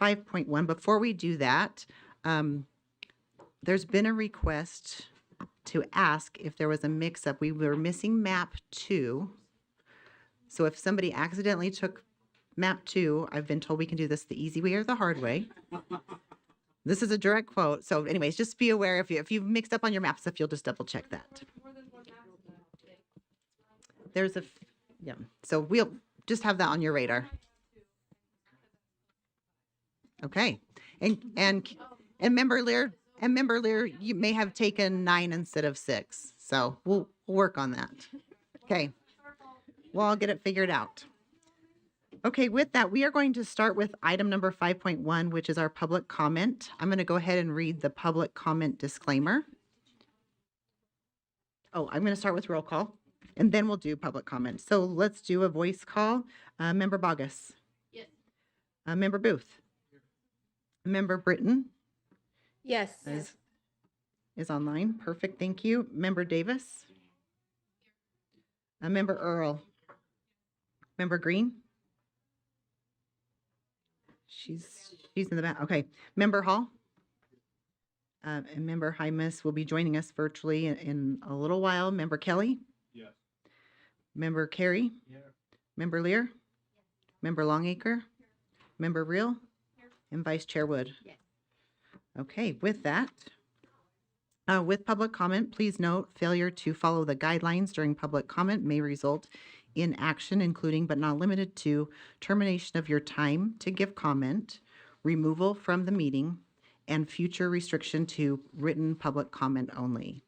5.1. Before we do that, there's been a request to ask if there was a mix-up. We were missing map 2. So if somebody accidentally took map 2, I've been told we can do this the easy way or the hard way. This is a direct quote. So anyways, just be aware if you've mixed up on your map stuff, you'll just double check that. There's yeah. So we'll just have that on your radar. Okay. And member Lear, you may have taken 9 instead of 6. So we'll work on that. Okay. Well, I'll get it figured out. Okay, with that, we are going to start with item number 5.1, which is our public comment. I'm going to go ahead and read the public comment disclaimer. Oh, I'm going to start with roll call, and then we'll do public comment. So let's do a voice call. Member Bogus. Yes. Member Booth. Member Britton. Yes. Is online. Perfect, thank you. Member Davis. Member Earl. Member Green. She's in the back. Okay. Member Hall. And Member Hymas will be joining us virtually in a little while. Member Kelly. Yes. Member Carey. Yeah. Member Lear. Yes. Member Longacre. Yes. Member Reel. Yes. And Vice Chair Wood. Yes. Okay. With that, with public comment, please note failure to follow the guidelines during public comment may result in action, including but not limited to termination of your time to give comment, removal from the meeting, and future restriction to written public comment only.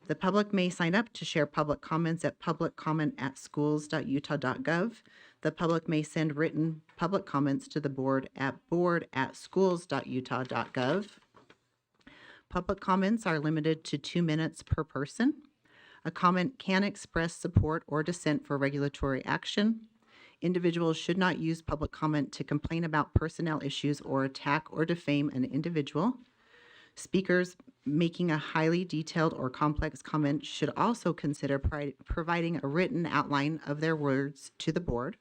The public may sign up to share public comments at publiccomment@schools.utah.gov. The public may send written public comments to the board at board@schools.utah.gov. Public comments are limited to 2 minutes per person. A comment can express support or dissent for regulatory action. Individuals should not use public comment to complain about personnel issues or attack or defame an individual. Speakers making a highly detailed or complex comment should also consider providing a written outline of their words to the board.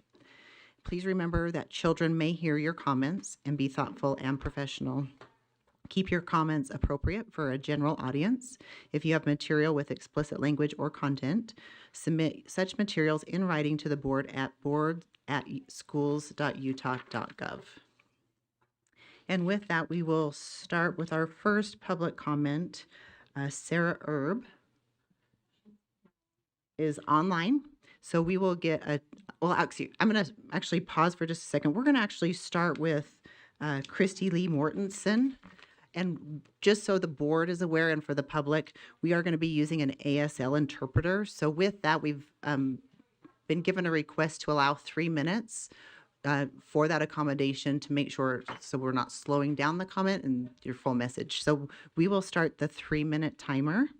Please remember that children may hear your comments and be thoughtful and professional. Keep your comments appropriate for a general audience. If you have material with explicit language or content, submit such materials in writing to the board at board@schools.utah.gov. And with that, we will start with our first public comment. Sarah Erb is online. So we will get actually, I'm going to actually pause for just a second. We're going to actually start with Christy Lee Mortensen. And just so the board is aware and for the public, we are going to be using an ASL interpreter. So with that, we've been given a request to allow 3 minutes for that accommodation to make sure so we're not slowing down the comment and your full message. So we will start the 3-minute timer.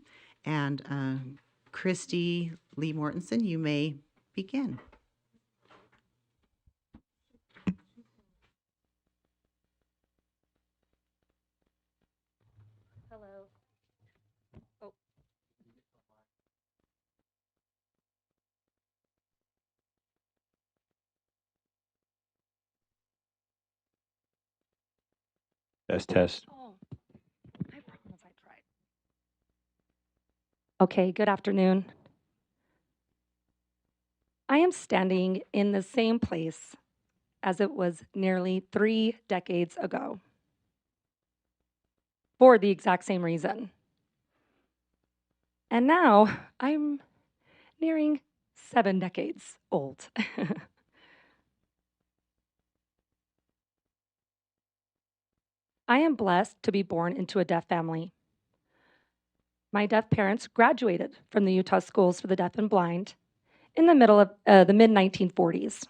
And Christy Lee Mortensen, you may begin. Test. Oh, I promise I tried. Okay, good afternoon. I am standing in the same place as it was nearly 3 decades ago for the exact same reason. And now I'm nearing 7 decades old. I am blessed to be born into a deaf family. My deaf parents graduated from the Utah Schools for the Deaf and Blind in the middle of the mid-1940s.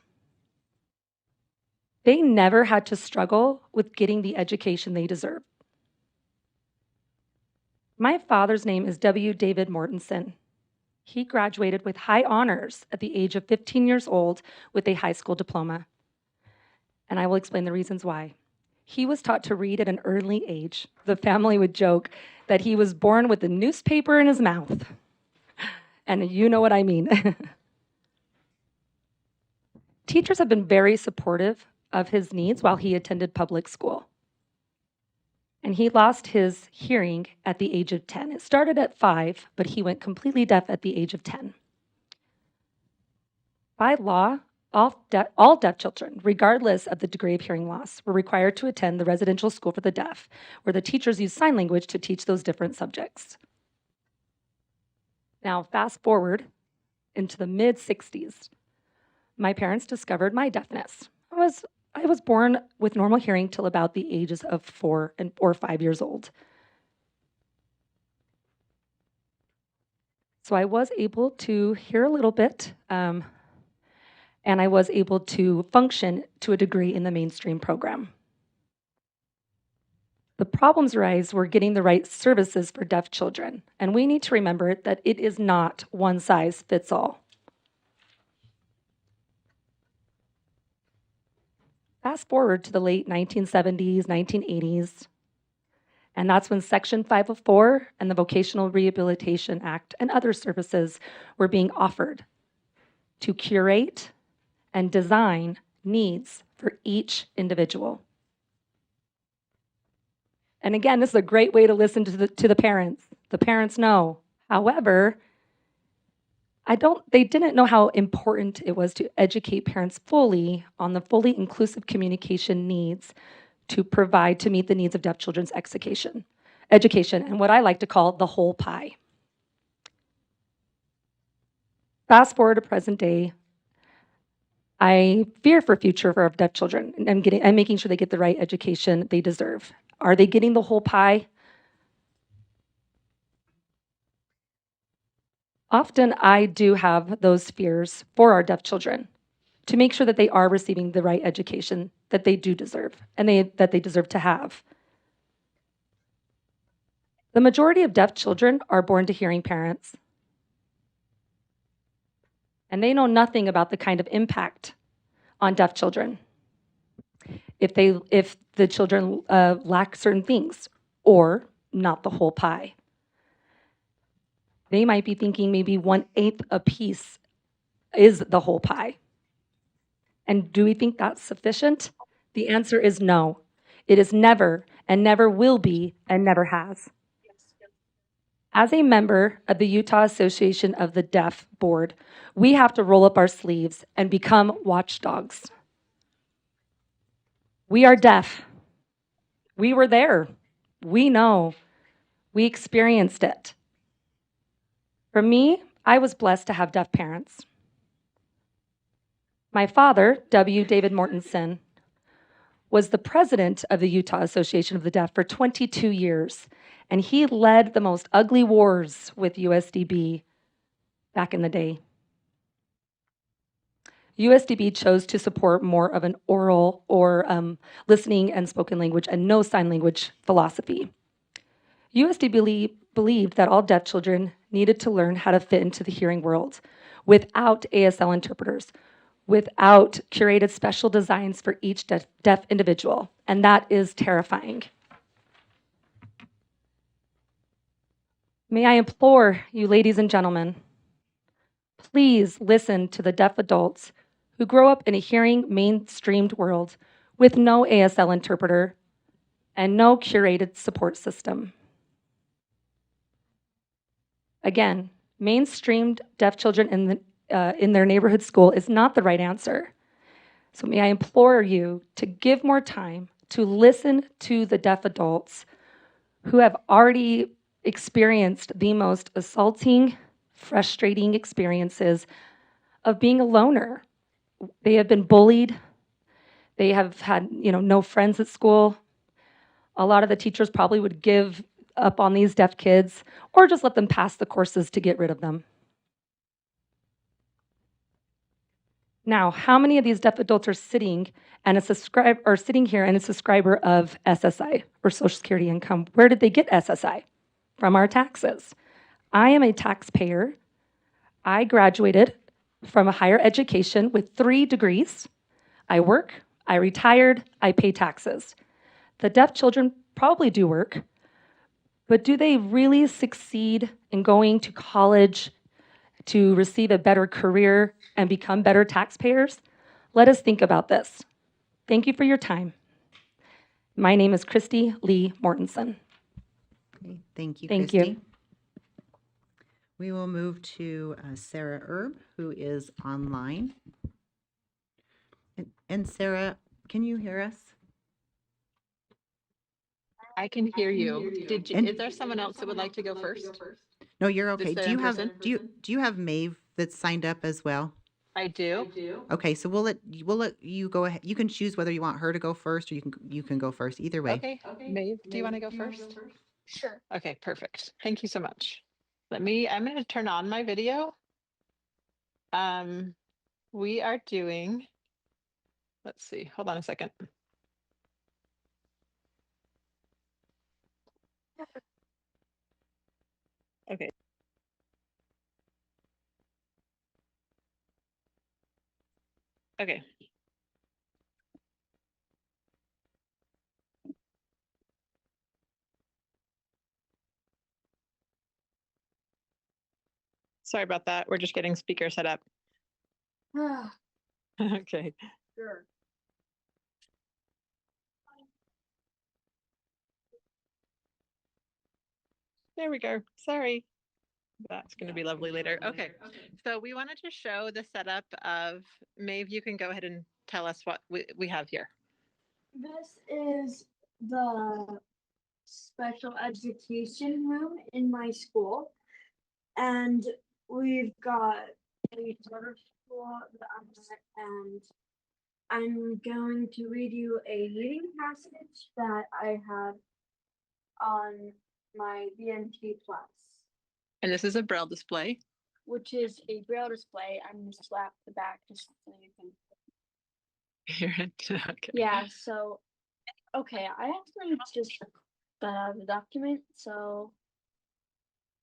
They never had to struggle with getting the education they deserved. My father's name is W. David Mortensen. He graduated with high honors at the age of 15 years old with a high school diploma. And I will explain the reasons why. He was taught to read at an early age. The family would joke that he was born with a newspaper in his mouth. And you know what I mean. Teachers have been very supportive of his needs while he attended public school. And he lost his hearing at the age of 10. It started at 5, but he went completely deaf at the age of 10. By law, all deaf children, regardless of the degree of hearing loss, were required to attend the residential school for the deaf, where the teachers use sign language to teach those different subjects. Now, fast forward into the mid-60s, my parents discovered my deafness. I was born with normal hearing till about the ages of 4 or 5 years old. So I was able to hear a little bit, and I was able to function to a degree in the mainstream program. The problems arise were getting the right services for deaf children, and we need to remember that it is not one size fits all. Fast forward to the late 1970s, 1980s, and that's when Section 504 and the Vocational Rehabilitation Act and other services were being offered to curate and design needs for each individual. And again, this is a great way to listen to the parents. The parents know. However, they didn't know how important it was to educate parents fully on the fully inclusive communication needs to meet the needs of deaf children's education, and what I like to call the whole pie. Fast forward to present day, I fear for future of deaf children, and I'm making sure they get the right education they deserve. Are they getting the whole pie? Often I do have those fears for our deaf children to make sure that they are receiving the right education that they do deserve and that they deserve to have. The majority of deaf children are born to hearing parents, and they know nothing about the kind of impact on deaf children if the children lack certain things or not the whole pie. They might be thinking maybe 1/8 a piece is the whole pie. And do we think that's sufficient? The answer is no. It is never, and never will be, and never has. As a member of the Utah Association of the Deaf Board, we have to roll up our sleeves and become watchdogs. We are deaf. We were there. We know. We experienced it. For me, I was blessed to have deaf parents. My father, W. David Mortensen, was the president of the Utah Association of the Deaf for 22 years, and he led the most ugly wars with USDB back in the day. USDB chose to support more of an oral or listening and spoken language and no sign language philosophy. USDB believed that all deaf children needed to learn how to fit into the hearing world without ASL interpreters, without curated special designs for each deaf individual, and that is terrifying. May I implore you, ladies and gentlemen, please listen to the deaf adults who grow up in a hearing mainstreamed world with no ASL interpreter and no curated support system. Again, mainstreamed deaf children in their neighborhood school is not the right answer. So may I implore you to give more time to listen to the deaf adults who have already experienced the most assaulting, frustrating experiences of being a loner. They have been bullied. They have had, no friends at school. A lot of the teachers probably would give up on these deaf kids or just let them pass the courses to get rid of them. Now, how many of these deaf adults are sitting here and a subscriber of SSI or Social Security income? Where did they get SSI? From our taxes. I am a taxpayer. I graduated from a higher education with 3 degrees. I work, I retired, I pay taxes. The deaf children probably do work, but do they really succeed in going to college to receive a better career and become better taxpayers? Let us think about this. Thank you for your time. My name is Christy Lee Mortensen. Okay, thank you, Thank you. Christy. We will move to Sarah Erb, who is online. And Sarah, can you hear us? I can hear you. And- Is there someone else that would like to go first? No, you're Just okay. there Do you in have, person? do you have Maeve that's signed up as well? I do. Okay, so we'll let you go ahead. You can choose whether you want her to go first or you can go first. Either way. Okay. Maeve, do you want to go first? Sure. Okay, perfect. Thank you so much. I'm going to turn on my video. We are doing, let's see, hold on a second. Okay. Okay. Sorry about that. We're just getting speaker set up. Okay. Sure. There we go. Sorry. That's going to be lovely later. Okay. So we wanted to show the setup of Maeve. You can go ahead and tell us what we have here. This is the special education room in my school. And we've got a charter school that I'm at, and I'm going to read you a reading passage that I had on my BNT Plus, And this is a Braille display. which is a braille display. I'm gonna slap the back just so you can. Okay. Yeah, so, okay, I actually just got out of the document, so.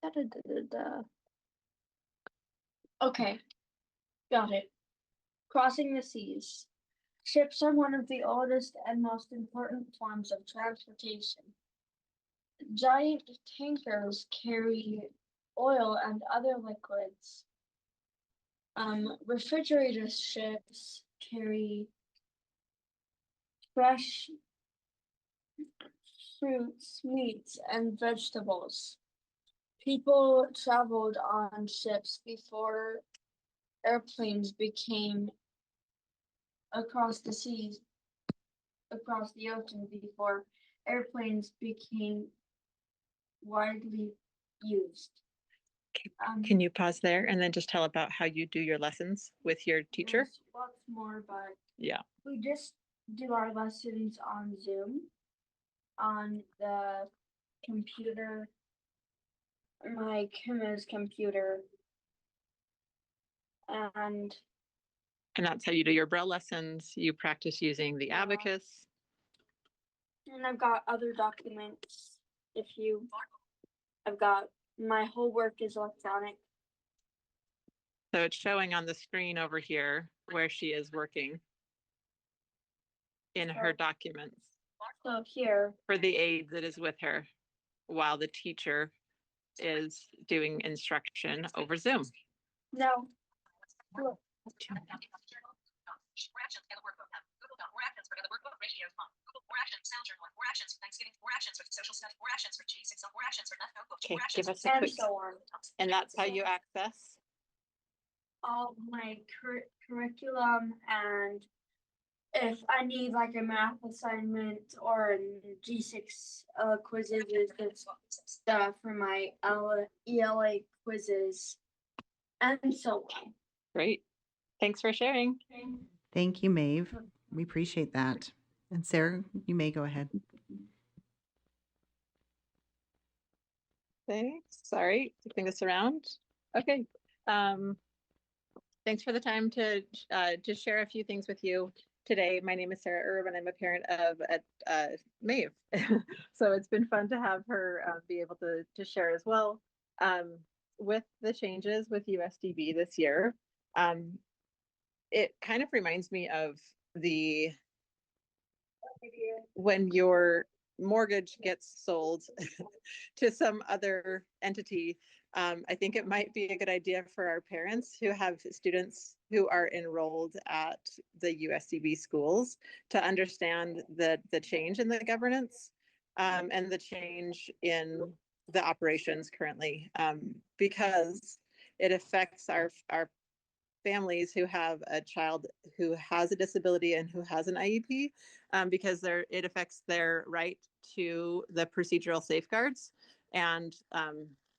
Da-da-da-da-da. Okay, got it. Crossing the seas. Ships are one of the oldest and most important forms of transportation. Giant tankers carry oil and other liquids. Refrigerator ships carry fresh fruits, meats, and vegetables. People traveled on ships before airplanes became across the seas, across the ocean before airplanes became widely used. Can you pause there and then just tell about how you do your lessons with your teacher? There's lots more, but Yeah. we just do our lessons on Zoom, on the computer, my Kim's computer, and And that's how you do your Braille lessons. You practice using the Yeah. abacus. I've got other documents. I've got my whole work is electronic. So it's showing on the screen over here where she is working in her So- documents So here, for the aide that is with her while the teacher is doing instruction over Zoom. now, look, Okay, give us a and quick, so on. and that's how you access. All my curriculum, and if I need like a math assignment or a G6 quizzes, it's stuff for my ELA quizzes, and so on. Great. Thanks for sharing. Thank you, Maeve. We appreciate that. And Sarah, you may go ahead. Thanks. Sorry, flipping this around. Okay. Thanks for the time to share a few things with you today. My name is Sarah Erb, and I'm a parent of Maeve. So it's been fun to have her be able to share as well. With the changes with USDB this year, it kind of reminds me of when your mortgage gets sold to some other entity I think it might be a good idea for our parents who have students who are enrolled at the USDB schools to understand the change in the governance and the change in the operations currently, because it affects our families who have a child who has a disability and who has an IEP, because it affects their right to the procedural safeguards. And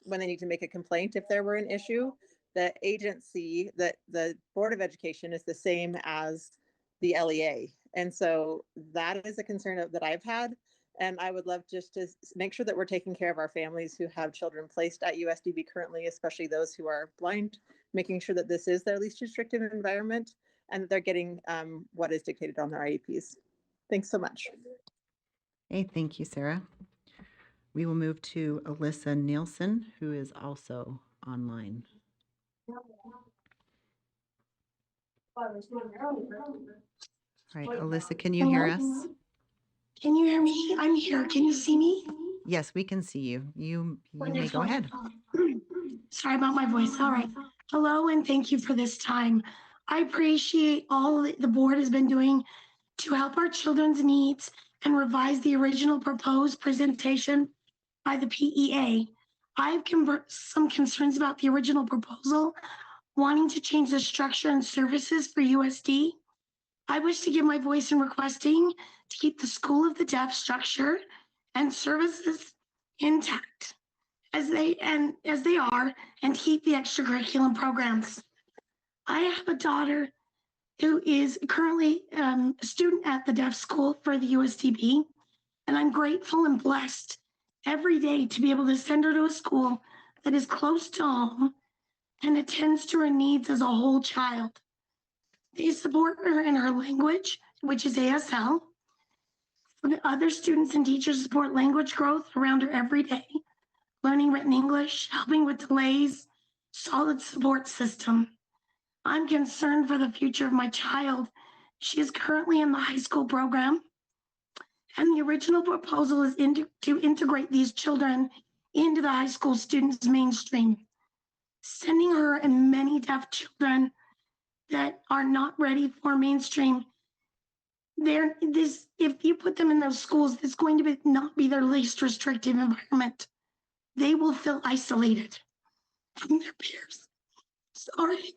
when they need to make a complaint, if there were an issue, the agency, that the Board of Education is the same as the LEA. And so that is a concern that I've had. And I would love just to make sure that we're taking care of our families who have children placed at USDB currently, especially those who are blind, making sure that this is their least restrictive environment and that they're getting what is dictated on their IEPs. Thanks so much. Hey, thank you, Sarah. We will move to Alyssa Nielsen, who is also online. All right, Alyssa, can you hear us? Can you hear me? I'm here. Can you see me? Yes, we can see you. You may go ahead. Sorry about my voice. All right. Hello, and thank you for this time. I appreciate all that the board has been doing to help our children's needs and revise the original proposed presentation by the PEA. I have some concerns about the original proposal, wanting to change the structure and services for USD. I wish to give my voice in requesting to keep the School of the Deaf structure and services intact as they are, and keep the extracurricular programs. I have a daughter who is currently a student at the deaf school for the USDB, and I'm grateful and blessed every day to be able to send her to a school that is close to home and attends to her needs as a whole child. They support her in her language, which is ASL. The other students and teachers support language growth around her every day, learning written English, helping with delays, solid support system. I'm concerned for the future of my child. She is currently in the high school program, and the original proposal is to integrate these children into the high school students mainstream, sending her and many deaf children that are not ready for mainstream. If you put them in those schools, it's going to not be their least restrictive environment. They will feel isolated from their peers. Sorry.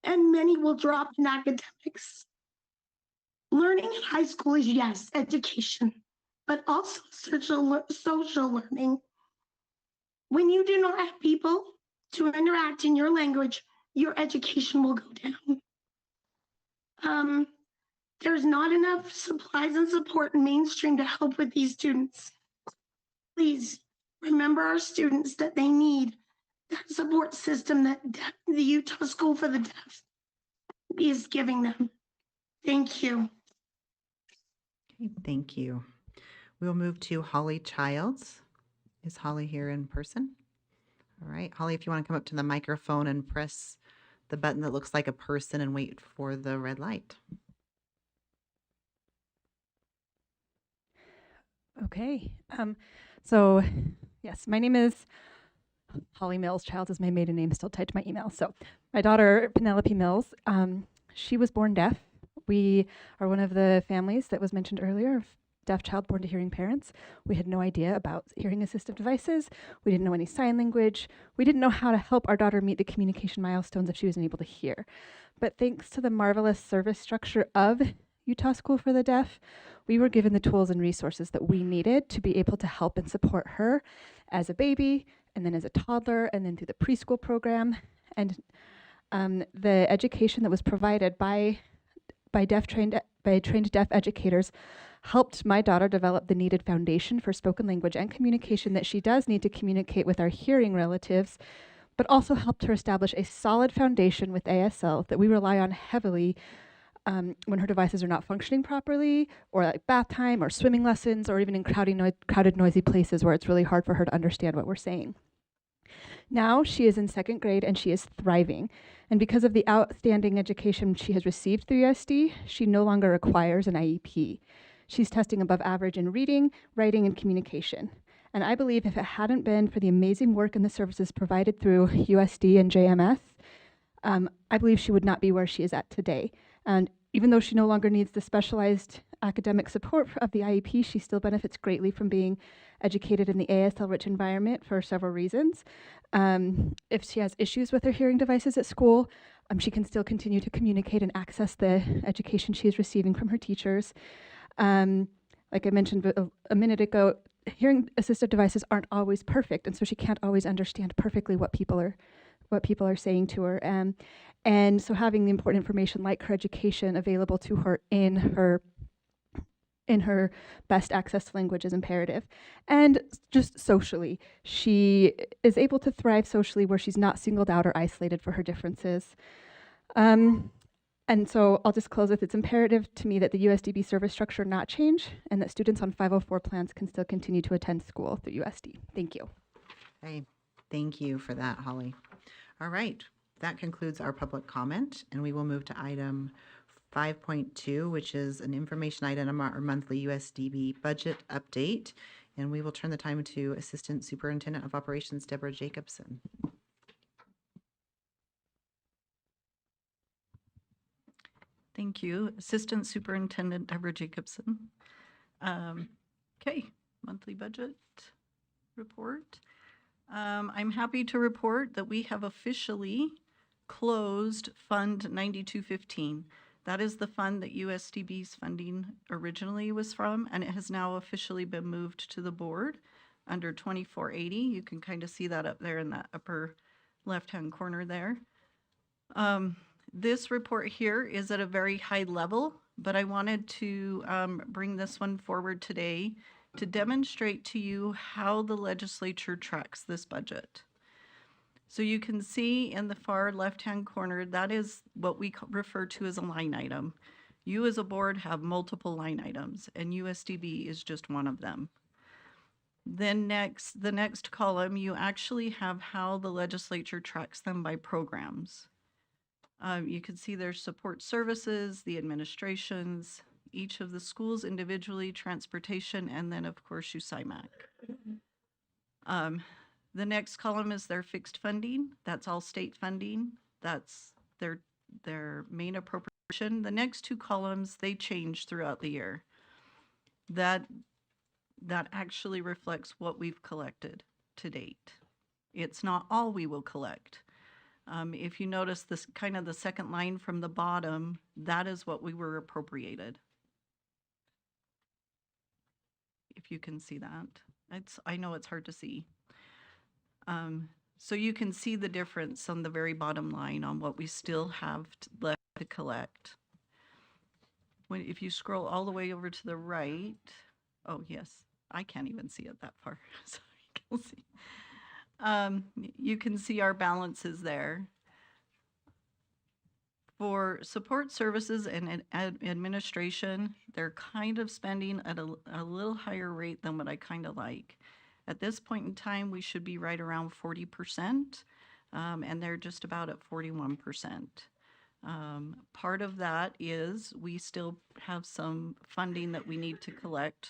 And many will drop in academics. Learning in high school is, yes, education, but also social learning. When you do not have people to interact in your language, your education will go down. There's not enough supplies and support in mainstream to help with these students. Please remember our students, that they need that support system that the Utah School for the Deaf is giving them. Thank you. Okay, thank you. We'll move to Holly Childs. Is Holly here in person? All right, Holly, if you want to come up to the microphone and press the button that looks like a person and wait for the red light. Okay. So yes, my name is Holly Mills. Childs is my maiden name, still tied to my email. So my daughter, Penelope Mills, she was born deaf. We are one of the families that was mentioned earlier of deaf child born to hearing parents. We had no idea about hearing assistive devices. We didn't know any sign language. We didn't know how to help our daughter meet the communication milestones if she wasn't able to hear. But thanks to the marvelous service structure of Utah School for the Deaf, we were given the tools and resources that we needed to be able to help and support her as a baby, and then as a toddler, and then through the preschool program. And the education that was provided by trained deaf educators helped my daughter develop the needed foundation for spoken language and communication that she does need to communicate with our hearing relatives, but also helped her establish a solid foundation with ASL that we rely on heavily when her devices are not functioning properly, or like bath time or swimming lessons, or even in crowded, noisy places where it's really hard for her to understand what we're saying. Now she is in 2nd grade and she is thriving. And because of the outstanding education she has received through USD, she no longer requires an IEP. She's testing above average in reading, writing, and communication. And I believe if it hadn't been for the amazing work and the services provided through USD and JMS, I believe she would not be where she is at today. And even though she no longer needs the specialized academic support of the IEP, she still benefits greatly from being educated in the ASL-rich environment for several reasons. If she has issues with her hearing devices at school, she can still continue to communicate and access the education she is receiving from her teachers. Like I mentioned a minute ago, hearing assistive devices aren't always perfect, and so she can't always understand perfectly what people are saying to her. And so having the important information like her education available to her in her best access language is imperative. And just socially, she is able to thrive socially where she's not singled out or isolated for her differences. And so I'll just close with, it's imperative to me that the USDB service structure not change and that students on 504 plans can still continue to attend school through USD. Thank you. Okay, thank you for that, Holly. All right, that concludes our public comment, and we will move to item 5.2, which is an information item on our monthly USDB budget update. And we will turn the time to Assistant Superintendent of Operations, Deborah Jacobson. Thank you. Assistant Superintendent Deborah Jacobson. Okay, monthly budget report. I'm happy to report that we have officially closed Fund 9215. That is the fund that USDB's funding originally was from, and it has now officially been moved to the board under 2480. You can kind of see that up there in that upper left-hand corner there. This report here is at a very high level, but I wanted to bring this one forward today to demonstrate to you how the legislature tracks this budget. So you can see in the far left-hand corner, that is what we refer to as a line item. You as a board have multiple line items, and USDB is just one of them. Then the next column, you actually have how the legislature tracks them by programs. You can see there's support services, the administrations, each of the schools individually, transportation, and then of course USIMAC. The next column is their fixed funding. That's all state funding. That's their main appropriation. The next two columns, they change throughout the year. That actually reflects what we've collected to date. It's not all we will collect. If you notice this kind of the second line from the bottom, that is what we were appropriated. If you can see that. I know it's hard to see. So you can see the difference on the very bottom line on what we still have left to collect. If you scroll all the way over to the right, oh yes, I can't even see it that far. So you can see. You can see our balances there. For support services and administration, they're kind of spending at a little higher rate than what I kind of like. At this point in time, we should be right around 40%, and they're just about at 41%. Part of that is we still have some funding that we need to collect,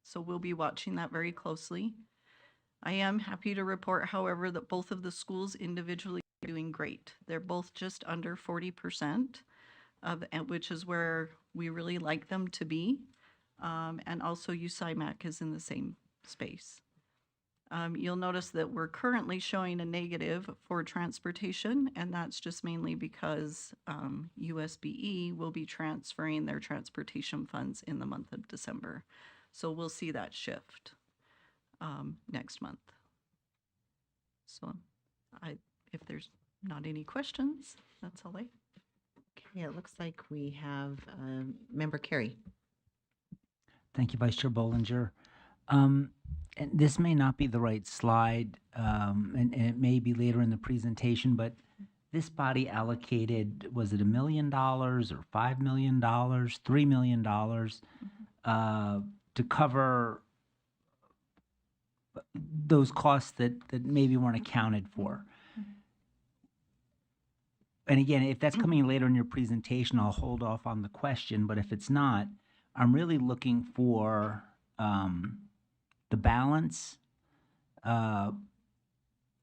so we'll be watching that very closely. I am happy to report, however, that both of the schools individually are doing great. They're both just under 40%, which is where we really like them to be, and also USIMAC is in the same space. You'll notice that we're currently showing a negative for transportation, and that's just mainly because USBE will be transferring their transportation funds in the month of December. So we'll see that shift next month. So if there's not any questions, that's all I. Okay, it looks like we have Member Carey. Thank you, Vice Chair Bollinger. And this may not be the right slide, and it may be later in the presentation, but this body allocated, was it $1 million or $5 million, $3 million to cover those costs that maybe weren't accounted for. And again, if that's coming later in your presentation, I'll hold off on the question, but if it's not, I'm really looking for the balance, and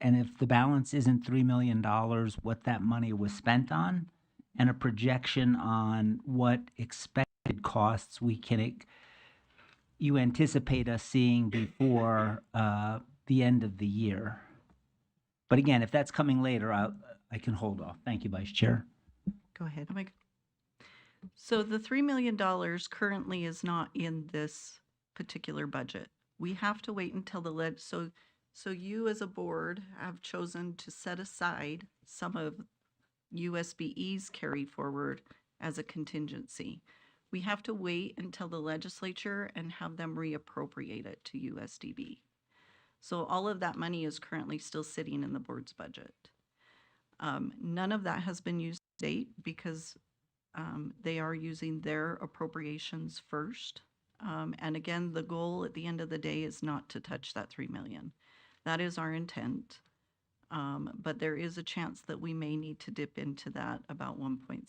if the balance isn't $3 million, what that money was spent on, and a projection on what expected costs you anticipate us seeing before the end of the year. But again, if that's coming later, I can hold off. Thank you, Vice Chair. Go ahead. So the $3 million currently is not in this particular budget. We have to wait until so you as a board have chosen to set aside some of USBE's carry forward as a contingency. We have to wait until the legislature and have them reappropriate it to USDB. So all of that money is currently still sitting in the board's budget. None of that has been used to date because they are using their appropriations first. And again, the goal at the end of the day is not to touch that $3 million. That is our intent. But there is a chance that we may need to dip into that about 1.7.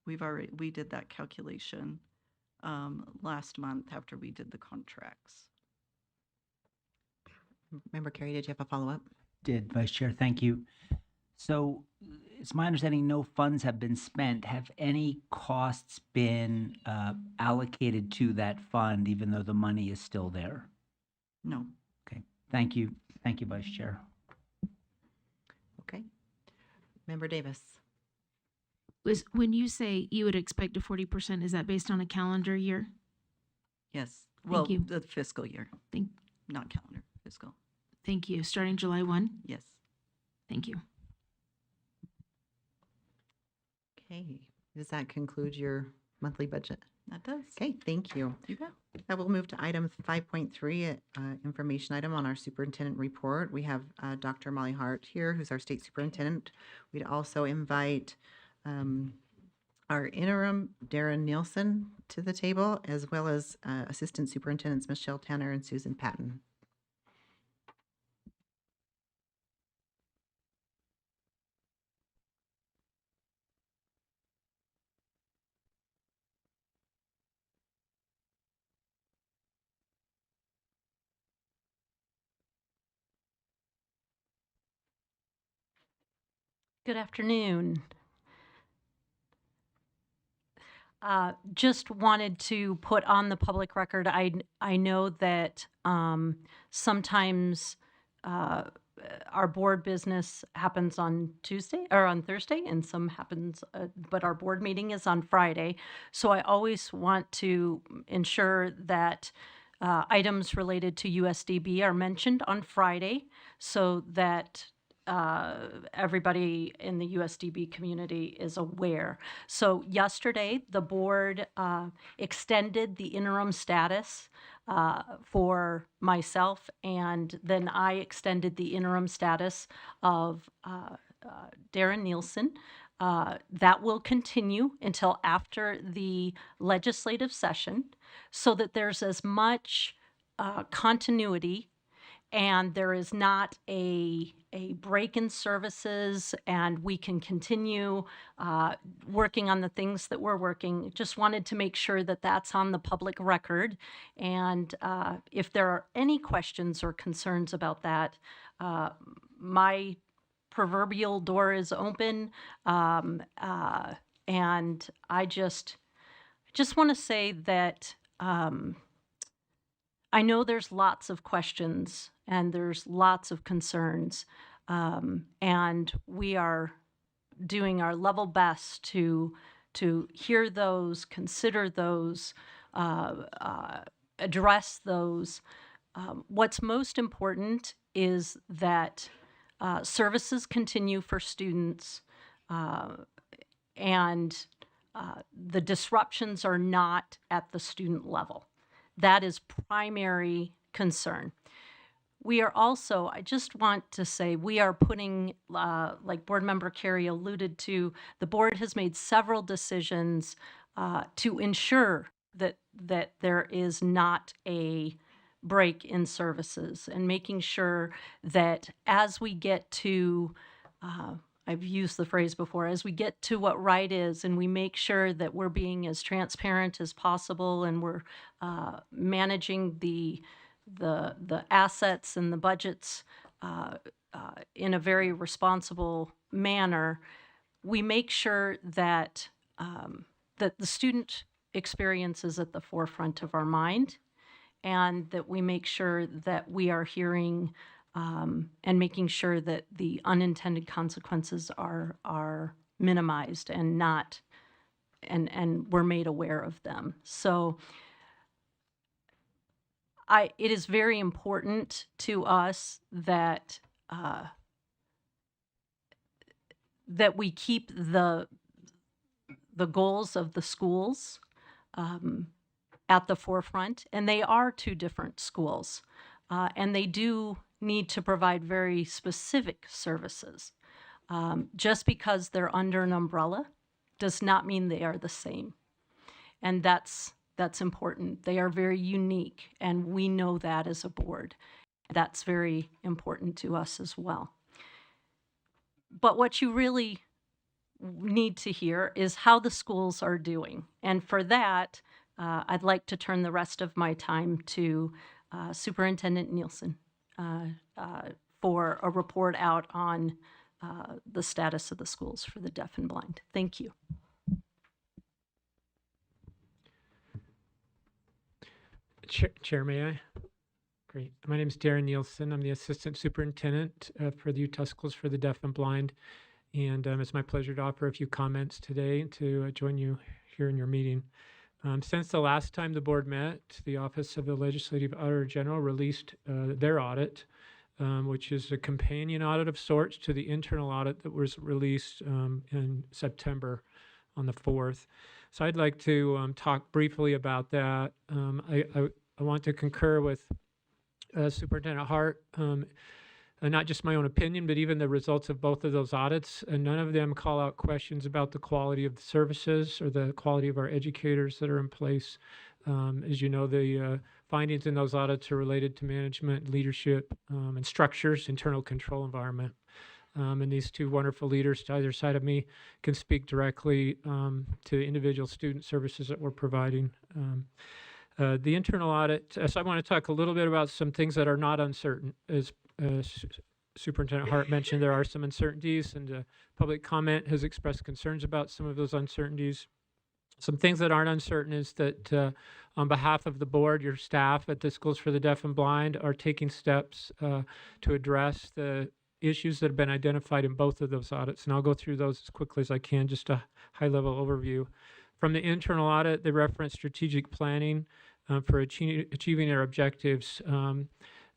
We did that calculation last month after we did the contracts. Member Carey, did you have a follow-up? Did, Vice Chair, thank you. So it's my understanding no funds have been spent. Have any costs been allocated to that fund, even though the money is still there? No. Okay, thank you. Thank you, Vice Chair. Okay. Member Davis. When you say you would expect a 40%, is that based on a calendar year? Yes. Thank Well, you. the fiscal year. Not calendar, fiscal. Thank you. Starting July 1? Yes. Thank you. Okay. Does that conclude your monthly budget? That does. Okay, thank you. You bet. I will move to item 5.3, information item on our superintendent report. We have Dr. Molly Hart here, who's our state superintendent. We'd also invite our interim, Darren Nielsen, to the table, as well as assistant superintendents Michelle Tanner and Susan Patton. Good afternoon. Just wanted to put on the public record, I know that sometimes our board business happens on Tuesday or on Thursday, and some happens, but our board meeting is on Friday. So I always want to ensure that items related to USDB are mentioned on Friday so that everybody in the USDB community is aware. So yesterday, the board extended the interim status for myself, and then I extended the interim status of Darren Nielsen. That will continue until after the legislative session so that there's as much continuity and there is not a break in services, and we can continue working on the things that we're working. Just wanted to make sure that that's on the public record. And if there are any questions or concerns about that, my proverbial door is open. And I just want to say that I know there's lots of questions and there's lots of concerns, and we are doing our level best to hear those, consider those, address those. What's most important is that services continue for students, and the disruptions are not at the student level. That is primary concern. We are also, I just want to say, we are putting, like Board Member Carey alluded to, the board has made several decisions to ensure that there is not a break in services, and making sure that as we get to I've used the phrase before, as we get to what right is and we make sure that we're being as transparent as possible and we're managing the assets and the budgets in a very responsible manner, we make sure that that the student experience is at the forefront of our mind, and that we make sure that we are hearing and making sure that the unintended consequences are minimized and not and we're made aware of them. So it is very important to us that that we keep the goals of the schools at the forefront, and they are two different schools, and they do need to provide very specific services. Just because they're under an umbrella does not mean they are the same, and that's important. They are very unique, and we know that as a board. That's very important to us as well. But what you really need to hear is how the schools are doing. And for that, I'd like to turn the rest of my time to Superintendent Nielsen for a report out on the status of the schools for the deaf and blind. Thank you. Chair, may I? Great. My name is Darren Nielsen. I'm the Assistant Superintendent for the Utah Schools for the Deaf and Blind. And it's my pleasure to offer a few comments today to join you here in your meeting. Since the last time the board met, the Office of the Legislative Auditor General released their audit, which is a companion audit of sorts to the internal audit that was released in September on the 4th. So I'd like to talk briefly about that. I want to concur with Superintendent Hart, not just my own opinion, but even the results of both of those audits. And none of them call out questions about the quality of the services or the quality of our educators that are in place. As you know, the findings in those audits are related to management, leadership, and structures, internal control environment. And these two wonderful leaders to either side of me can speak directly to individual student services that we're providing. The internal audit, so I want to talk a little bit about some things that are not uncertain. As Superintendent Hart mentioned, there are some uncertainties, and public comment has expressed concerns about some of those uncertainties. Some things that aren't uncertain is that on behalf of the board, your staff at the Schools for the Deaf and Blind are taking steps to address the issues that have been identified in both of those audits. And I'll go through those as quickly as I can, just a high-level overview. From the internal audit, they reference strategic planning for achieving our objectives.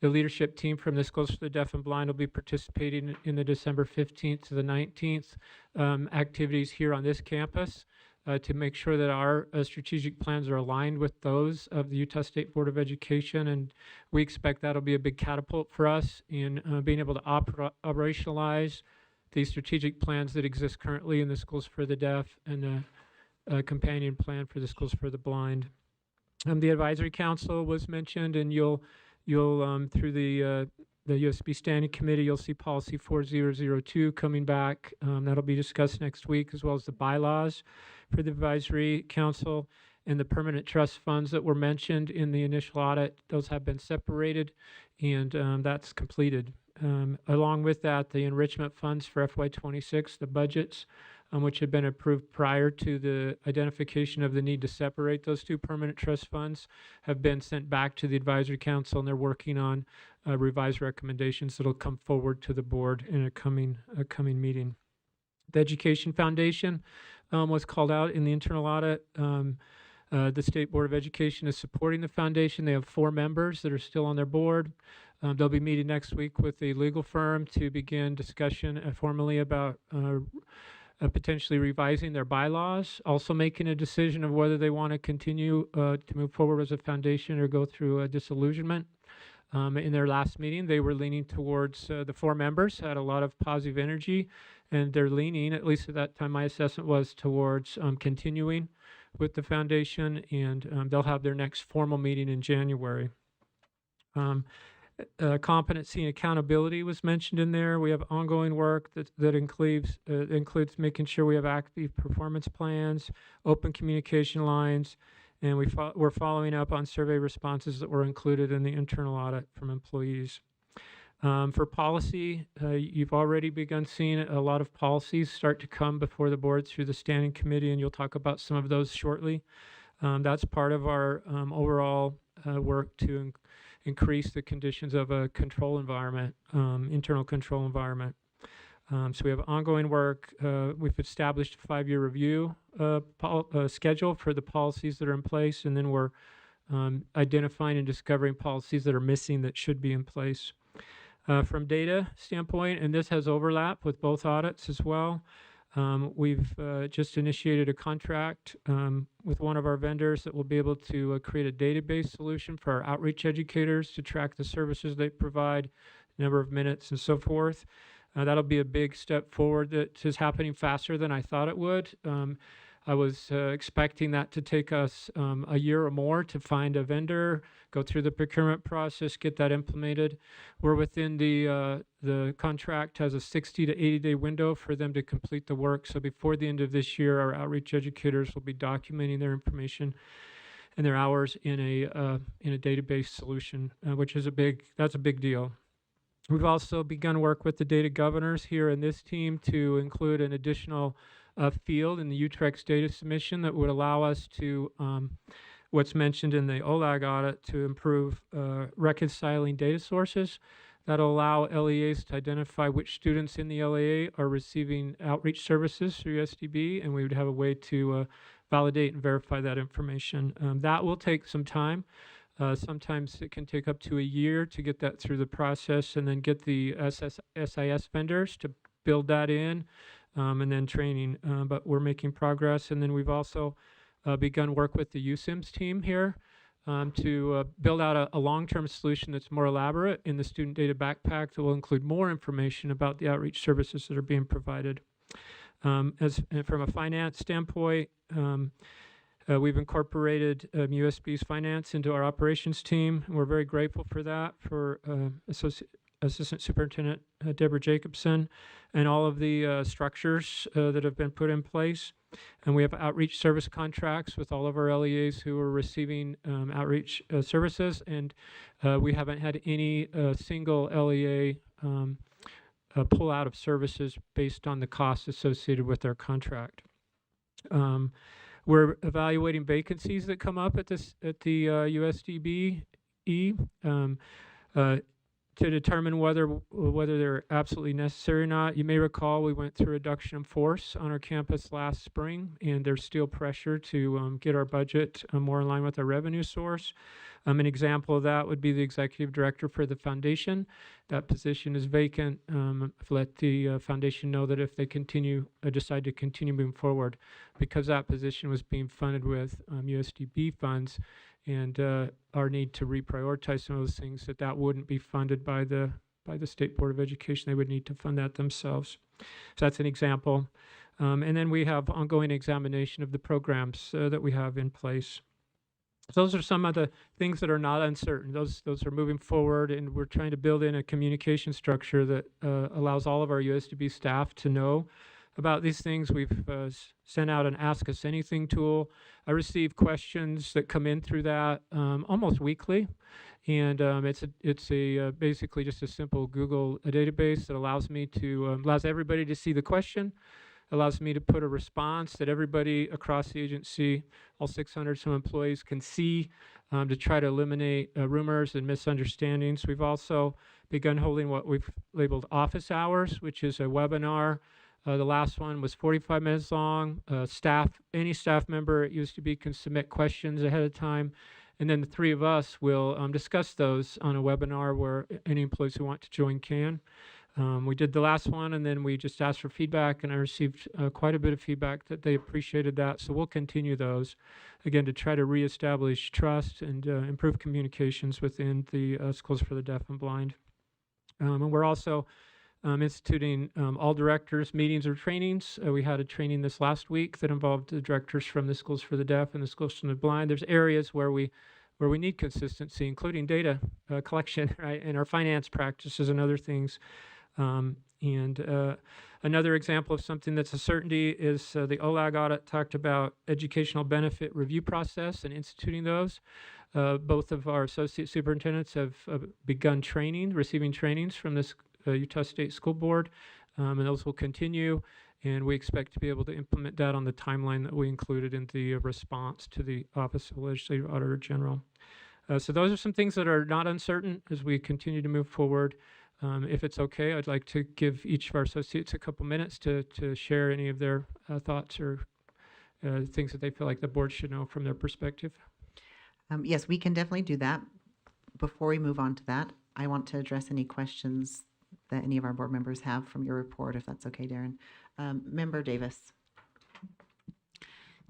The leadership team from the Schools for the Deaf and Blind will be participating in the December 15th to the 19th activities here on this campus to make sure that our strategic plans are aligned with those of the Utah State Board of Education. And we expect that'll be a big catapult for us in being able to operationalize the strategic plans that exist currently in the Schools for the Deaf and the companion plan for the Schools for the Blind. The advisory council was mentioned, and you'll through the USB Standing Committee, you'll see policy 4002 coming back. That'll be discussed next week, as well as the bylaws for the advisory council and the permanent trust funds that were mentioned in the initial audit. Those have been separated, and that's completed. Along with that, the enrichment funds for FY26, the budgets, which had been approved prior to the identification of the need to separate those two permanent trust funds, have been sent back to the advisory council, and they're working on revised recommendations that'll come forward to the board in a coming meeting. The Education Foundation was called out in the internal audit. The State Board of Education is supporting the foundation. They have 4 members that are still on their board. They'll be meeting next week with a legal firm to begin discussion formally about potentially revising their bylaws, also making a decision of whether they want to continue to move forward as a foundation or go through a disillusionment. In their last meeting, they were leaning towards the 4 members, had a lot of positive energy, and they're leaning, at least at that time my assessment was, towards continuing with the foundation, and they'll have their next formal meeting in January. Competency and accountability was mentioned in there. We have ongoing work that includes making sure we have active performance plans, open communication lines, and we're following up on survey responses that were included in the internal audit from employees. For policy, you've already begun seeing a lot of policies start to come before the board through the standing committee, and you'll talk about some of those shortly. That's part of our overall work to increase the conditions of a control environment, internal control environment. So we have ongoing work. We've established a 5-year review schedule for the policies that are in place, and then we're identifying and discovering policies that are missing that should be in place. From data standpoint, and this has overlap with both audits as well, we've just initiated a contract with one of our vendors that will be able to create a database solution for our outreach educators to track the services they provide, number of minutes, and so forth. That'll be a big step forward that is happening faster than I thought it would. I was expecting that to take us a year or more to find a vendor, go through the procurement process, get that implemented. We're within the contract has a 60 to 80-day window for them to complete the work. So before the end of this year, our outreach educators will be documenting their information and their hours in a database solution, which is that's a big deal. We've also begun work with the data governors here in this team to include an additional field in the UTREX data submission that would allow us to, what's mentioned in the OLAG audit, to improve reconciling data sources. That'll allow LEAs to identify which students in the LEA are receiving outreach services through USDB, and we would have a way to validate and verify that information. That will take some time. Sometimes it can take up to a year to get that through the process and then get the SIS vendors to build that in. And then training, but we're making progress. And then we've also begun work with the USIMS team here to build out a long-term solution that's more elaborate in the student data backpack that will include more information about the outreach services that are being provided. And from a finance standpoint, we've incorporated USB's finance into our operations team, and we're very grateful for that, for Assistant Superintendent Deborah Jacobson, and all of the structures that have been put in place. And we have outreach service contracts with all of our LEAs who are receiving outreach services, and we haven't had any single LEA pull out of services based on the costs associated with their contract. We're evaluating vacancies that come up at the USDB to determine whether they're absolutely necessary or not. You may recall we went through reduction in force on our campus last spring, and there's still pressure to get our budget more in line with our revenue source. An example of that would be the executive director for the foundation. That position is vacant. Let the foundation know that if they decide to continue moving forward, because that position was being funded with USDB funds, and our need to reprioritize some of those things, that wouldn't be funded by the State Board of Education. They would need to fund that themselves. So that's an example. And then we have ongoing examination of the programs that we have in place. So those are some of the things that are not uncertain. Those are moving forward, and we're trying to build in a communication structure that allows all of our USDB staff to know about these things. We've sent out an Ask Us Anything tool. I receive questions that come in through that almost weekly, and it's basically just a simple Google database that allows me to allows everybody to see the question, allows me to put a response that everybody across the agency, all 600 some employees, can see to try to eliminate rumors and misunderstandings. We've also begun holding what we've labeled office hours, which is a webinar. The last one was 45 minutes long. Any staff member at USDB can submit questions ahead of time, and then the three of us will discuss those on a webinar where any employees who want to join can. We did the last one, and then we just asked for feedback, and I received quite a bit of feedback that they appreciated that. So we'll continue those, again, to try to reestablish trust and improve communications within the Schools for the Deaf and Blind. And we're also instituting all directors meetings or trainings. We had a training this last week that involved the directors from the Schools for the Deaf and the Schools for the Blind. There's areas where we where we need consistency, including data collection, right, and our finance practices and other things. Another example of something that's a certainty is the OLAG audit talked about educational benefit review process and instituting those. Both of our associate superintendents have begun receiving trainings from this Utah State School Board, and those will continue. And we expect to be able to implement that on the timeline that we included in the response to the Office of Legislative Auditor General. So those are some things that are not uncertain as we continue to move forward. If it's okay, I'd like to give each of our associates a couple minutes to share any of their thoughts or things that they feel like the board should know from their perspective. Yes, we can definitely do that. Before we move on to that, I want to address any questions that any of our board members have from your report, if that's okay, Darren. Member Davis.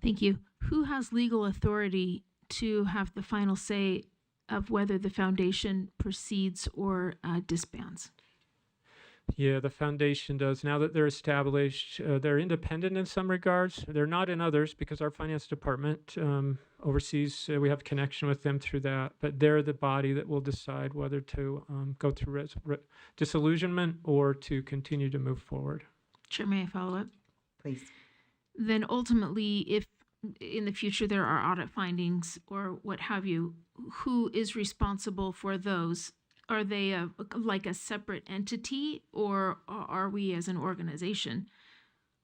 Thank you. Who has legal authority to have the final say of whether the foundation proceeds or disbands? Yeah, the foundation does. Now that they're established, they're independent in some regards. They're not in others because our finance department oversees, we have connection with them through that, but they're the body that will decide whether to go through disillusionment or to continue to move forward. Chair, may I follow up? Please. Then ultimately, if in the future there are audit findings or what have you, who is responsible for those? Are they like a separate entity, or are we as an organization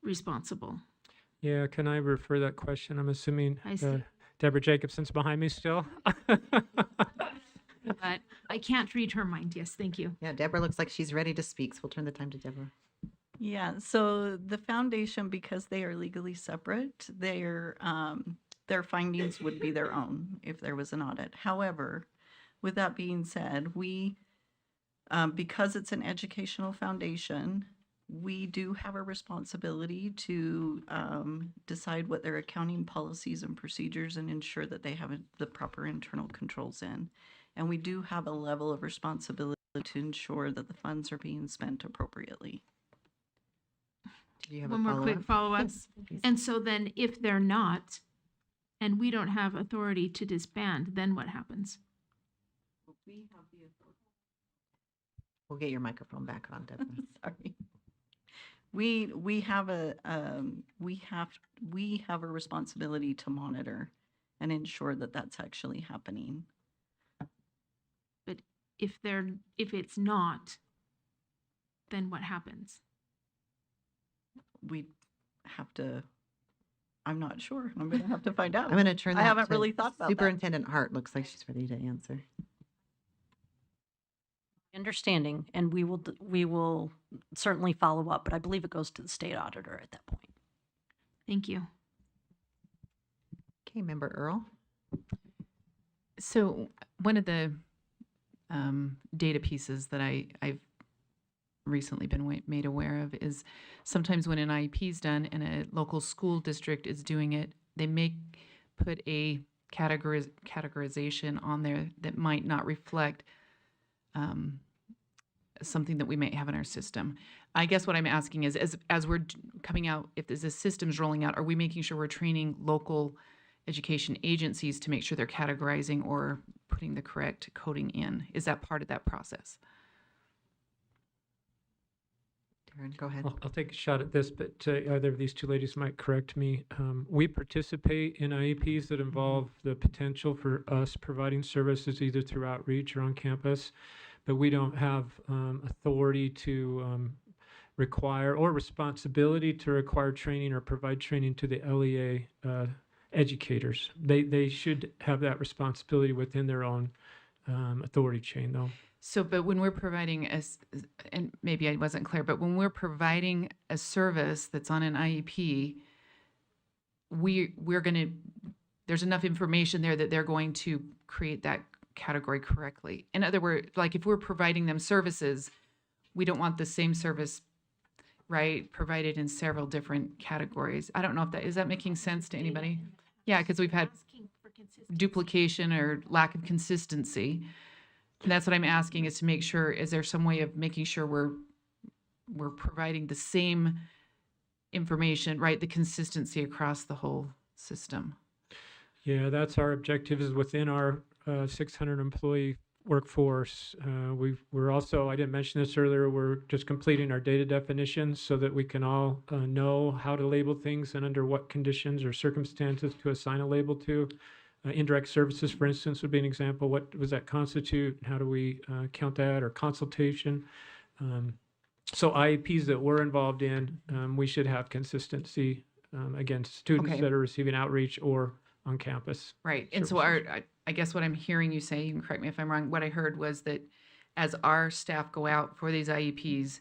responsible? Yeah, can I refer that question? I'm assuming I see. Deborah Jacobson's behind me still. But I can't read her mind. Yes, thank you. Yeah, Deborah looks like she's ready to speak, so we'll turn the time to Deborah. Yeah, so the foundation, because they are legally separate, their findings would be their own if there was an audit. However, with that being said, we, because it's an educational foundation, we do have a responsibility to decide what their accounting policies and procedures and ensure that they have the proper internal controls in. And we do have a level of responsibility to ensure that the funds are being spent appropriately. Do you have One a more follow-up? quick follow-up. Yes, please. And so then if they're not, and we don't have authority to disband, then what happens? We have the authority. We'll get your microphone back on, Deborah. Sorry. We have a responsibility to monitor and ensure that that's actually happening. But if it's not, then what happens? We have to, I'm not sure. I'm going to have to find out. I'm going to turn that I haven't to really thought about that. Superintendent Hart. Looks like she's ready to answer. Understanding, and we will certainly follow up, but I believe it goes to the state auditor at that point. Thank you. Okay, Member Earl. So one of the data pieces that I've recently been made aware of is sometimes when an IEP is done and a local school district is doing it, they may put a categorization on there that might not reflect something that we might have in our system. I guess what I'm asking is, as we're coming out, if there's a system's rolling out, are we making sure we're training local education agencies to make sure they're categorizing or putting the correct coding in? Is that part of that process? Darren, go ahead. I'll take a shot at this, but either of these two ladies might correct me. We participate in IEPs that involve the potential for us providing services either through outreach or on campus, but we don't have authority to require or responsibility to require training or provide training to the LEA educators. They should have that responsibility within their own authority chain, though. So, but when we're providing and maybe I wasn't clear, but when we're providing a service that's on an IEP, we're going to, there's enough information there that they're going to create that category correctly. In other words, like if we're providing them services, we don't want the same service, right, provided in several different categories. I don't know if is that making sense to anybody? Yeah, because we've had duplication or lack of consistency. And that's what I'm asking, is to make sure, is there some way of making sure we're providing the same information, right, the consistency across the whole system? Yeah, that's our objective, is within our 600 employee workforce. We're also, I didn't mention this earlier, we're just completing our data definitions so that we can all know how to label things and under what conditions or circumstances to assign a label to. Indirect services, for instance, would be an example. What does that constitute? How do we count that? Or consultation? So IEPs that we're involved in, we should have consistency against students Okay. that are receiving outreach or on campus. Right. And so I guess what I'm hearing you say, you can correct me if I'm wrong, what I heard was that as our staff go out for these IEPs,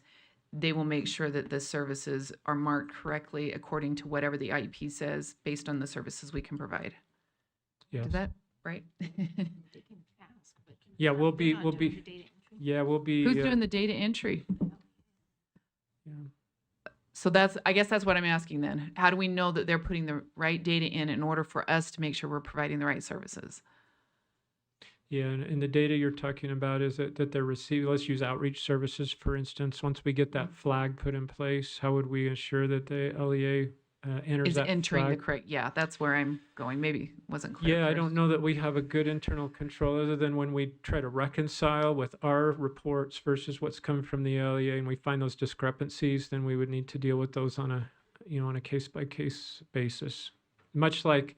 they will make sure that the services are marked correctly according to whatever the IEP says based on the services we can provide. Yes. Is that right? Yeah, we'll be. Yeah, we'll be. Who's doing the data entry? Yeah. So I guess that's what I'm asking then. How do we know that they're putting the right data in order for us to make sure we're providing the right services? Yeah, and the data you're talking about is that they're receiving, let's use outreach services, for instance. Once we get that flag put in place, how would we ensure that the LEA enters Is that entering flag? the correct, yeah, that's where I'm going. Maybe wasn't clear. Yeah, I first. don't know that we have a good internal control other than when we try to reconcile with our reports versus what's coming from the LEA and we find those discrepancies, then we would need to deal with those on a case by case basis. Much like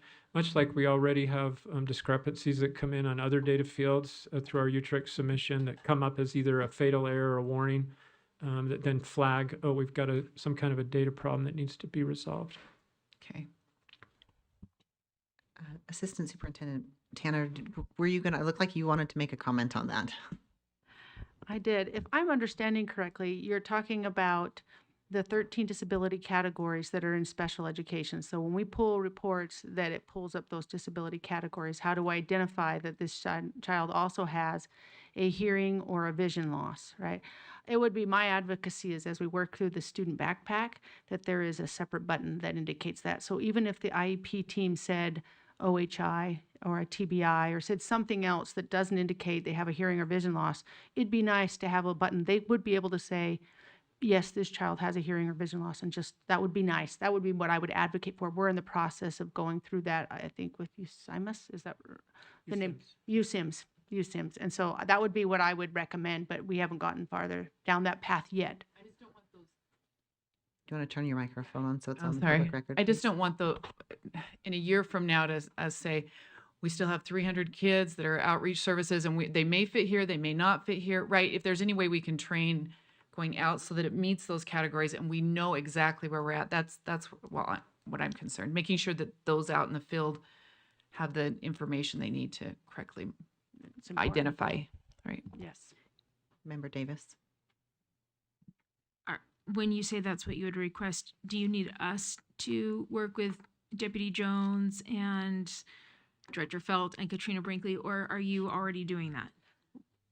we already have discrepancies that come in on other data fields through our UTRIC submission that come up as either a fatal error or a warning that then flag, oh, we've got some kind of a data problem that needs to be resolved. Okay. Assistant Superintendent Tanner, were you gonna, look like you wanted to make a comment on that? I did. If I'm understanding correctly, you're talking about the 13 disability categories that are in special education. So when we pull reports that it pulls up those disability categories, how do I identify that this child also has a hearing or a vision loss, right? It would be my advocacy is as we work through the student backpack, that there is a separate button that indicates that. So even if the IEP team said OHI or a TBI or said something else that doesn't indicate they have a hearing or vision loss, it'd be nice to have a button. They would be able to say, yes, this child has a hearing or vision loss, and just, that would be nice. That would be what I would advocate for. We're in the process of going through that, I think, with USIMUS, is that the name? USIMS. And so that would be what I would recommend, but we haven't gotten farther down that path yet. I just don't want those. Do you want to turn your microphone on so it's I'm on the sorry. public record? I just please? don't want in a year from now to us say, we still have 300 kids that are outreach services and they may fit here, they may not fit here, right? If there's any way we can train going out so that it meets those categories and we know exactly where we're at, that's what I'm concerned. Making sure that those out in the field have the information they need to correctly It's important. identify, right? Yes. Member Davis. When you say that's what you would request, do you need us to work with Deputy Jones and Director Felt and Katrina Brinkley, or are you already doing that?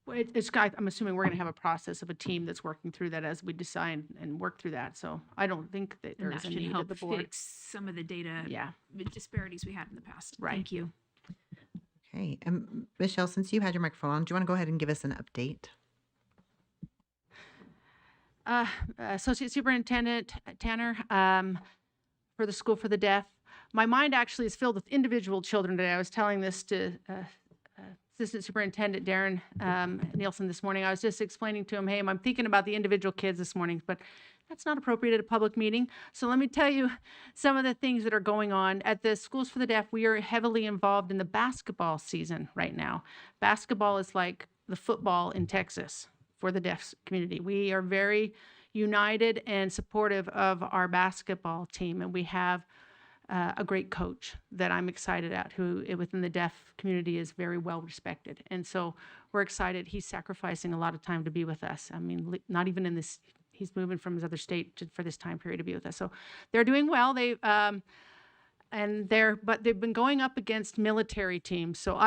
Well, I'm assuming we're going to have a process of a team that's working through that as we decide and work through that. So I don't think that And there's that a should need at help the board. fix some of the data Yeah. disparities we had in the past. Right. Thank you. Okay, Michelle, since you had your microphone on, do you want to go ahead and give us an update? Associate Superintendent Tanner, for the School for the Deaf. My mind actually is filled with individual children today. I was telling this to Assistant Superintendent Darren Nielsen this morning. I was just explaining to him, hey, I'm thinking about the individual kids this morning, but that's not appropriate at a public meeting. So let me tell you some of the things that are going on. At the Schools for the Deaf, we are heavily involved in the basketball season right now. Basketball is like the football in Texas for the deaf community. We are very united and supportive of our basketball team, and we have a great coach that I'm excited at, who within the deaf community is very well respected. And so we're excited. He's sacrificing a lot of time to be with us. I mean, not even in this, he's moving from his other state for this time period to be with us. So they're doing well. But they've been going up against military teams. So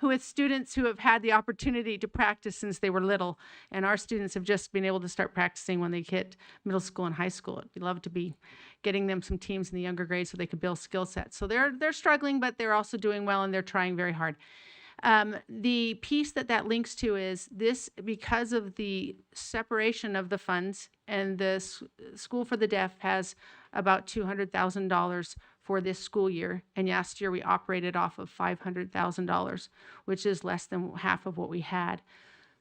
with students who have had the opportunity to practice since they were little, and our students have just been able to start practicing when they hit middle school and high school. We'd love to be getting them some teams in the younger grades so they could build skill sets. So they're struggling, but they're also doing well and they're trying very hard. The piece that links to is this, because of the separation of the funds, and the School for the Deaf has about $200,000 for this school year. And last year we operated off of $500,000, which is less than half of what we had.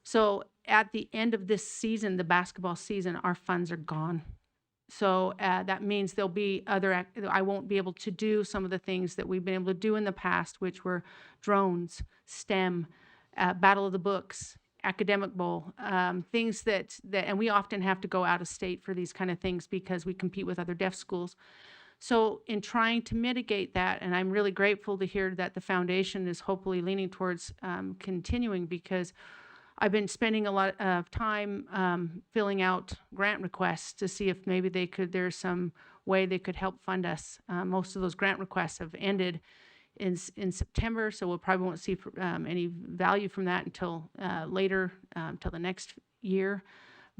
So at the end of this season, the basketball season, our funds are gone. So that means there'll be I won't be able to do some of the things that we've been able to do in the past, which were drones, STEM, Battle of the Books, Academic Bowl, things that, and we often have to go out of state for these kind of things because we compete with other deaf schools. So in trying to mitigate that, and I'm really grateful to hear that the foundation is hopefully leaning towards continuing, because I've been spending a lot of time filling out grant requests to see if maybe there's some way they could help fund us. Most of those grant requests have ended in September, so we'll probably won't see any value from that until later, till the next year.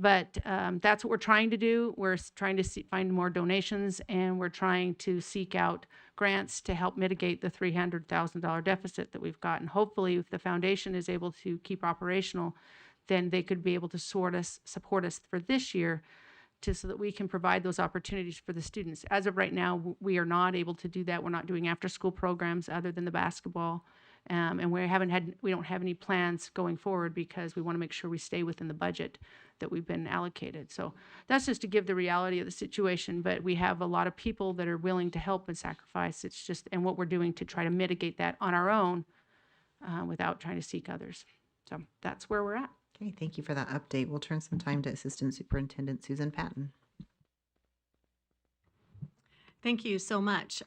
But that's what we're trying to do. We're trying to find more donations, and we're trying to seek out grants to help mitigate the $300,000 deficit that we've got. And hopefully, if the foundation is able to keep operational, then they could be able to support us for this year, so that we can provide those opportunities for the students. As of right now, we are not able to do that. We're not doing after-school programs other than the basketball. And we don't have any plans going forward because we want to make sure we stay within the budget that we've been allocated. So that's just to give the reality of the situation. But we have a lot of people that are willing to help and sacrifice. It's just, and what we're doing to try to mitigate that on our own without trying to seek others. So that's where we're at. Okay, thank you for that update. We'll turn some time to Assistant Superintendent Susan Patton. Thank you so much.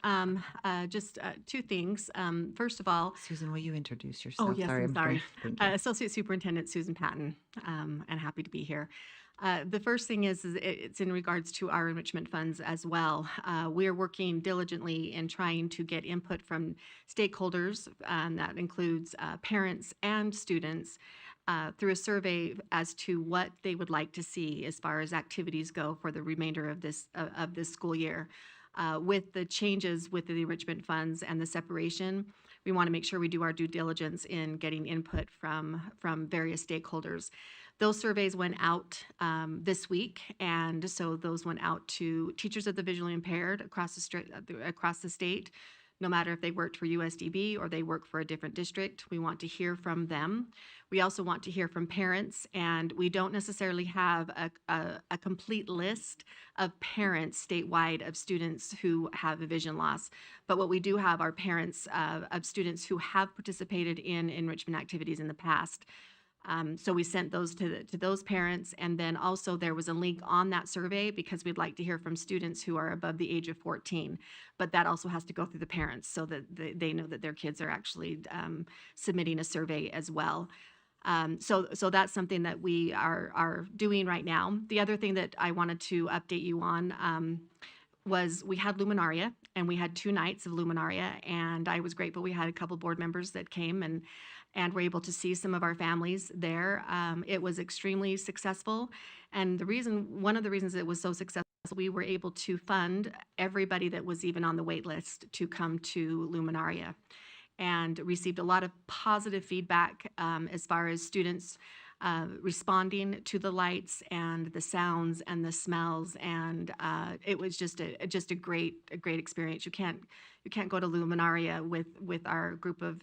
Just two things. First of all, Susan, will you introduce yourself? oh yes, Sorry, I'm sorry. Thank you. Associate Superintendent Susan Patton, and happy to be here. The first thing is it's in regards to our enrichment funds as well. We're working diligently in trying to get input from stakeholders, that includes parents and students, through a survey as to what they would like to see as far as activities go for the remainder of this school year. With the changes with the enrichment funds and the separation, we want to make sure we do our due diligence in getting input from various stakeholders. Those surveys went out this week, and so those went out to teachers of the visually impaired across the state, no matter if they worked for USDB or they work for a different district. We want to hear from them. We also want to hear from parents, and we don't necessarily have a complete list of parents statewide of students who have a vision loss. But what we do have are parents of students who have participated in enrichment activities in the past. So we sent those to those parents, and then also there was a link on that survey because we'd like to hear from students who are above the age of 14. But that also has to go through the parents so that they know that their kids are actually submitting a survey as well. So that's something that we are doing right now. The other thing that I wanted to update you on was we had Luminaria, and we had 2 nights of Luminaria, and I was grateful we had a couple board members that came and were able to see some of our families there. It was extremely successful, and one of the reasons it was so successful, we were able to fund everybody that was even on the wait list to come to Luminaria, and received a lot of positive feedback as far as students responding to the lights and the sounds and the smells, and it was just a great experience. You can't go to Luminaria with our group of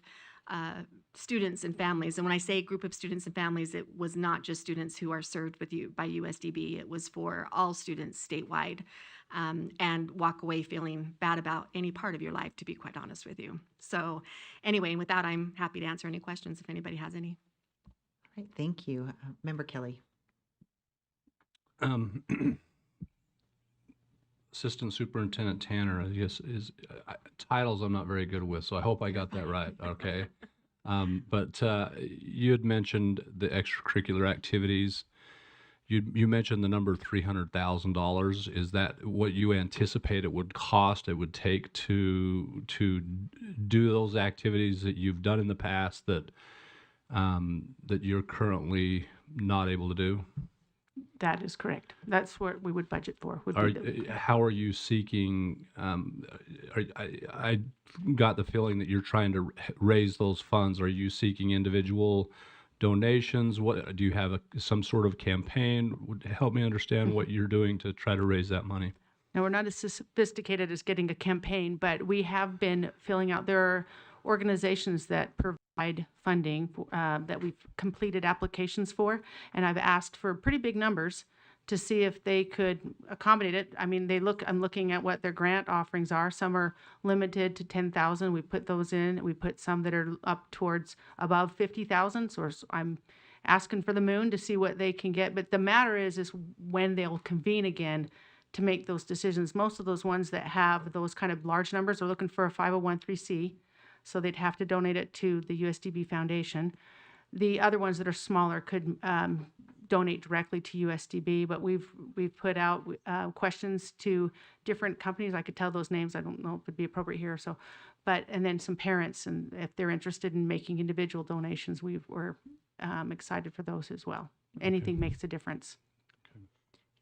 students and families. And when I say group of students and families, it was not just students who are served by USDB. It was for all students statewide, and walk away feeling bad about any part of your life, to be quite honest with you. So anyway, with that, I'm happy to answer any questions if anybody has any. All right, thank you. Member Kelly. Assistant Superintendent Tanner, I guess, is titles I'm not very good with, so I hope I got that right. Okay. But you had mentioned the extracurricular activities. You mentioned the number $300,000. Is that what you anticipate it would cost, it would take to do those activities that you've done in the past that you're currently not able to do? That is correct. That's what we would budget for. How are you seeking? I got the feeling that you're trying to raise those funds. Are you seeking individual donations? What do you have some sort of campaign? Would help me understand what you're doing to try to raise that money. Now, we're not as sophisticated as getting a campaign, but we have been filling out, there are organizations that provide funding that we've completed applications for, and I've asked for pretty big numbers to see if they could accommodate it. I mean, I'm looking at what their grant offerings are. Some are limited to 10,000. We put those in. We put some that are up towards above 50,000. So I'm asking for the moon to see what they can get. But the matter is when they'll convene again to make those decisions. Most of those ones that have those kind of large numbers are looking for a 501(c)(3). So they'd have to donate it to the USDB Foundation. The other ones that are smaller could donate directly to USDB, but we've put out questions to different companies. I could tell those names. I don't know if it'd be appropriate here. So, and then some parents, and if they're interested in making individual donations, we're excited for those as well. Anything makes a difference.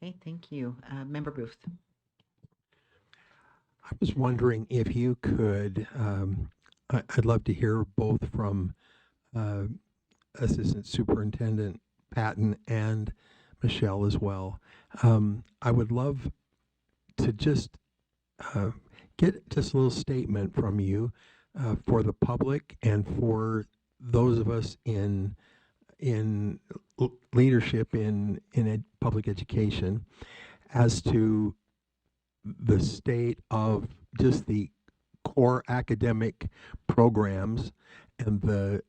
Okay, thank you. Member Booth. I was wondering if you could, I'd love to hear both from Assistant Superintendent Patton and Michelle as well. I would love to just get just a little statement from you for the public and for those of us in leadership in public education as to the state of just the core academic programs and the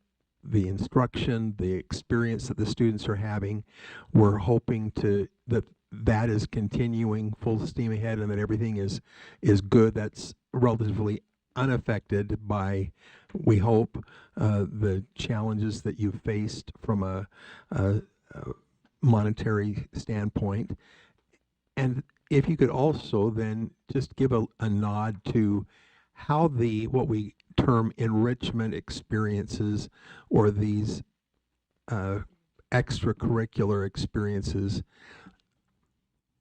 instruction, the experience that the students are having. We're hoping that is continuing full steam ahead and that everything is good. That's relatively unaffected by, we hope, the challenges that you've faced from a monetary standpoint. And if you could also then just give a nod to how what we term enrichment experiences or these extracurricular experiences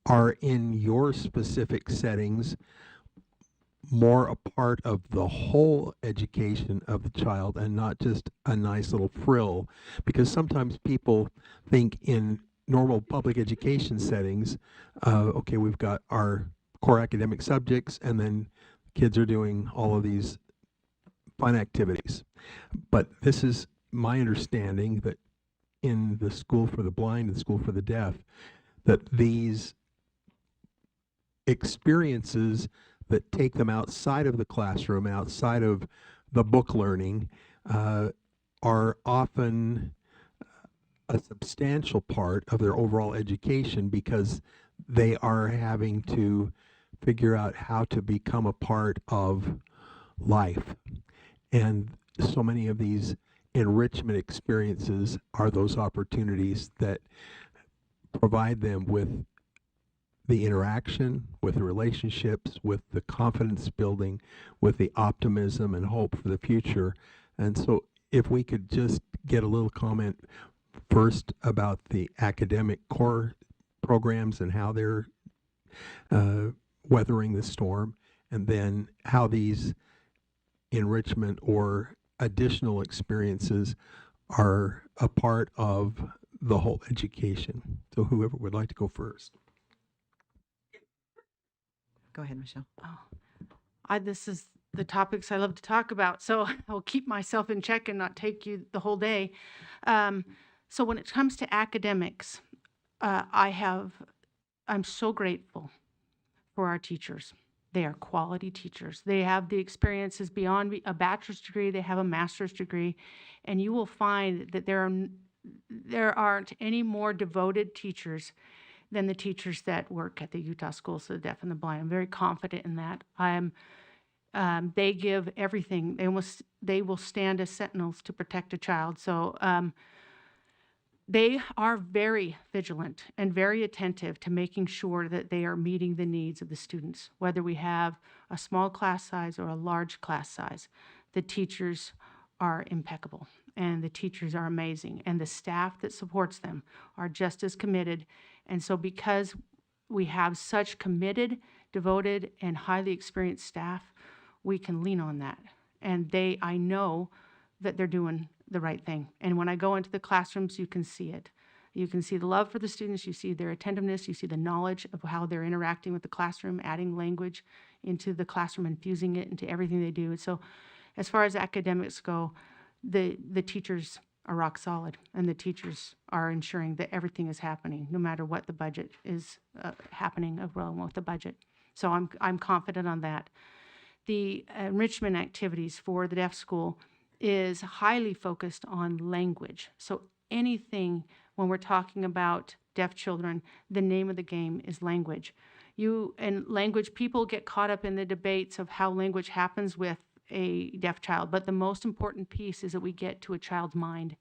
are in your specific settings more a part of the whole education of the child and not just a nice little frill, because sometimes people think in normal public education settings, okay, we've got our core academic subjects and then kids are doing all of these fun activities. But this is my understanding that in the School for the Blind and the School for the Deaf, that these experiences that take them outside of the classroom, outside of the book learning, are often a substantial part of their overall education because they are having to figure out how to become a part of life. And so many of these enrichment experiences are those opportunities that provide them with the interaction, with the relationships, with the confidence building, with the optimism and hope for the future. And so if we could just get a little comment first about the academic core programs and how they're weathering the storm, and then how these enrichment or additional experiences are a part of the whole education. So whoever would like to go first. Go ahead, Michelle. This is the topics I love to talk about, so I'll keep myself in check and not take you the whole day. So when it comes to academics, I'm so grateful for our teachers. They are quality teachers. They have the experiences beyond a bachelor's degree. They have a master's degree, and you will find that there aren't any more devoted teachers than the teachers that work at the Utah Schools for the Deaf and the Blind. I'm very confident in that. They give everything. They will stand as sentinels to protect a child. So they are very vigilant and very attentive to making sure that they are meeting the needs of the students, whether we have a small class size or a large class size. The teachers are impeccable, and the teachers are amazing, and the staff that supports them are just as committed. And so because we have such committed, devoted, and highly experienced staff, we can lean on that. And I know that they're doing the right thing. And when I go into the classrooms, you can see it. You can see the love for the students, you see their attentiveness, you see the knowledge of how they're interacting with the classroom, adding language into the classroom, infusing it into everything they do. And so as far as academics go, the teachers are rock solid, and the teachers are ensuring that everything is happening, no matter what the budget is happening along with the budget. So I'm confident on that. The enrichment activities for the deaf school is highly focused on language. So anything when we're talking about deaf children, the name of the game is language. People get caught up in the debates of how language happens with a deaf child, but the most important piece is that we get to a child's mind.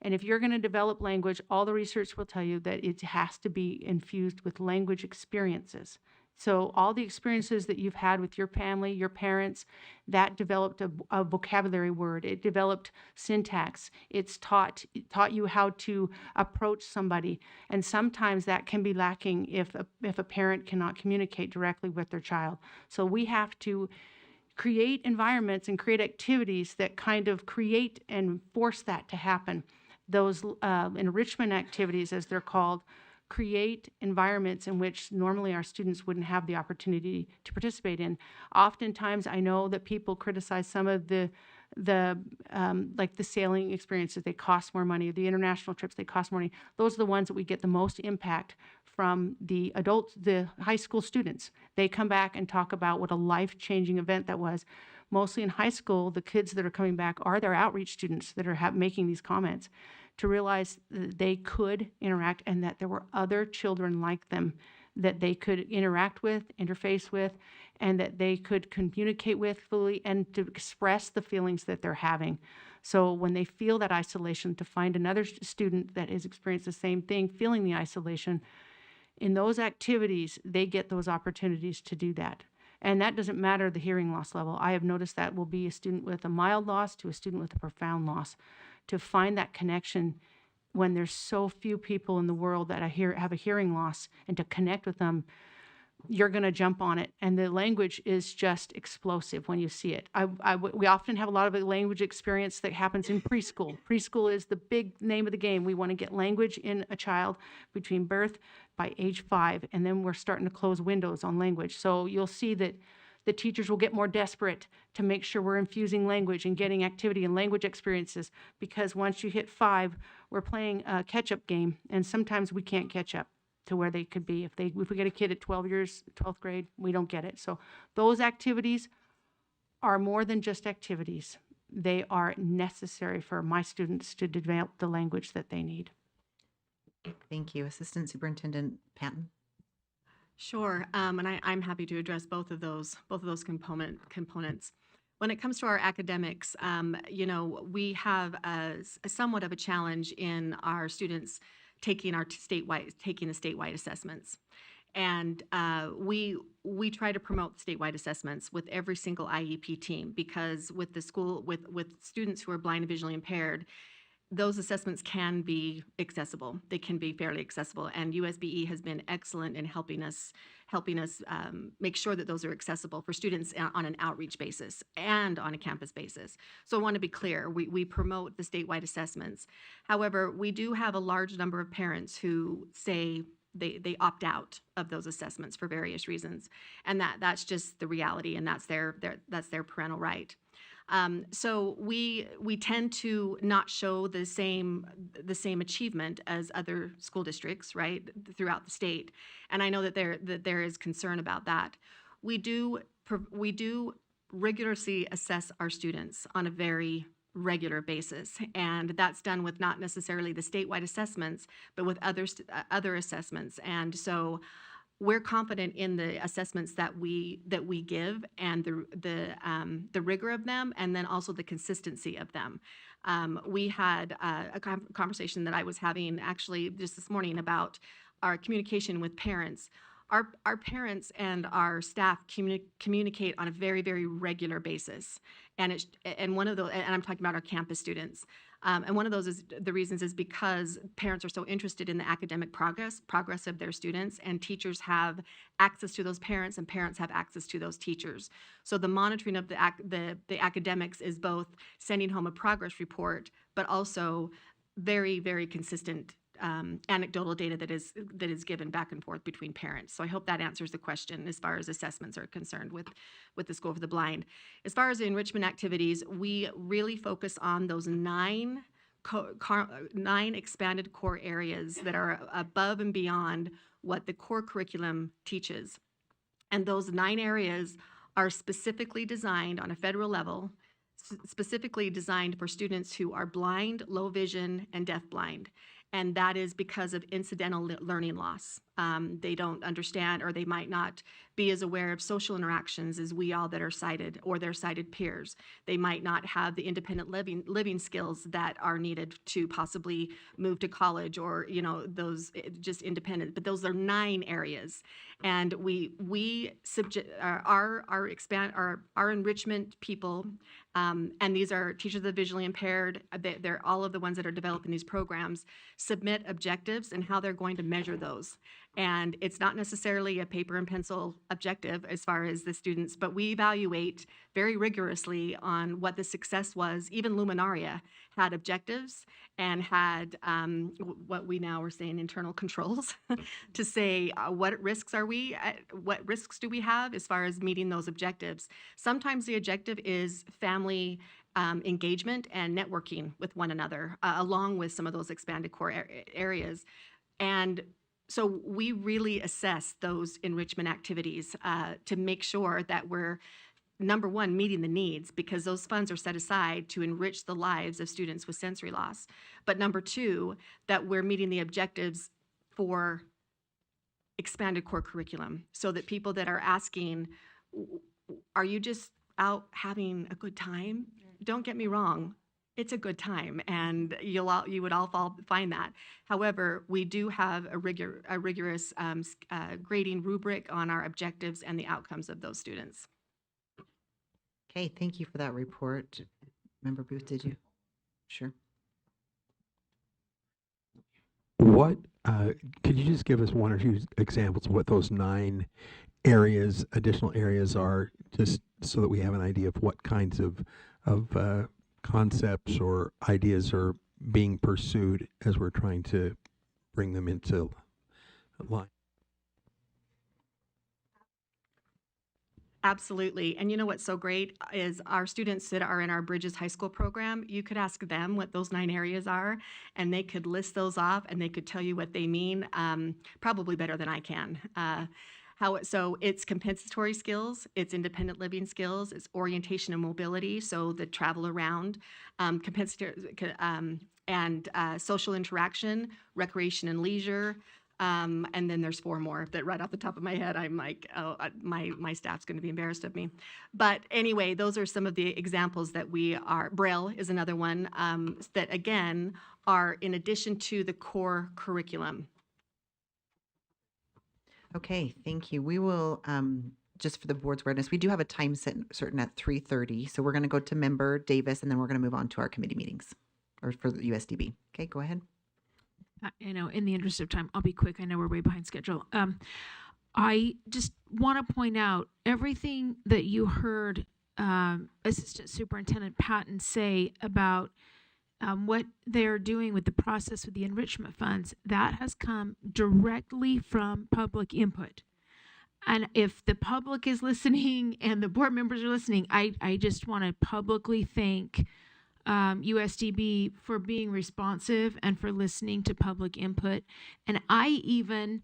And if you're going to develop language, all the research will tell you that it has to be infused with language experiences. So all the experiences that you've had with your family, your parents, that developed a vocabulary word. It developed syntax. It taught you how to approach somebody. And sometimes that can be lacking if a parent cannot communicate directly with their child. So we have to create environments and create activities that kind of create and force that to happen. Those enrichment activities, as they're called, create environments in which normally our students wouldn't have the opportunity to participate in. Oftentimes, I know that people criticize some of the like the sailing experiences, they cost more money, the international trips, they cost more money. Those are the ones that we get the most impact from the adults, the high school students. They come back and talk about what a life-changing event that was. Mostly in high school, the kids that are coming back are their outreach students that are making these comments, to realize that they could interact and that there were other children like them that they could interact with, interface with, and that they could communicate with fully and to express the feelings that they're having. So when they feel that isolation, to find another student that has experienced the same thing, feeling the isolation, in those activities, they get those opportunities to do that. And that doesn't matter the hearing loss level. I have noticed that will be a student with a mild loss to a student with a profound loss. To find that connection when there's so few people in the world that have a hearing loss, and to connect with them, you're going to jump on it. And the language is just explosive when you see it. We often have a lot of language experience that happens in preschool. Preschool is the big name of the game. We want to get language in a child between birth by age 5, and then we're starting to close windows on language. So you'll see that the teachers will get more desperate to make sure we're infusing language and getting activity and language experiences, because once you hit 5, we're playing a catch-up game, and sometimes we can't catch up to where they could be. If we get a kid at 12th grade, we don't get it. So those activities are more than just activities. They are necessary for my students to develop the language that they need. Thank you. Assistant Superintendent Patton. Sure, and I'm happy to address both of those components. When it comes to our academics, we have a somewhat of a challenge in our students taking the statewide assessments, and we try to promote statewide assessments with every single IEP team, because with the school with students who are blind and visually impaired, those assessments can be accessible. They can be fairly accessible, and USBE has been excellent in helping us make sure that those are accessible for students on an outreach basis and on a campus basis. So I want to be clear, we promote the statewide assessments. However, we do have a large number of parents who say they opt out of those assessments for various reasons, and that's just the reality, and that's their parental right. So we tend to not show the same achievement as other school districts, right, throughout the state. And I know that there is concern about that. We do rigorously assess our students on a very regular basis, and that's done with not necessarily the statewide assessments, but with other assessments. And so we're confident in the assessments that we give, and the rigor of them, and then also the consistency of them. We had a conversation that I was having actually just this morning about our communication with parents. Our parents and our staff communicate on a very, very regular basis, and one of those, and I'm talking about our campus students. And one of those is the reasons is because parents are so interested in the academic progress of their students, and teachers have access to those parents, and parents have access to those teachers. So the monitoring of the academics is both sending home a progress report, but also very, very consistent anecdotal data that is given back and forth between parents. So I hope that answers the question as far as assessments are concerned with the School for the Blind. As far as the enrichment activities, we really focus on those nine expanded core areas that are above and beyond what the core curriculum teaches. And those 9 areas are specifically designed on a federal level, specifically designed for students who are blind, low vision, and deafblind. And that is because of incidental learning loss. They don't understand, or they might not be as aware of social interactions as we all that are sighted or their sighted peers. They might not have the independent living skills that are needed to possibly move to college, or those just independent. But those are 9 areas, and we subject our enrichment people, and these are teachers of the visually impaired. They're all of the ones that are developing these programs submit objectives and how they're going to measure those. And it's not necessarily a paper and pencil objective as far as the students, but we evaluate very rigorously on what the success was. Even Luminaria had objectives and had what we now are saying internal controls to say what risks are we, what risks do we have as far as meeting those objectives. Sometimes the objective is family engagement and networking with one another, along with some of those expanded core areas. And so we really assess those enrichment activities to make sure that we're, number one, meeting the needs, because those funds are set aside to enrich the lives of students with sensory loss. But number two, that we're meeting the objectives for expanded core curriculum, so that people that are asking, are you just out having a good time? Don't get me wrong. It's a good time, and you would all find that. However, we do have a rigorous grading rubric on our objectives and the outcomes of those students. Okay, thank you for that report. Member Booth, did you? Sure. What could you just give us one or two examples of what those 9 areas, additional areas are, just so that we have an idea of what kinds of concepts or ideas are being pursued as we're trying to bring them into line? Absolutely. And you know what's so great is our students that are in our Bridges High School program, you could ask them what those 9 areas are, and they could list those off, and they could tell you what they mean, probably better than I can. So it's compensatory skills, it's independent living skills, it's orientation and mobility, so the travel around, compensatory and social interaction, recreation and leisure. And then there's 4 more that right off the top of my head, I'm like, oh, my staff's going to be embarrassed of me. But anyway, those are some of the examples that we are. Braille is another one that, again, are in addition to the core curriculum. Okay, thank you. We will, just for the board's awareness, we do have a time certain at 3:30. So we're going to go to Member Davis, and then we're going to move on to our committee meetings, or for the USDB. Okay, go ahead. I know, in the interest of time, I'll be quick. I know we're way behind schedule. I just want to point out everything that you heard Assistant Superintendent Patton say about what they're doing with the process with the enrichment funds. That has come directly from public input. And if the public is listening and the board members are listening, I just want to publicly thank USDB for being responsive and for listening to public input. And I even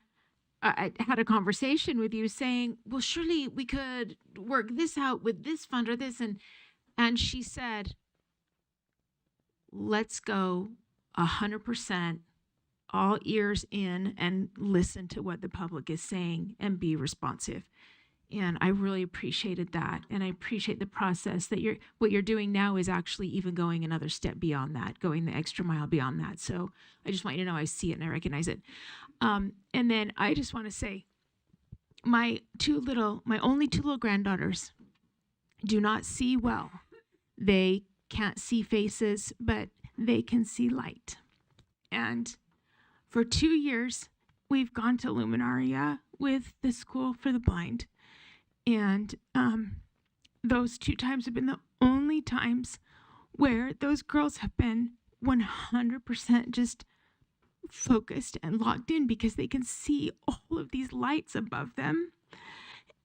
I had a conversation with you saying, well, surely we could work this out with this fund or this. And she said, let's go 100%, all ears in, and listen to what the public is saying and be responsive. And I really appreciated that. And I appreciate the process that what you're doing now is actually even going another step beyond that, going the extra mile beyond that. So I just want you to know I see it and I recognize it. And then I just want to say, my only 2 little granddaughters do not see well. They can't see faces, but they can see light. And for 2 years, we've gone to Luminaria with the School for the Blind. And those 2 times have been the only times where those girls have been 100% just focused and locked in because they can see all of these lights above them.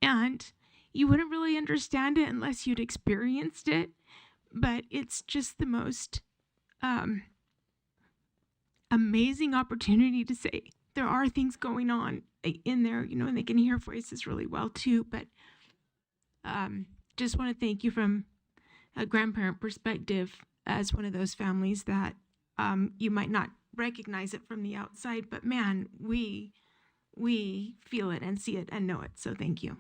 And you wouldn't really understand it unless you'd experienced it, but it's just the most amazing opportunity to say there are things going on in there, you know, and they can hear voices really well too. But just want to thank you from a grandparent perspective as one of those families that you might not recognize it from the outside, but man, we feel it and see it and know it. So thank you.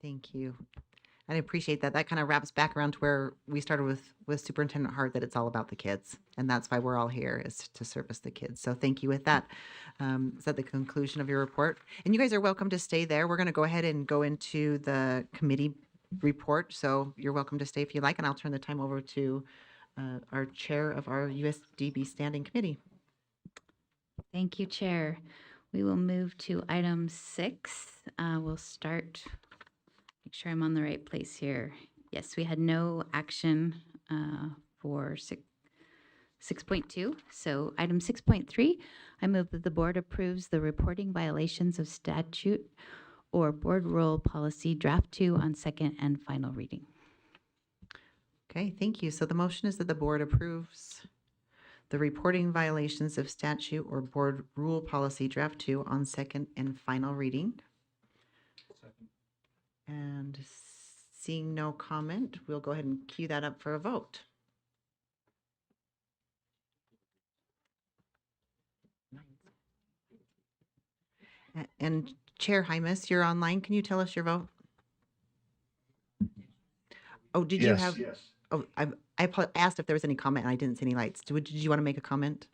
Thank you. I appreciate that. That kind of wraps back around to where we started with Superintendent Hart, that it's all about the kids. And that's why we're all here, is to service the kids. So thank you with that. Is that the conclusion of your report? And you guys are welcome to stay there. We're going to go ahead and go into the committee report. So you're welcome to stay if you like. And I'll turn the time over to our chair of our USDB Standing Committee. Thank you, Chair. We will move to item 6. We'll start, make sure I'm on the right place here. Yes, we had no action for 6.2. So item 6.3, I move that the board approves the reporting violations of statute or board rule policy draft 2 on second and final reading. Okay, thank you. So the motion is that the board approves the reporting violations of statute or board rule policy draft 2 on second and final reading. And seeing no comment, we'll go ahead and cue that up for a vote. And Chair Hymas, you're online. Can you tell us your vote? Oh, did you have? Yes. Oh, I asked if there was any comment and I didn't see any lights. Did you want to make a comment?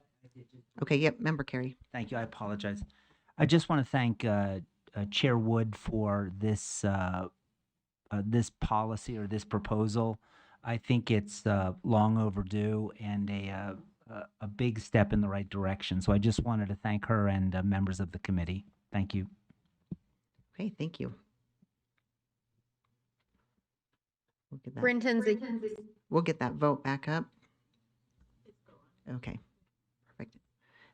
Okay, yep, Member Carey. Thank you. I apologize. I just want to thank Chair Wood for this this policy or this proposal. I think it's long overdue and a big step in the right direction. So I just wanted to thank her and members of the committee. Thank you. Okay, thank you. We'll get that vote back up. Okay, perfect.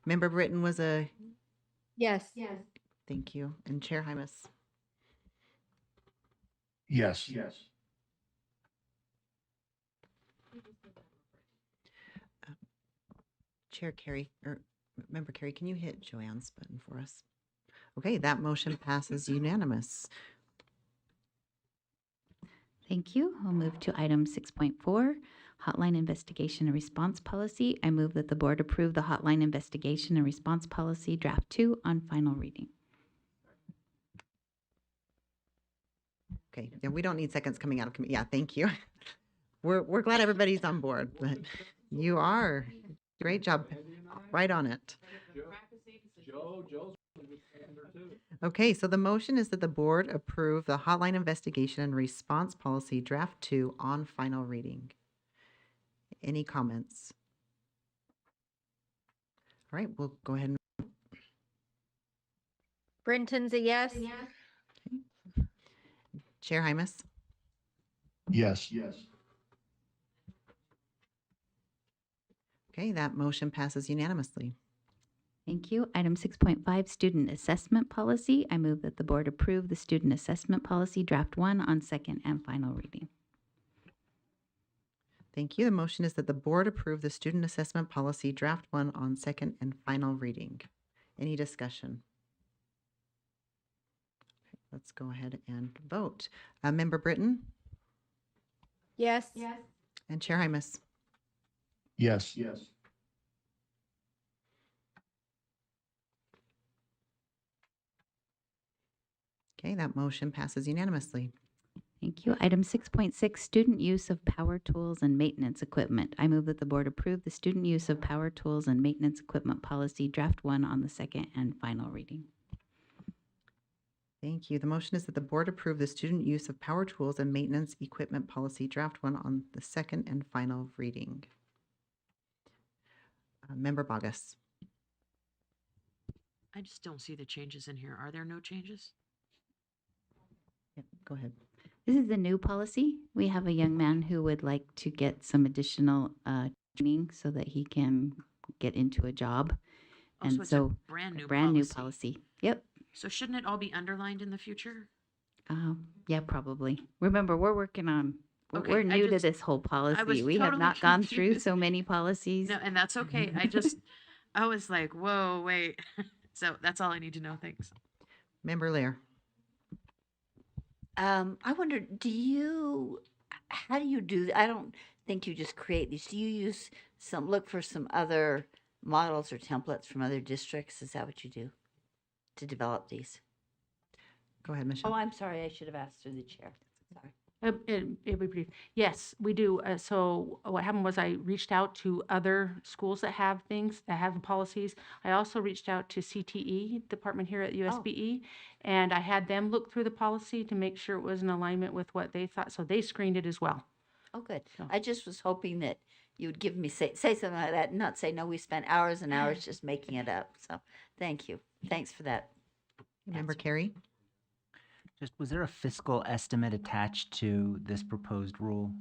Member Britton was a Yes. thank you. And Chair Hymas. Yes. Chair Carey, or Member Carey, can you hit Joanne's button for us? Okay, that motion passes unanimous. Thank you. I'll move to item 6.4, Hotline Investigation and Response Policy. I move that the board approve the Hotline Investigation and Response Policy Draft 2 on final reading. Okay, yeah, we don't need seconds coming out of committee. Yeah, thank you. We're glad everybody's on board, but you are. Great job. Right on it. Okay, so the motion is that the board approve the Hotline Investigation and Response Policy Draft 2 on final reading. Any comments? All right, we'll go ahead and Brinton's a yes. Chair Hymas. Yes. Okay, that motion passes unanimously. Thank you. Item 6.5, Student Assessment Policy. I move that the board approve the Student Assessment Policy Draft 1 on second and final reading. Thank you. The motion is that the board approve the Student Assessment Policy Draft 1 on second and final reading. Any discussion? Okay, let's go ahead and vote. Member Britton? Yes. And Chair Hymas? Yes. Okay, that motion passes unanimously. Thank you. Item 6.6, Student Use of Power Tools and Maintenance Equipment. I move that the board approve the Student Use of Power Tools and Maintenance Equipment Policy Draft 1 on the second and final reading. Thank you. The motion is that the board approve the Student Use of Power Tools and Maintenance Equipment Policy Draft 1 on the second and final reading. Member Bogus. I just don't see the changes in here. Are there no changes? Yep, go ahead. This is a new policy. We have a young man who would like to get some additional training so that he can get into a job. Oh, And so it's so a brand new brand new policy. policy. Yep. So shouldn't it all be underlined in the future? Yeah, probably. Remember, we're working on, Okay, we're I new to just- this whole policy. was We have totally not gone through confused. so many policies. No, and that's okay. I was like, whoa, wait. So that's all I need to know. Thanks. Member Lear. I wonder, how do you do, I don't think you just create these. Do you use look for some other models or templates from other districts? Is that what you do to develop these? Go ahead, Michelle. Oh, I'm sorry. I should have asked through the chair. Sorry. It'll be brief. Yes, we do. So what happened was I reached out to other schools that have things, that have policies. I also reached out to CTE department here at USBE, and I had them look through the policy to make sure it was in alignment with what they thought. So they screened it as well. Oh, good. I just was hoping that you would give me, say something like that, and not say, no, we spent hours and hours just making it up. So thank you. Thanks for that. Member Carey. Just, was there a fiscal estimate attached to this proposed rule?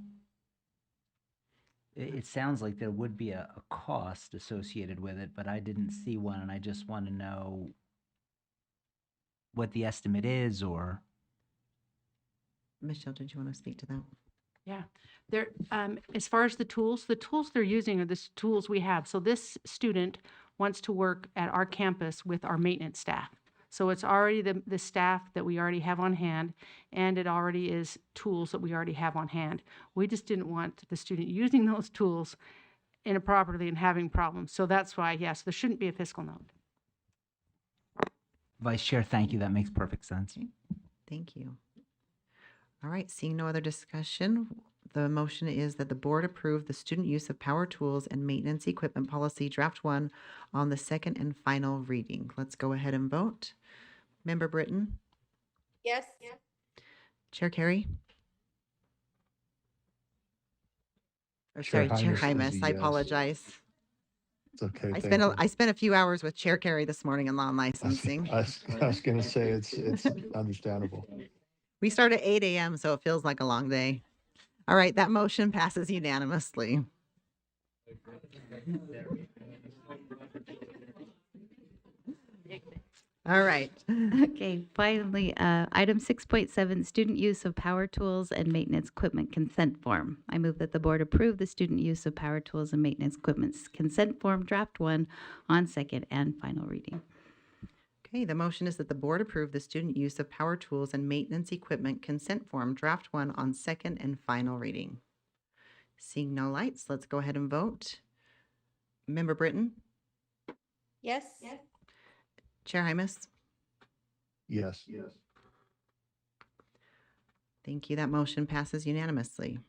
It sounds like there would be a cost associated with it, but I didn't see one, and I just want to know what the estimate is, or... Michelle, did you want to speak to that? Yeah, they're as far as the tools they're using are the tools we have. So this student wants to work at our campus with our maintenance staff. So it's already the staff that we already have on hand, and it already is tools that we already have on hand. We just didn't want the student using those tools inappropriately and having problems. So that's why, yes, there shouldn't be a fiscal note. Vice Chair, thank you. That makes perfect sense. Thank you. All right, seeing no other discussion, the motion is that the board approve the student use of power tools and maintenance equipment policy draft 1 on the second and final reading. Let's go ahead and vote. Member Britton? Yes. Chair Carey? Or Chair sorry, Chair Hymas is Hymas, a I yes. apologize. It's okay. I spent a few hours with Chair Carey this morning in law and licensing. I was going to say it's understandable. We start at 8 a.m., so it feels like a long day. All right, that motion passes unanimously. All right. Okay, finally, item 6.7, student use of power tools and maintenance equipment consent form. I move that the board approve the student use of power tools and maintenance equipment consent form draft 1 on second and final reading. Okay, the motion is that the board approve the student use of power tools and maintenance equipment consent form draft 1 on second and final reading. Seeing no lights, let's go ahead and vote. Member Britton? Yes. Chair Hymas? Yes. Thank you. That motion passes unanimously.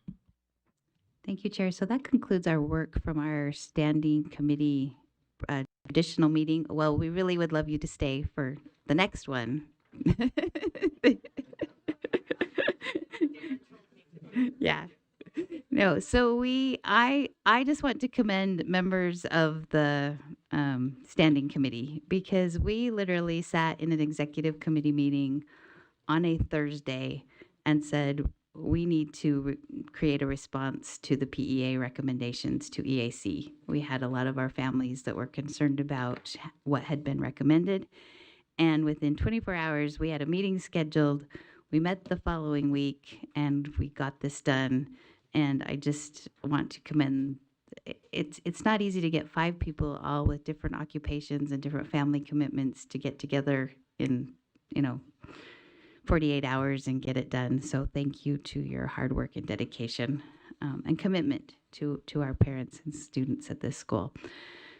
Thank you, Chair. So that concludes our work from our standing committee additional meeting. Well, we really would love you to stay for the next one. Yeah. No, so I just want to commend members of the standing committee, because we literally sat in an executive committee meeting on a Thursday and said, we need to create a response to the PEA recommendations to EAC. We had a lot of our families that were concerned about what had been recommended. And within 24 hours, we had a meeting scheduled. We met the following week and we got this done. And I just want to commend, it's not easy to get 5 people all with different occupations and different family commitments to get together in, 48 hours and get it done. So thank you to your hard work and dedication and commitment to our parents and students at this school.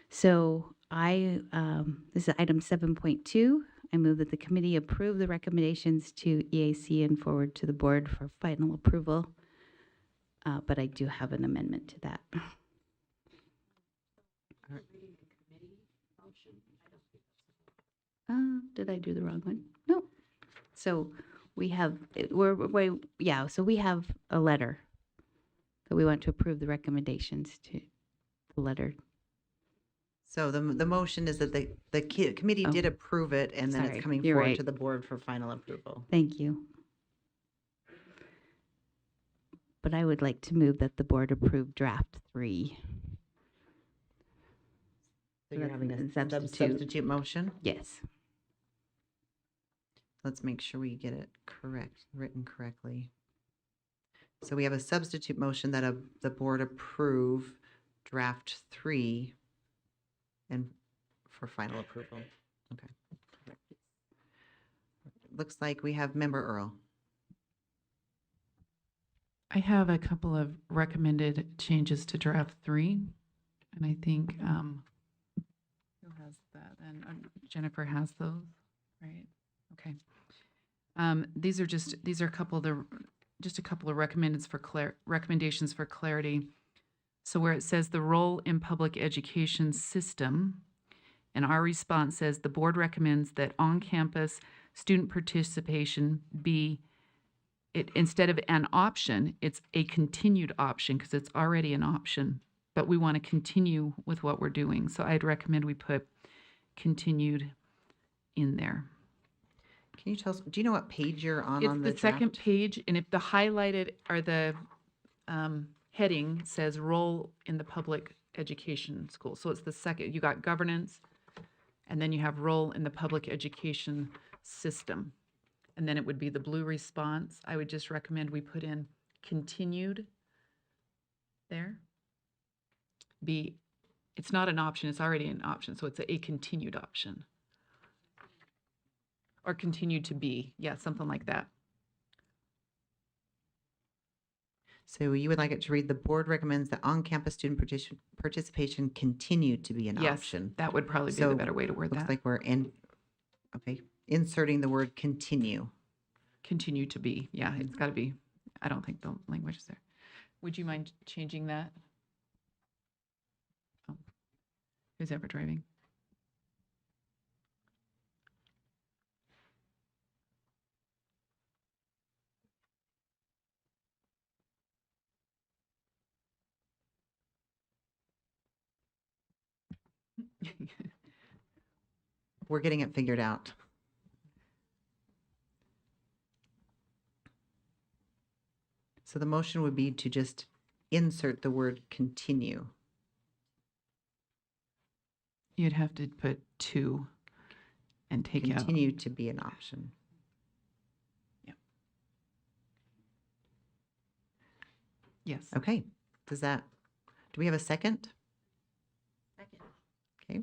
So this is item 7.2. I move that the committee approve the recommendations to EAC and forward to the board for final approval. But I do have an amendment to that. Did I do the wrong one? No. So we have, so we have a letter that we want to approve the recommendations to the letter. So the motion is that the committee did approve it, and then Sorry, it's coming you're forward right. to the board for final approval. Thank you. But I would like to move that the board approve draft 3. So you're having a substitute. substitute motion? Yes. Let's make sure we get it correct, written correctly. So we have a substitute motion that the board approve draft 3 and for final approval. Okay. Looks like we have member Earl. I have a couple of recommended changes to draft 3, and I think who has that? And Jennifer has those, right? Okay. These are a couple of recommendations for clarity. So where it says the role in public education system, and our response says the board recommends that on-campus student participation be instead of an option, it's a continued option because it's already an option, but we want to continue with what we're doing. So I'd recommend we put continued in there. Can you tell us, do you know what page you're on It's the the second draft? page, and if the highlighted or the heading says role in the public education school. So it's the second, you got governance, and then you have role in the public education system. And then it would be the blue response. I would just recommend we put in continued there. It's not an option, it's already an option, so it's a continued option. Or continued to be, yeah, something like that. So you would like it to read, the board recommends that on-campus student participation continue to be an Yes, option. that would probably be the better way to word looks that. like we're inserting the word continue. Continue to be, yeah, it's got to be. I don't think the language is there. Would you mind changing that? Oh. Who's ever driving? We're getting it figured out. So the motion would be to just insert the word continue. You'd have to put to and take out. Continue to be an option. Yeah. Yes. Okay. Do we have a second? Second. Okay.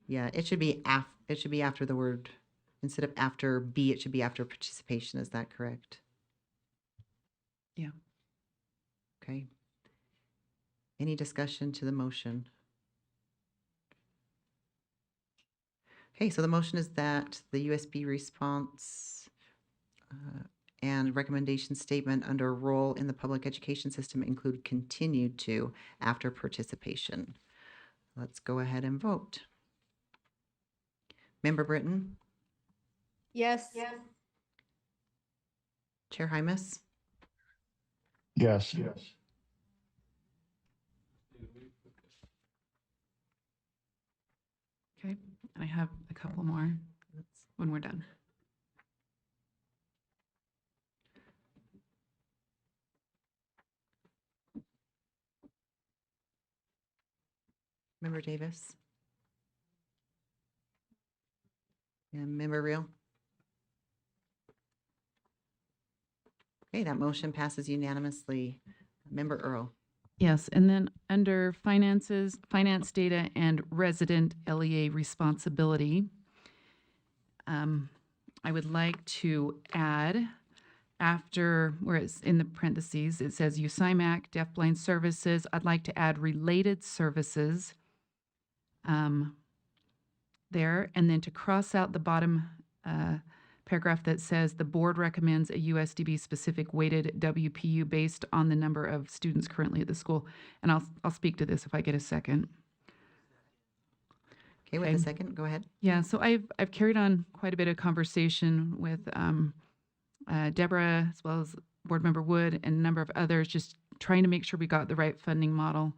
Yeah, it should be after the word, instead of after B, it should be after participation. Is that correct? Yeah. Okay. Any discussion to the motion? Okay, so the motion is that the USB response and recommendation statement under role in the public education system include continued to after participation. Let's go ahead and vote. Member Britton? Yes. Chair Hymas? Yes. Okay, and I have a couple more when we're done. Member Davis? And Member Reel? Okay, that motion passes unanimously. Member Earl? Yes, and then under finances, finance data and resident LEA responsibility, I would like to add after where it's in the parentheses, it says USIMAC, deafblind services. I'd like to add related services there, and then to cross out the bottom paragraph that says the board recommends a USDB specific weighted WPU based on the number of students currently at the school. And I'll speak to this if I get a second. Okay, with a second, go ahead. Yeah, so I've carried on quite a bit of conversation with Deborah, as well as Board Member Wood and a number of others, just trying to make sure we got the right funding model.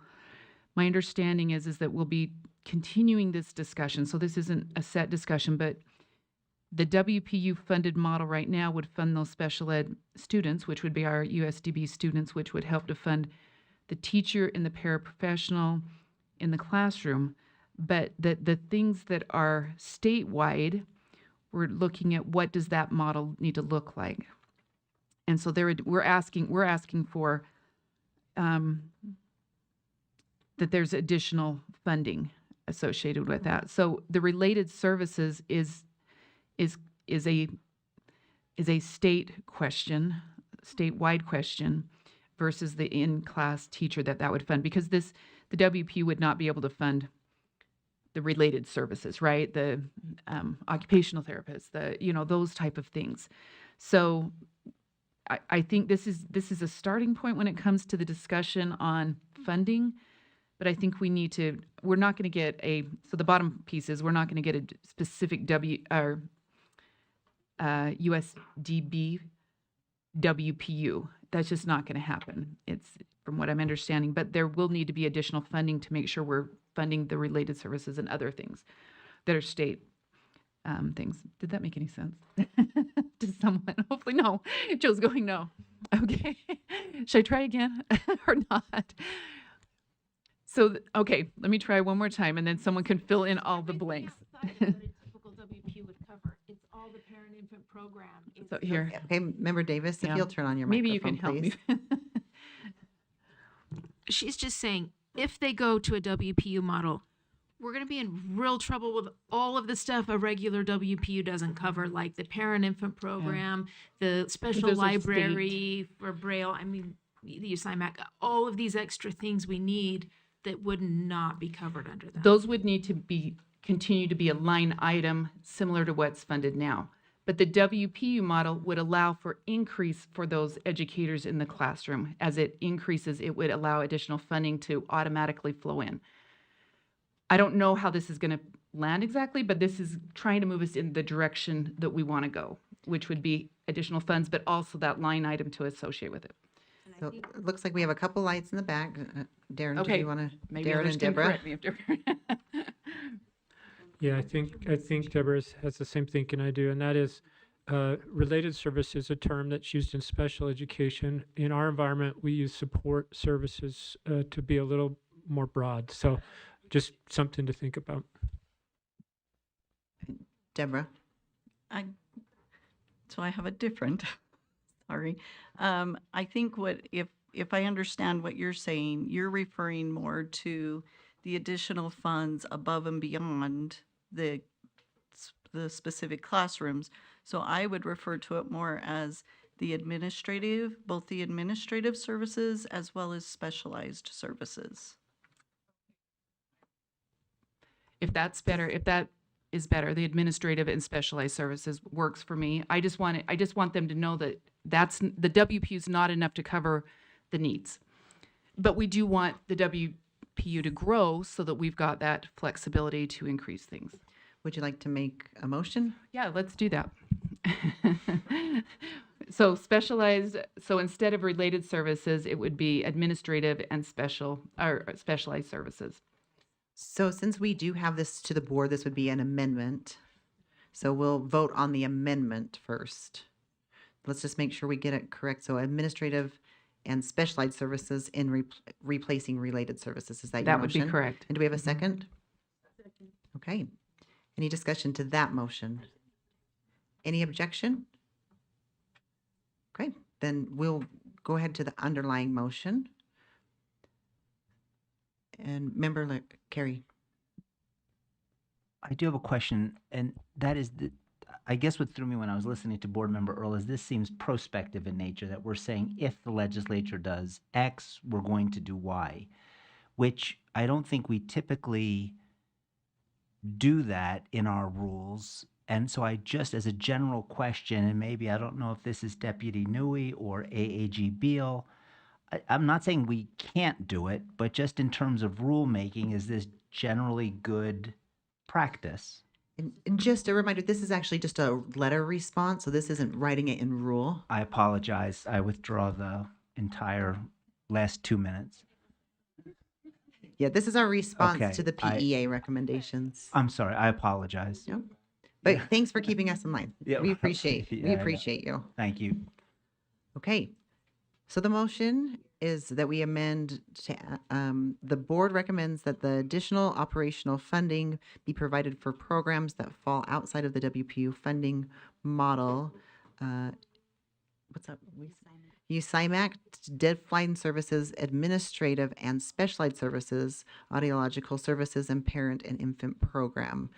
My understanding is that we'll be continuing this discussion. So this isn't a set discussion, but The WPU funded model right now would fund those special ed students, which would be our USDB students, which would help to fund the teacher and the paraprofessional in the classroom. But the things that are statewide, we're looking at what does that model need to look like. And so we're asking for that there's additional funding associated with that. So the related services is a state question, statewide question, versus the in-class teacher that would fund, because the WPU would not be able to fund the related services, right? The occupational therapists, those type of things. So I think this is a starting point when it comes to the discussion on funding, but I think we're not going to get so the bottom piece is we're not going to get a specific USDB WPU. That's just not going to happen. It's from what I'm understanding, but there will need to be additional funding to make sure we're funding the related services and other things that are state things. Did that make any sense to someone? Hopefully no. Joe's going no. Okay. Should I try again or not? So, okay, let me try one more time and then someone can fill in all the blanks. Typical WPU would cover. It's all the parent infant program. So here. Okay, Member Davis, if you'll turn on your Maybe microphone, you can help please. me. She's just saying, if they go to a WPU model, we're going to be in real trouble with all of the stuff a regular WPU doesn't cover, like the parent infant program, the special those are library for Braille. I mean, the USIMAC, all of these extra things we need that would not be covered under that. Those would need to continue to be a line item similar to what's funded now. But the WPU model would allow for increase for those educators in the classroom. As it increases, it would allow additional funding to automatically flow in. I don't know how this is going to land exactly, but this is trying to move us in the direction that we want to go, which would be additional funds, but also that line item to associate with it. So it looks like we have a couple lights in the back. Darren, do Okay, you want to? maybe Darren others and can Deborah. correct me if Deborah. Yeah, I think Deborah has the same thinking I do, and that is related service is a term that's used in special education. In our environment, we use support services to be a little more broad. So just something to think about. Deborah. So I have a different, sorry. I think if I understand what you're saying, you're referring more to the additional funds above and beyond the specific classrooms. So I would refer to it more as both the administrative services as well as specialized services. If that is better, the administrative and specialized services works for me. I just want them to know that the WPU is not enough to cover the needs. But we do want the WPU to grow so that we've got that flexibility to increase things. Would you like to make a motion? Yeah, let's do that. So instead of related services, it would be administrative and specialized services. So since we do have this to the board, this would be an amendment. So we'll vote on the amendment first. Let's just make sure we get it correct. So administrative and specialized services in replacing related services. Is that your motion? That would be correct. And do we have a second? Second. Okay. Any discussion to that motion? Any objection? Okay, then we'll go ahead to the underlying motion. And Member Carey. I do have a question, and that is I guess what threw me when I was listening to Board Member Earl is this seems prospective in nature, that we're saying if the legislature does X, we're going to do Y, which I don't think we typically do that in our rules. And so I just, as a general question, and maybe I don't know if this is Deputy Newey or AAG Beal, I'm not saying we can't do it, but just in terms of rulemaking, is this generally good practice? And just a reminder, this is actually just a letter response, so this isn't writing it in rule. I apologize. I withdraw the entire last 2 minutes. Yeah, this is our response Okay, to the PEA recommendations. I'm sorry. I apologize. Nope. But Yeah. thanks for keeping us in line. Yeah, We well, appreciate, yeah, we I know. appreciate you. Thank you. Okay. So the motion is that we amend to, the board recommends that the additional operational funding be provided for programs that fall outside of the WPU funding model. What's up? USIMAC, deadline services, administrative and specialized services, audiological services, and parent and infant program.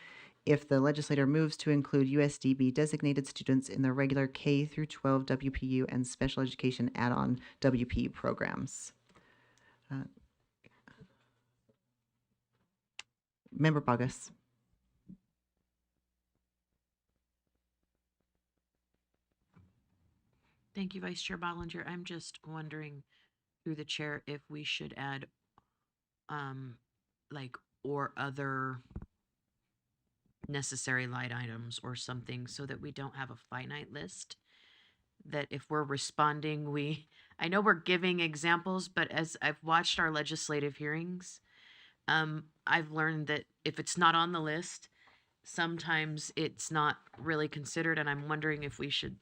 If the legislator moves to include USDB designated students in the regular K through 12 WPU and special education add-on WPU programs. Member Bogus. Thank you, Vice Chair Bollinger. I'm just wondering through the chair if we should add, like, or other necessary line items or something so that we don't have a finite list. That if we're responding, I know we're giving examples, but as I've watched our legislative hearings, I've learned that if it's not on the list, sometimes it's not really considered, and I'm wondering if we should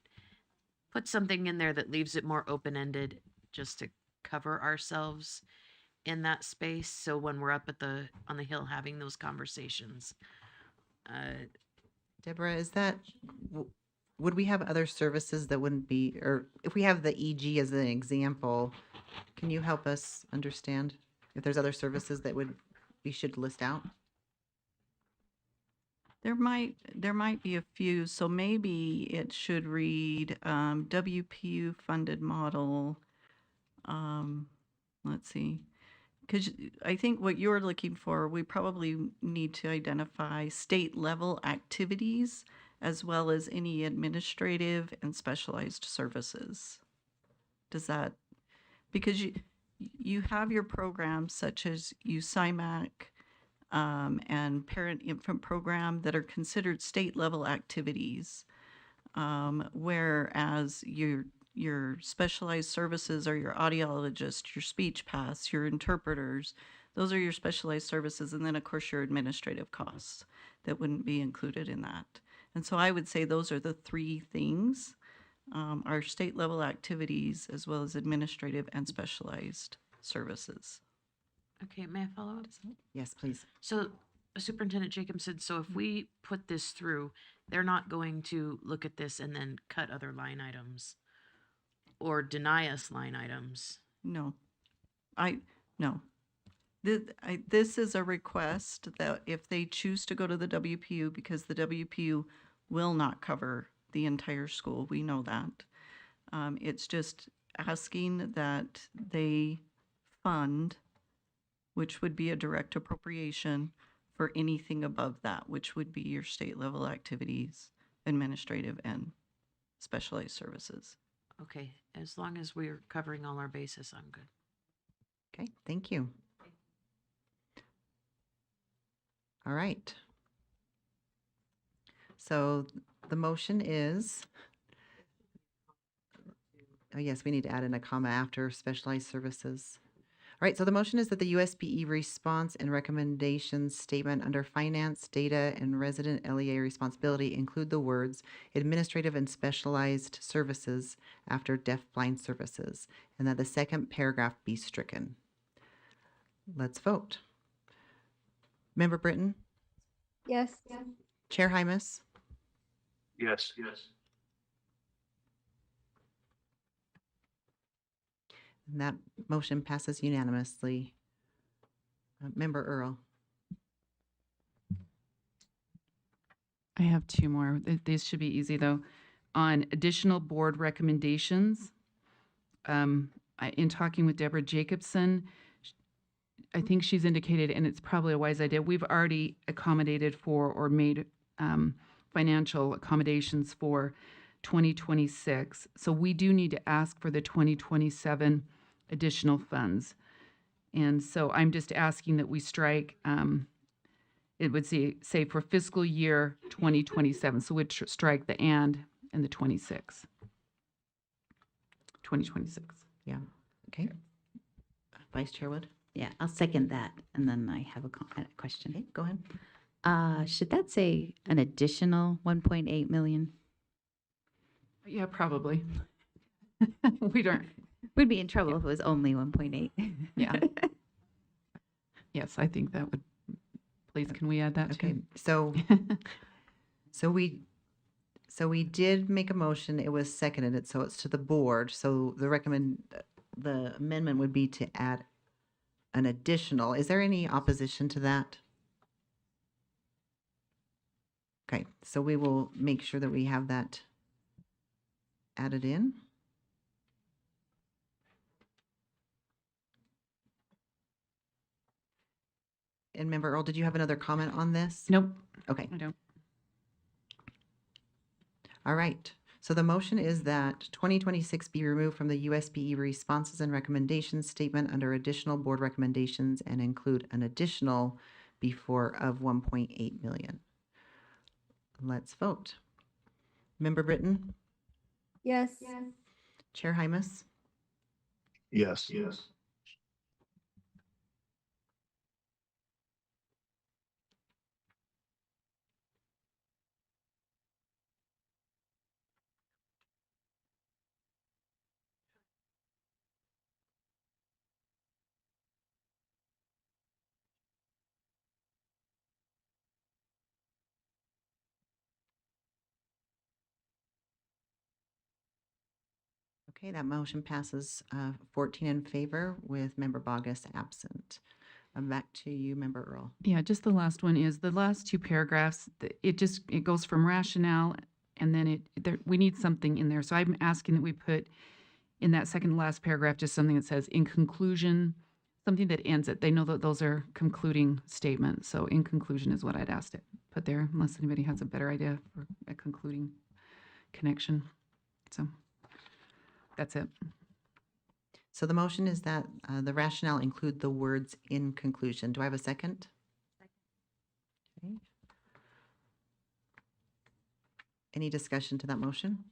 put something in there that leaves it more open-ended just to cover ourselves in that space. So when we're up at on the Hill having those conversations. Deborah, is that, would we have other services that wouldn't be, or if we have the EG as an example, can you help us understand if there's other services that we should list out? There might be a few, so maybe it should read WPU funded model. Let's see, because I think what you're looking for, we probably need to identify state level activities as well as any administrative and specialized services. Does that, because you have your programs such as USIMAC, and parent infant program that are considered state level activities, whereas your specialized services are your audiologists, your speech paths, your interpreters. Those are your specialized services, and then of course your administrative costs that wouldn't be included in that. And so I would say those are the three things, our state level activities as well as administrative and specialized services. Okay, may I follow up? Yes, please. So Superintendent Jacobson, so if we put this through, they're not going to look at this and then cut other line items or deny us line items? No, no. This is a request that if they choose to go to the WPU, because the WPU will not cover the entire school, we know that. It's just asking that they fund, which would be a direct appropriation for anything above that, which would be your state level activities, administrative and specialized services. Okay, as long as we're covering all our bases, I'm good. Okay, thank you. All right. So the motion is, oh yes, we need to add in a comma after specialized services. All right, so the motion is that the USBE response and recommendations statement under finance, data, and resident LEA responsibility include the words administrative and specialized services after deaf-blind services, and that the second paragraph be stricken. Let's vote. Member Britton? Yes. Chair Hymas? Yes. And that motion passes unanimously. Member Earl? I have two more. These should be easy, though. On additional board recommendations, in talking with Deborah Jacobson, I think she's indicated, and it's probably a wise idea, we've already accommodated for or made financial accommodations for 2026. So we do need to ask for the 2027 additional funds. And so I'm just asking that we strike, it would say for fiscal year 2027. So we'd strike the and the 2026. Yeah, okay. Vice Chair Wood? Yeah, I'll second that, and then I have a question. Okay, go ahead. Should that say an additional 1.8 million? Yeah, probably. We don't, We'd be in trouble if it was only 1.8. yeah. Yes, I think that would, please, can we add that Okay, too? so we did make a motion, it was seconded, so it's to the board, so the amendment would be to add an additional, is there any opposition to that? Okay, so we will make sure that we have that added in. And Member Earl, did you have another comment on this? Nope, Okay. I don't. All right. So the motion is that 2026 be removed from the USBE responses and recommendations statement under additional board recommendations and include an additional before of 1.8 million. Let's vote. Member Britton? Yes. Chair Hymas? Yes. Yes. Okay, that motion passes 14 in favor with Member Bogus absent. Back to you, Member Earl. Yeah, just the last one is, the last two paragraphs, it goes from rationale, and then we need something in there. So I'm asking that we put in that second to last paragraph, just something that says, in conclusion, something that ends it. They know that those are concluding statements. So in conclusion is what I'd asked it put there, unless anybody has a better idea for a concluding connection. So that's it. So the motion is that the rationale include the words in conclusion. Do I have a second? Okay. Any discussion to that motion?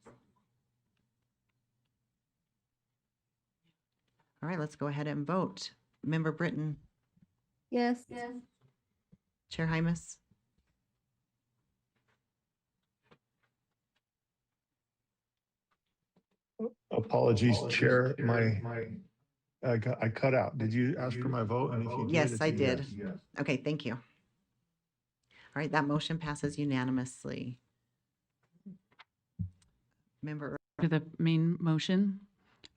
All right, let's go ahead and vote. Member Britton? Yes. Chair Hymas? Apologies, Chair. I cut out. Did you ask for my vote? And if you did, Yes, it's I a did. yes. Okay, thank you. All right, that motion passes unanimously. Member To the main motion,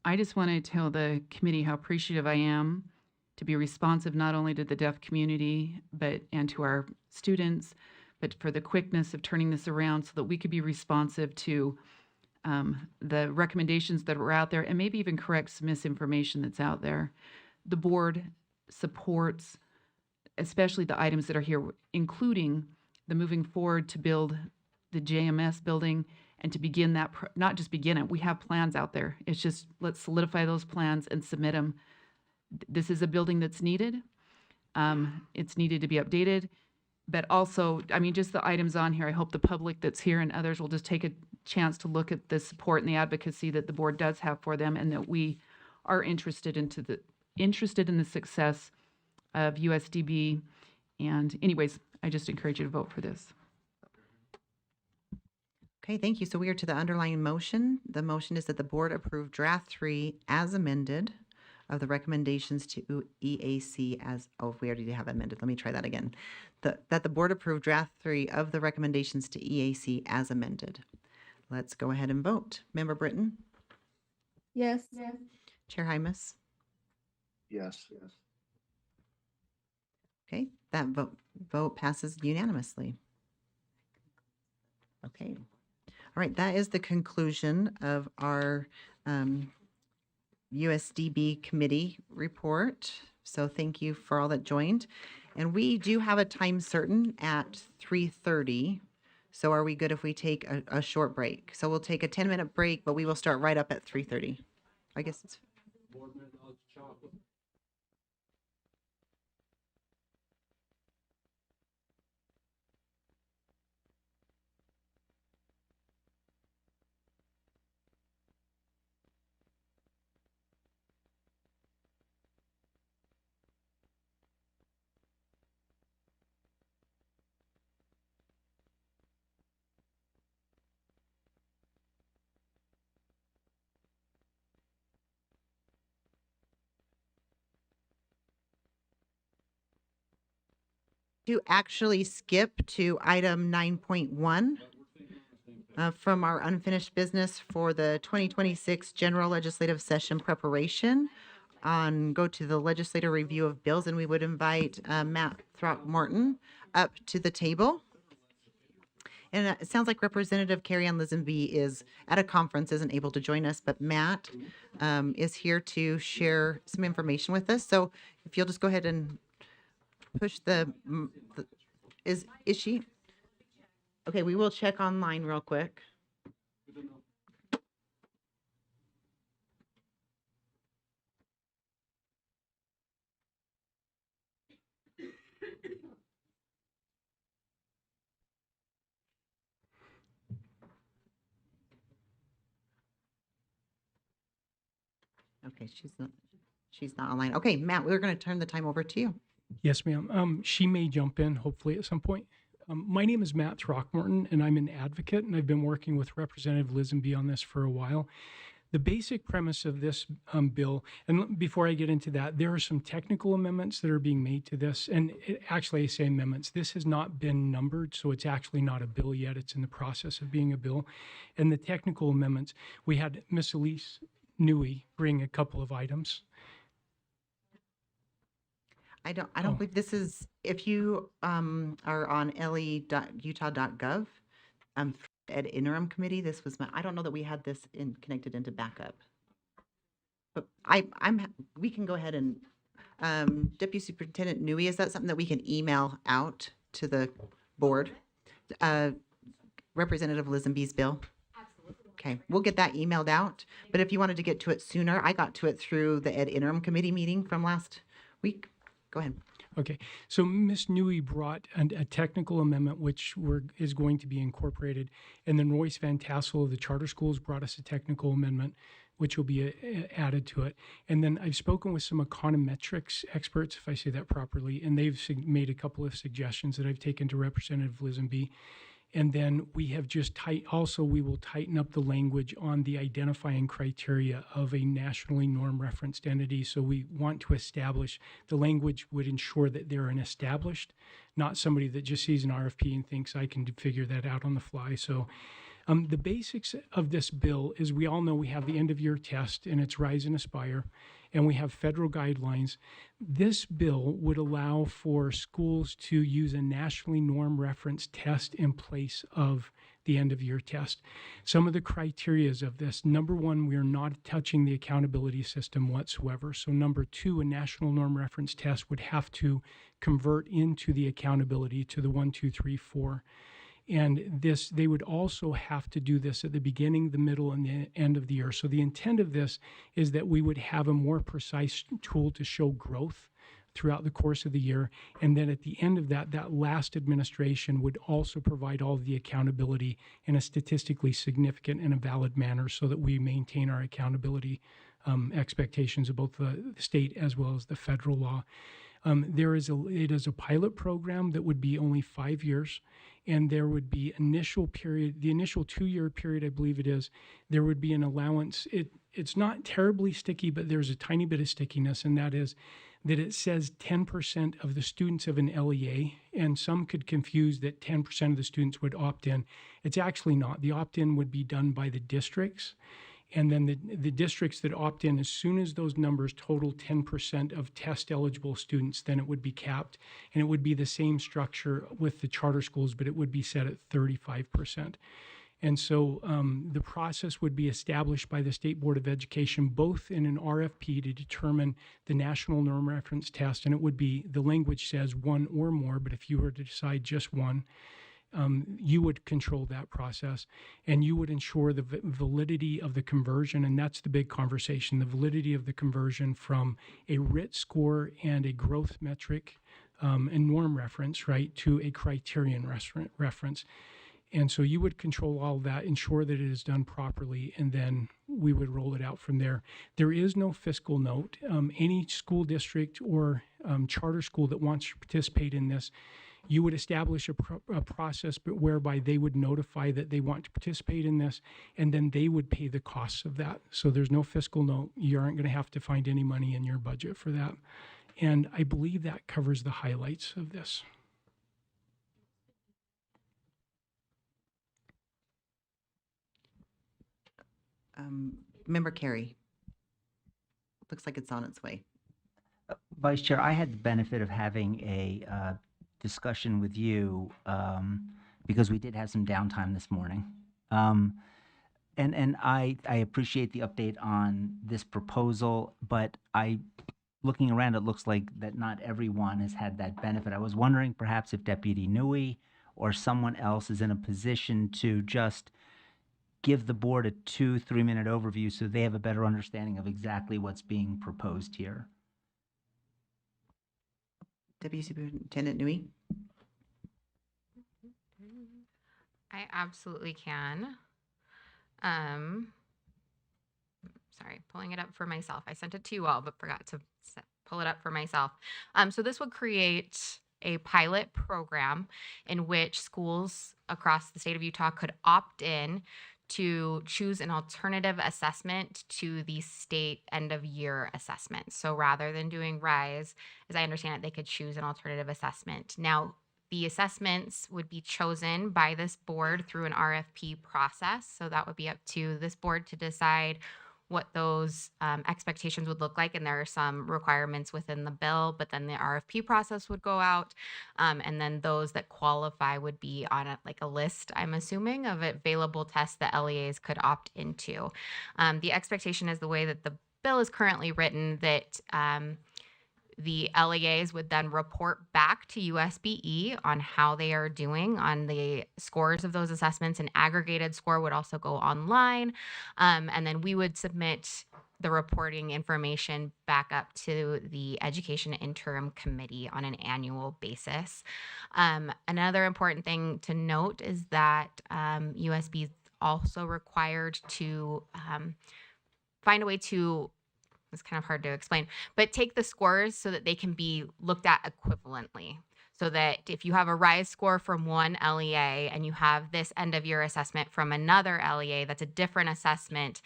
I just want to tell the committee how appreciative I am to be responsive not only to the deaf community, and to our students, but for the quickness of turning this around so that we could be responsive to the recommendations that were out there and maybe even correct some misinformation that's out there. The board supports especially the items that are here, including the moving forward to build the JMS building and to begin that, not just begin it, we have plans out there. It's just, let's solidify those plans and submit them. This is a building that's needed. It's needed to be updated, but also, I mean, just the items on here, I hope the public that's here and others will just take a chance to look at the support and the advocacy that the board does have for them, and that we are interested in the success of USDB. And anyways, I just encourage you to vote for this. Okay, thank you. So we are to the underlying motion. The motion is that the board approve draft 3 as amended of the recommendations to EAC as, oh, we already have amended. Let me try that again. That the board approve draft 3 of the recommendations to EAC as amended. Let's go ahead and vote. Member Britton? Yes. Chair Hymas? Yes. Okay, that vote passes unanimously. Okay. All right, that is the conclusion of our USDB committee report. So thank you for all that joined. And we do have a time certain at 3:30. So are we good if we take a short break? So we'll take a 10-minute break, but we will start right up at 3:30. I guess it's to actually skip to item 9.1 from our unfinished business for the 2026 general legislative session preparation go to the legislative review of bills, and we would invite Matt Throckmorton up to the table. And it sounds like Representative Carrie Ann Lisenby is at a conference, isn't able to join us, but Matt is here to share some information with us. So if you'll just go ahead and push is she? Okay, we will check online real quick. Okay, she's not online. Okay, Matt, we're going to turn the time over to you. Yes, ma'am. She may jump in, hopefully, at some point. My name is Matt Throckmorton, and I'm an advocate, and I've been working with Representative Lisenby on this for a while. The basic premise of this bill, and before I get into that, there are some technical amendments that are being made to this, and actually I say amendments. This has not been numbered, so it's actually not a bill yet. It's in the process of being a bill. And the technical amendments, we had Ms. Elise Newey bring a couple of items. I don't believe this is, if you are on le.utah.gov, Ed Interim Committee, this was I don't know that we had this connected into backup. But we can go ahead and, Deputy Superintendent Newey, is that something that we can email out to the board? Representative Lisenby's bill? Absolutely. Okay, we'll get that emailed out. But if you wanted to get to it sooner, I got to it through the Ed Interim Committee meeting from last week. Go ahead. Okay, so Ms. Newey brought a technical amendment which is going to be incorporated, and then Royce Van Tassel of the charter schools brought us a technical amendment which will be added to it. And then I've spoken with some econometrics experts, if I say that properly, and they've made a couple of suggestions that I've taken to Representative Lisenby. And then we have just we will tighten up the language on the identifying criteria of a nationally norm referenced entity. So we want to establish, the language would ensure that they're an established, not somebody that just sees an RFP and thinks I can figure that out on the fly. So the basics of this bill is, we all know we have the end of year test and it's Rise and Aspire, and we have federal guidelines. This bill would allow for schools to use a nationally norm reference test in place of the end of year test. Some of the criterias of this: number one, we are not touching the accountability system whatsoever. So number two, a national norm reference test would have to convert into the accountability to the 1, 2, 3, 4. And they would also have to do this at the beginning, the middle, and the end of the year. So the intent of this is that we would have a more precise tool to show growth throughout the course of the year. And then at the end of that last administration would also provide all of the accountability in a statistically significant and a valid manner, so that we maintain our accountability expectations of both the state as well as the federal law. It is a pilot program that would be only 5 years, and there would be initial 2-year period, I believe it is, there would be an allowance. It's not terribly sticky, but there's a tiny bit of stickiness, and that is that it says 10% of the students of an LEA, and some could confuse that 10% of the students would opt in. It's actually not. The opt-in would be done by the districts. And then the districts that opt in, as soon as those numbers total 10% of test eligible students, then it would be capped. And it would be the same structure with the charter schools, but it would be set at 35%. And so the process would be established by the State Board of Education, both in an RFP to determine the national norm reference test. And it would be, the language says one or more, but if you were to decide just one, you would control that process, and you would ensure the validity of the conversion. And that's the big conversation: the validity of the conversion from a RIT score and a growth metric and norm reference, right, to a criterion reference. And so you would control all that, ensure that it is done properly, and then we would roll it out from there. There is no fiscal note. Any school district or charter school that wants to participate in this, you would establish a process whereby they would notify that they want to participate in this, and then they would pay the costs of that. So there's no fiscal note. You aren't going to have to find any money in your budget for that. And I believe that covers the highlights of this. Member Carey. Looks like it's on its way. Vice Chair, I had the benefit of having a discussion with you because we did have some downtime this morning. And I appreciate the update on this proposal, but looking around, it looks like that not everyone has had that benefit. I was wondering perhaps if Deputy Newey or someone else is in a position to just give the board a 2-3 minute overview so they have a better understanding of exactly what's being proposed here. Deputy Superintendent Newey. I absolutely can. Sorry, pulling it up for myself. I sent it to you all, but forgot to pull it up for myself. So this would create a pilot program in which schools across the state of Utah could opt in to choose an alternative assessment to the state end of year assessment. So rather than doing RISE, as I understand it, they could choose an alternative assessment. Now, the assessments would be chosen by this board through an RFP process. So that would be up to this board to decide what those expectations would look like. And there are some requirements within the bill, but then the RFP process would go out. And then those that qualify would be on a list, I'm assuming, of available tests that LEAs could opt into. The expectation is the way that the bill is currently written that the LEAs would then report back to USBE on how they are doing on the scores of those assessments. An aggregated score would also go online. And then we would submit the reporting information back up to the Education Interim Committee on an annual basis. Another important thing to note is that USB is also required to find a way to, it's kind of hard to explain, but take the scores so that they can be looked at equivalently. So that if you have a RISE score from one LEA and you have this end of year assessment from another LEA, that's a different assessment,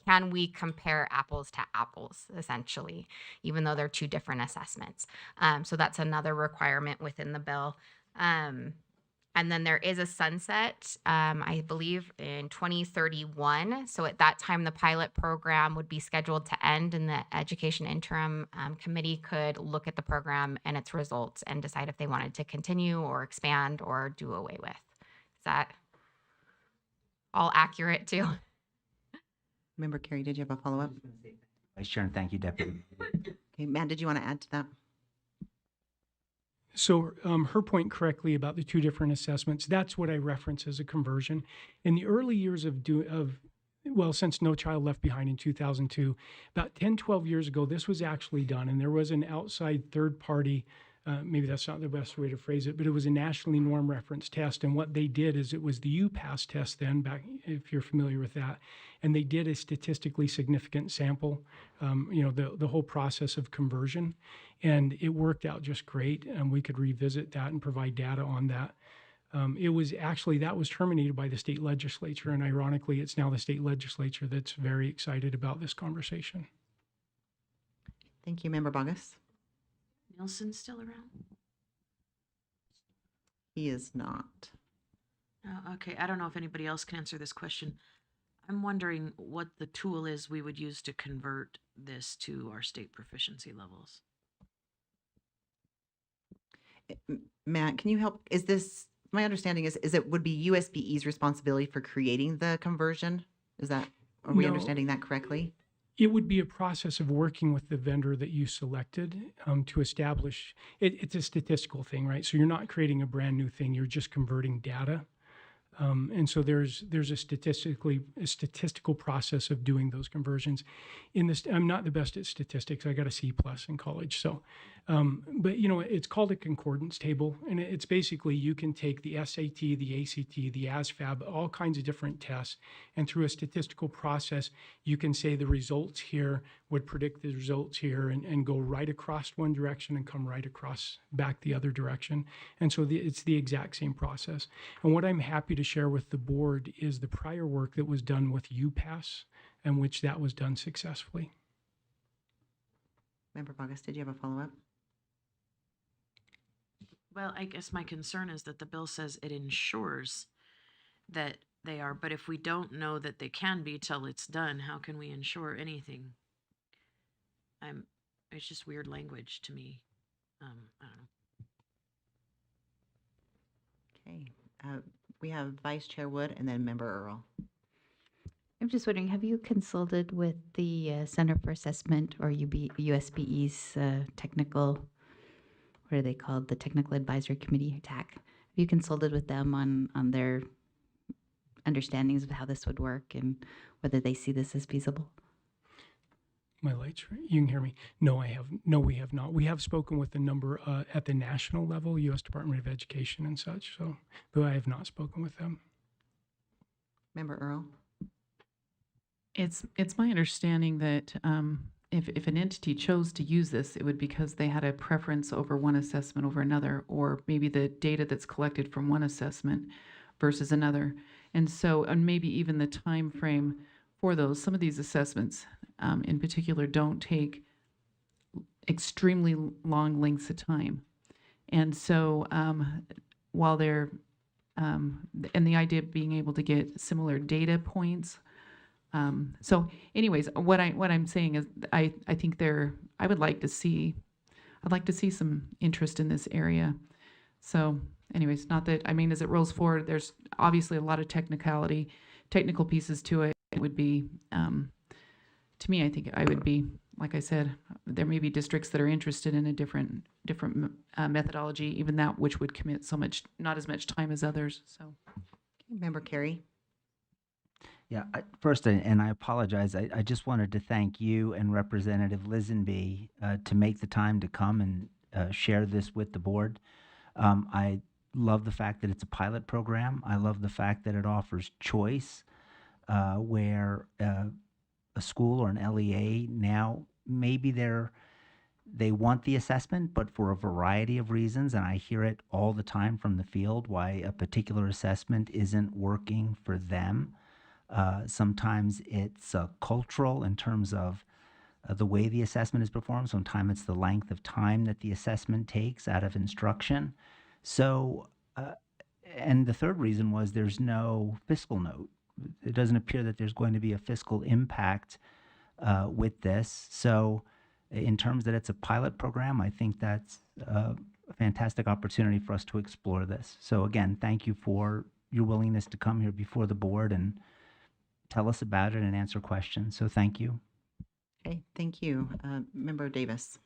can we compare apples to apples, essentially, even though they're two different assessments? So that's another requirement within the bill. And then there is a sunset, I believe, in 2031. So at that time, the pilot program would be scheduled to end, and the Education Interim Committee could look at the program and its results and decide if they wanted to continue or expand or do away with. Is that all accurate too? Member Carey, did you have a follow-up? Vice Chair, and thank you, Deputy. Okay, Matt, did you want to add to that? So her point correctly about the two different assessments, that's what I reference as a conversion. In the early years since No Child Left Behind in 2002, about 10, 12 years ago, this was actually done. And there was an outside third party, maybe that's not the best way to phrase it, but it was a nationally norm reference test. And what they did is it was the UPass test then, back if you're familiar with that. And they did a statistically significant sample, the whole process of conversion. And it worked out just great. And we could revisit that and provide data on that. That was terminated by the state legislature. And ironically, it's now the state legislature that's very excited about this conversation. Thank you, Member Bogus. Nielsen's still around? He is not. Oh, okay, I don't know if anybody else can answer this question. I'm wondering what the tool is we would use to convert this to our state proficiency levels. Matt, can you help? My understanding is it would be USBE's responsibility for creating the conversion? Are we understanding that correctly? It would be a process of working with the vendor that you selected to establish, it's a statistical thing, right? So you're not creating a brand new thing, you're just converting data. And so there's a statistical process of doing those conversions. I'm not the best at statistics. I got a C+ in college. So, but it's called a concordance table, and it's basically you can take the SAT, the ACT, the ASVAB, all kinds of different tests, and through a statistical process, you can say the results here would predict the results here, and go right across one direction and come right across back the other direction. And so it's the exact same process. And what I'm happy to share with the board is the prior work that was done with UPass, and which that was done successfully. Member Bogus, did you have a follow-up? Well, I guess my concern is that the bill says it ensures that they are, but if we don't know that they can be till it's done, how can we ensure anything? It's just weird language to me. I don't know. Okay, we have Vice Chair Wood and then Member Earl. I'm just wondering, have you consulted with the Center for Assessment or USBE's technical, what are they called? The Technical Advisory Committee, TAC. Have you consulted with them on their understandings of how this would work and whether they see this as feasible? My lights, you can hear me. No, we have not. We have spoken with a number at the national level, U.S. Department of Education and such, so, though I have not spoken with them. Member Earl? It's my understanding that if an entity chose to use this, it would because they had a preference over one assessment over another, or maybe the data that's collected from one assessment versus another. And so, and maybe even the time frame for those. Some of these assessments in particular don't take extremely long lengths of time. And so while they're, and the idea of being able to get similar data points. So anyways, what I'm saying is I think I would like to see, I'd like to see some interest in this area. So anyways, not that, I mean, as it rolls forward, there's obviously a lot of technical pieces to it. It would be, to me, I think I would be, like I said, there may be districts that are interested in a different methodology, even that which would commit not as much time as others. So, Member Carey. Yeah, first, and I apologize, I just wanted to thank you and Representative Lisenby to make the time to come and share this with the board. I love the fact that it's a pilot program. I love the fact that it offers choice where a school or an LEA now, maybe they want the assessment, but for a variety of reasons, and I hear it all the time from the field, why a particular assessment isn't working for them. Sometimes it's cultural in terms of the way the assessment is performed. Sometimes it's the length of time that the assessment takes out of instruction. So, and the third reason was there's no fiscal note. It doesn't appear that there's going to be a fiscal impact with this. So in terms that it's a pilot program, I think that's a fantastic opportunity for us to explore this. So again, thank you for your willingness to come here before the board and tell us about it and answer questions. So thank you. Okay, thank you. Member Davis.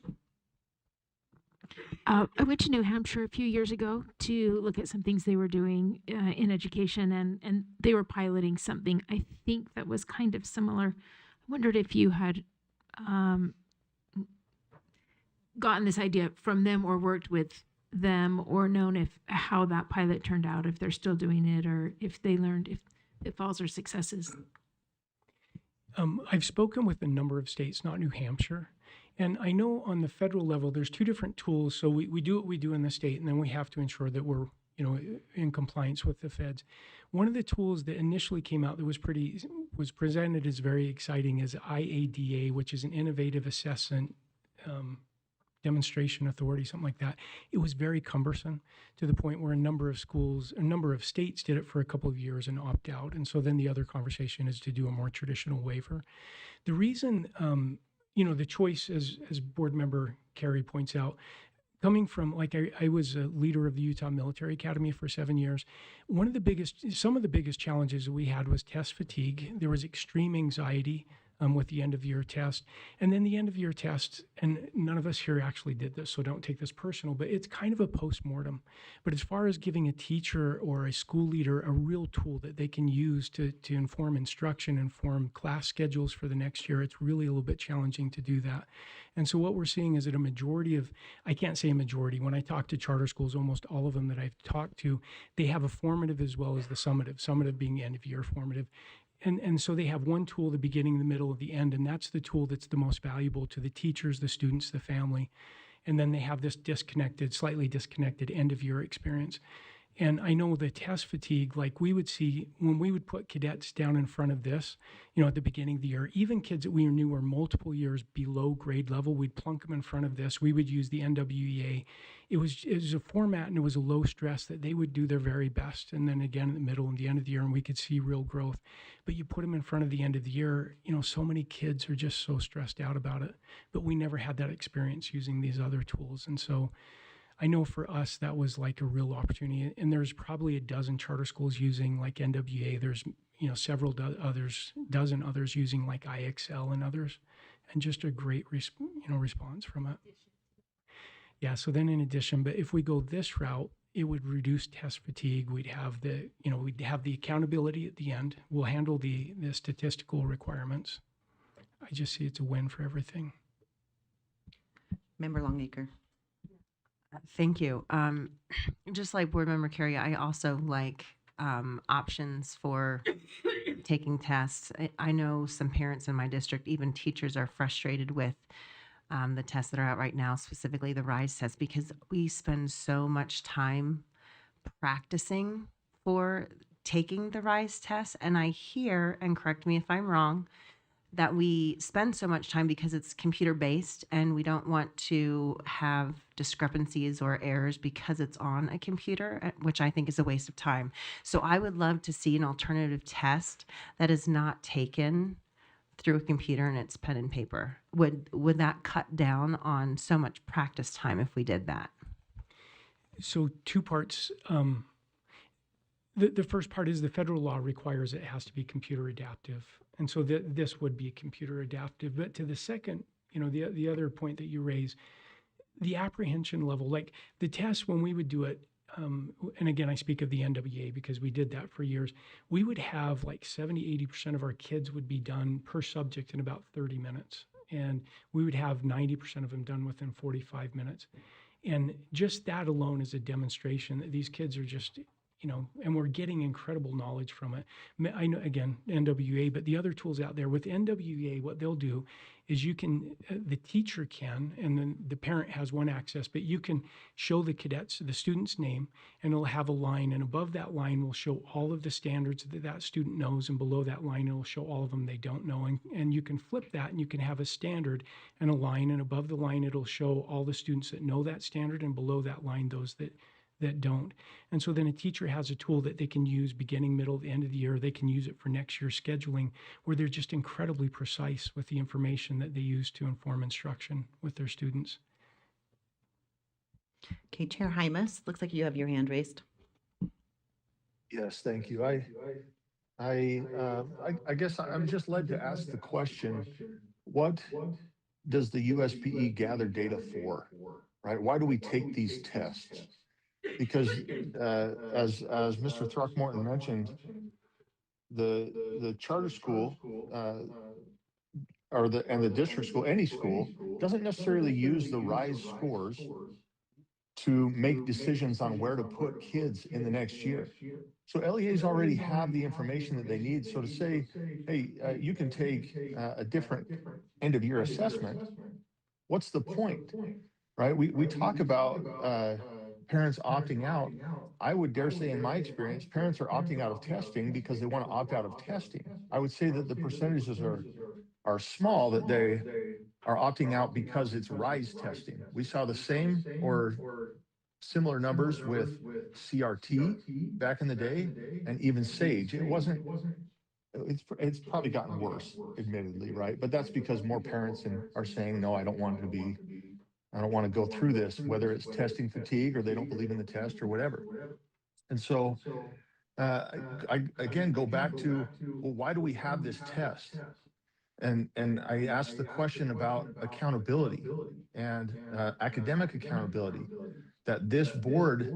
I went to New Hampshire a few years ago to look at some things they were doing in education, and they were piloting something I think that was kind of similar. I wondered if you had gotten this idea from them or worked with them or known how that pilot turned out, if they're still doing it, or if they learned if pitfalls or successes. I've spoken with a number of states, not New Hampshire. And I know on the federal level, there's two different tools. So we do what we do in the state, and then we have to ensure that we're, in compliance with the feds. One of the tools that initially came out that was presented as very exciting is IADA, which is an innovative assessment demonstration authority, something like that. It was very cumbersome to the point where a number of states did it for a couple of years and opt out. And so then the other conversation is to do a more traditional waiver. The reason, the choice, as Board Member Carey points out, coming from, I was a leader of the Utah Military Academy for 7 years. Some of the biggest challenges that we had was test fatigue. There was extreme anxiety with the end of year test. And then the end of year test, and none of us here actually did this, so don't take this personal, but it's kind of a postmortem. But as far as giving a teacher or a school leader a real tool that they can use to inform instruction, inform class schedules for the next year, it's really a little bit challenging to do that. And so what we're seeing is that a majority of, I can't say a majority, when I talk to charter schools, almost all of them that I've talked to, they have a formative as well as the summative being end of year formative. And so they have one tool, the beginning, the middle, the end, and that's the tool that's the most valuable to the teachers, the students, the family. And then they have this slightly disconnected end of year experience. And I know the test fatigue, like we would see when we would put cadets down in front of this, at the beginning of the year, even kids that we knew were multiple years below grade level, we'd plunk them in front of this. We would use the NWEA. It was a format and it was a low stress that they would do their very best. And then again, in the middle and the end of the year, and we could see real growth. But you put them in front of the end of the year, so many kids are just so stressed out about it. But we never had that experience using these other tools. And so I know for us, that was like a real opportunity. And there's probably a dozen charter schools using like NWA. There's, several dozen others using like IXL and others, and just a great, response from it. Yeah. So then in addition, but if we go this route, it would reduce test fatigue. We'd have the accountability at the end. We'll handle the statistical requirements. I just see it's a win for everything. Member Longacre. Thank you. Just like Board Member Carey, I also like options for taking tests. I know some parents in my district, even teachers, are frustrated with the tests that are out right now, specifically the RISE test, because we spend so much time practicing for taking the RISE test. And I hear, and correct me if I'm wrong, that we spend so much time because it's computer based and we don't want to have discrepancies or errors because it's on a computer, which I think is a waste of time. So I would love to see an alternative test that is not taken through a computer and it's pen and paper. Would that cut down on so much practice time if we did that? So two parts. The first part is the federal law requires it has to be computer adaptive. And so this would be computer adaptive. But to the second, the other point that you raise, the apprehension level, like the test when we would do it, and again, I speak of the NWA because we did that for years, we would have like 70-80% of our kids would be done per subject in about 30 minutes. And we would have 90% of them done within 45 minutes. And just that alone is a demonstration that these kids are just, and we're getting incredible knowledge from it. I know, again, NWA, but the other tools out there with NWA, what they'll do is you can, the teacher can, and then the parent has one access, but you can show the cadets the student's name and it'll have a line, and above that line will show all of the standards that student knows, and below that line it'll show all of them they don't know. And you can flip that and you can have a standard and a line, and above the line it'll show all the students that know that standard, and below that line those that don't. And so then a teacher has a tool that they can use beginning, middle, the end of the year. They can use it for next year's scheduling, where they're just incredibly precise with the information that they use to inform instruction with their students. Okay, Chair Hymas, looks like you have your hand raised. Yes, thank you. I guess I'm just led to ask the question, what does the USBE gather data for, right? Why do we take these tests? Because as Mr. Throckmorton mentioned, the charter school and the district school, any school, doesn't necessarily use the RISE scores to make decisions on where to put kids in the next year. So LEAs already have the information that they need. So to say, hey, you can take a different end of year assessment, what's the point, right? We talk about parents opting out. I would dare say, in my experience, parents are opting out of testing because they want to opt out of testing. I would say that the percentages are small that they are opting out because it's RISE testing. We saw the same or similar numbers with CRT back in the day, and even SAGE. It's probably gotten worse, admittedly, right? But that's because more parents are saying, no, I don't want to go through this, whether it's testing fatigue or they don't believe in the test or whatever. And so I again go back to, well, why do we have this test? And I asked the question about accountability and academic accountability that this board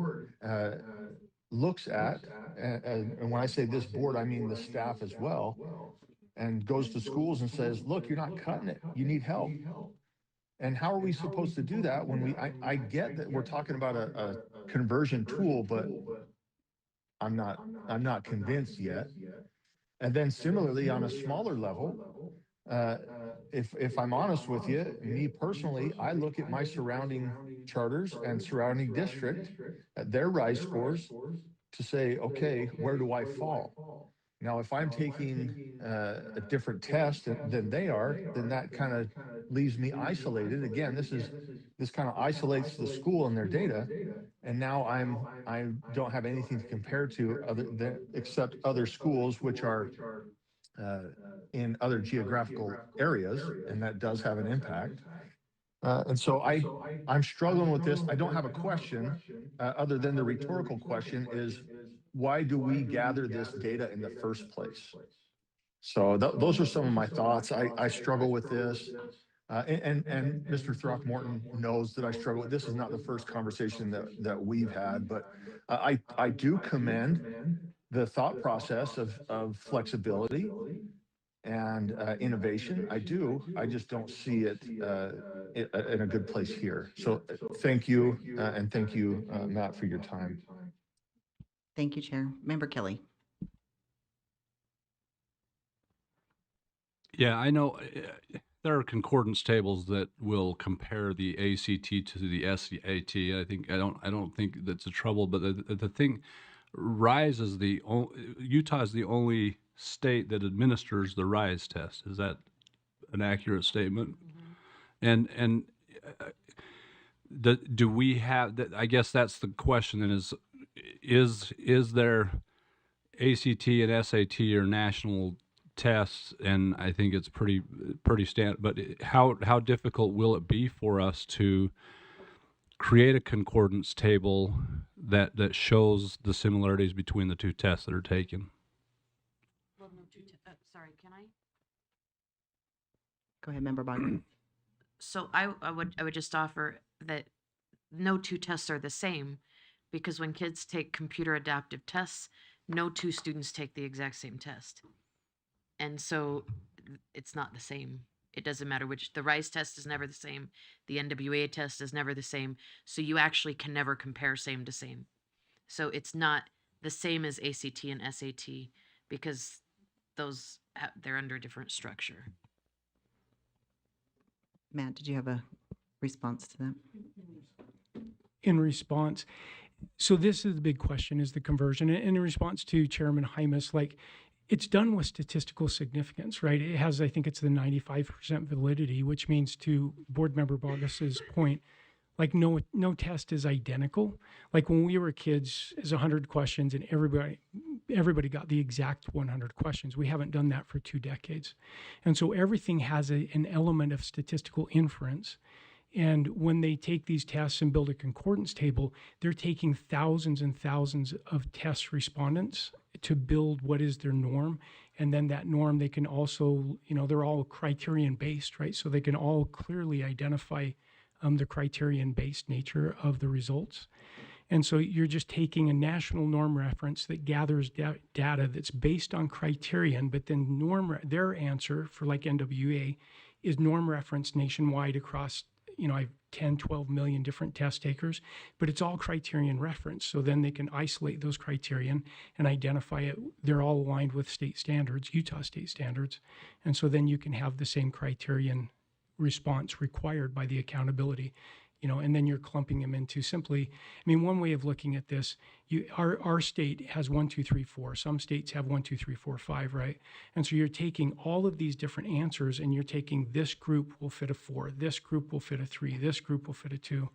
looks at. And when I say this board, I mean the staff as well, and goes to schools and says, look, you're not cutting it. You need help. And how are we supposed to do that when I get that we're talking about a conversion tool, but I'm not convinced yet. And then similarly, on a smaller level, if I'm honest with you, me personally, I look at my surrounding charters and surrounding district, at their RISE scores to say, okay, where do I fall? Now, if I'm taking a different test than they are, then that kind of leaves me isolated. Again, this kind of isolates the school and their data, and now I don't have anything to compare to other than except other schools which are in other geographical areas, and that does have an impact. And so I'm struggling with this. I don't have a question other than the rhetorical question is, why do we gather this data in the first place? So those are some of my thoughts. I struggle with this. And Mr. Throckmorton knows that I struggle with this. Is not the first conversation that we've had, but I do commend the thought process of flexibility and innovation. I do. I just don't see it in a good place here. So thank you, and thank you, Matt, for your time. Thank you, Chair. Member Kelly. Yeah, I know there are concordance tables that will compare the ACT to the SAT. I don't think that's a trouble, but the thing, RISE is Utah is the only state that administers the RISE test. Is that an accurate statement? Mm-hmm. And do we have? I guess that's the question. Then is there ACT and SAT are national tests, and I think it's pretty standard. But how difficult will it be for us to create a concordance table that shows the similarities between the two tests that are taken? Well, no, sorry, can I? Go ahead, Member Bogdan. So I would just offer that no two tests are the same, because when kids take computer adaptive tests, no two students take the exact same test. And so it's not the same. It doesn't matter which. The RISE test is never the same. The NWA test is never the same. So you actually can never compare same to same. So it's not the same as ACT and SAT, because those they're under a different structure. Matt, did you have a response to that? In response, so this is the big question, is the conversion. And in response to Chairman Hymas, like, it's done with statistical significance, right? It has, I think it's the 95% validity, which means, to Board Member Bogus's point, like no test is identical. Like when we were kids, it's 100 questions and everybody got the exact 100 questions. We haven't done that for 2 decades. And so everything has an element of statistical inference. And when they take these tests and build a concordance table, they're taking thousands and thousands of test respondents to build what is their norm. And then that norm, they can also, they're all criterion based, right? So they can all clearly identify the criterion based nature of the results. And so you're just taking a national norm reference that gathers data that's based on criterion, but then their answer for like NWA is norm reference nationwide across, I have 10, 12 million different test takers, but it's all criterion reference. So then they can isolate those criterion and identify it. They're all aligned with state standards, Utah state standards. And so then you can have the same criterion response required by the accountability, and then you're clumping them into simply, one way of looking at this, our state has 1, 2, 3, 4. Some states have 1, 2, 3, 4, 5, right? And so you're taking all of these different answers and you're taking this group will fit a 4, this group will fit a 3, this group will fit a 2,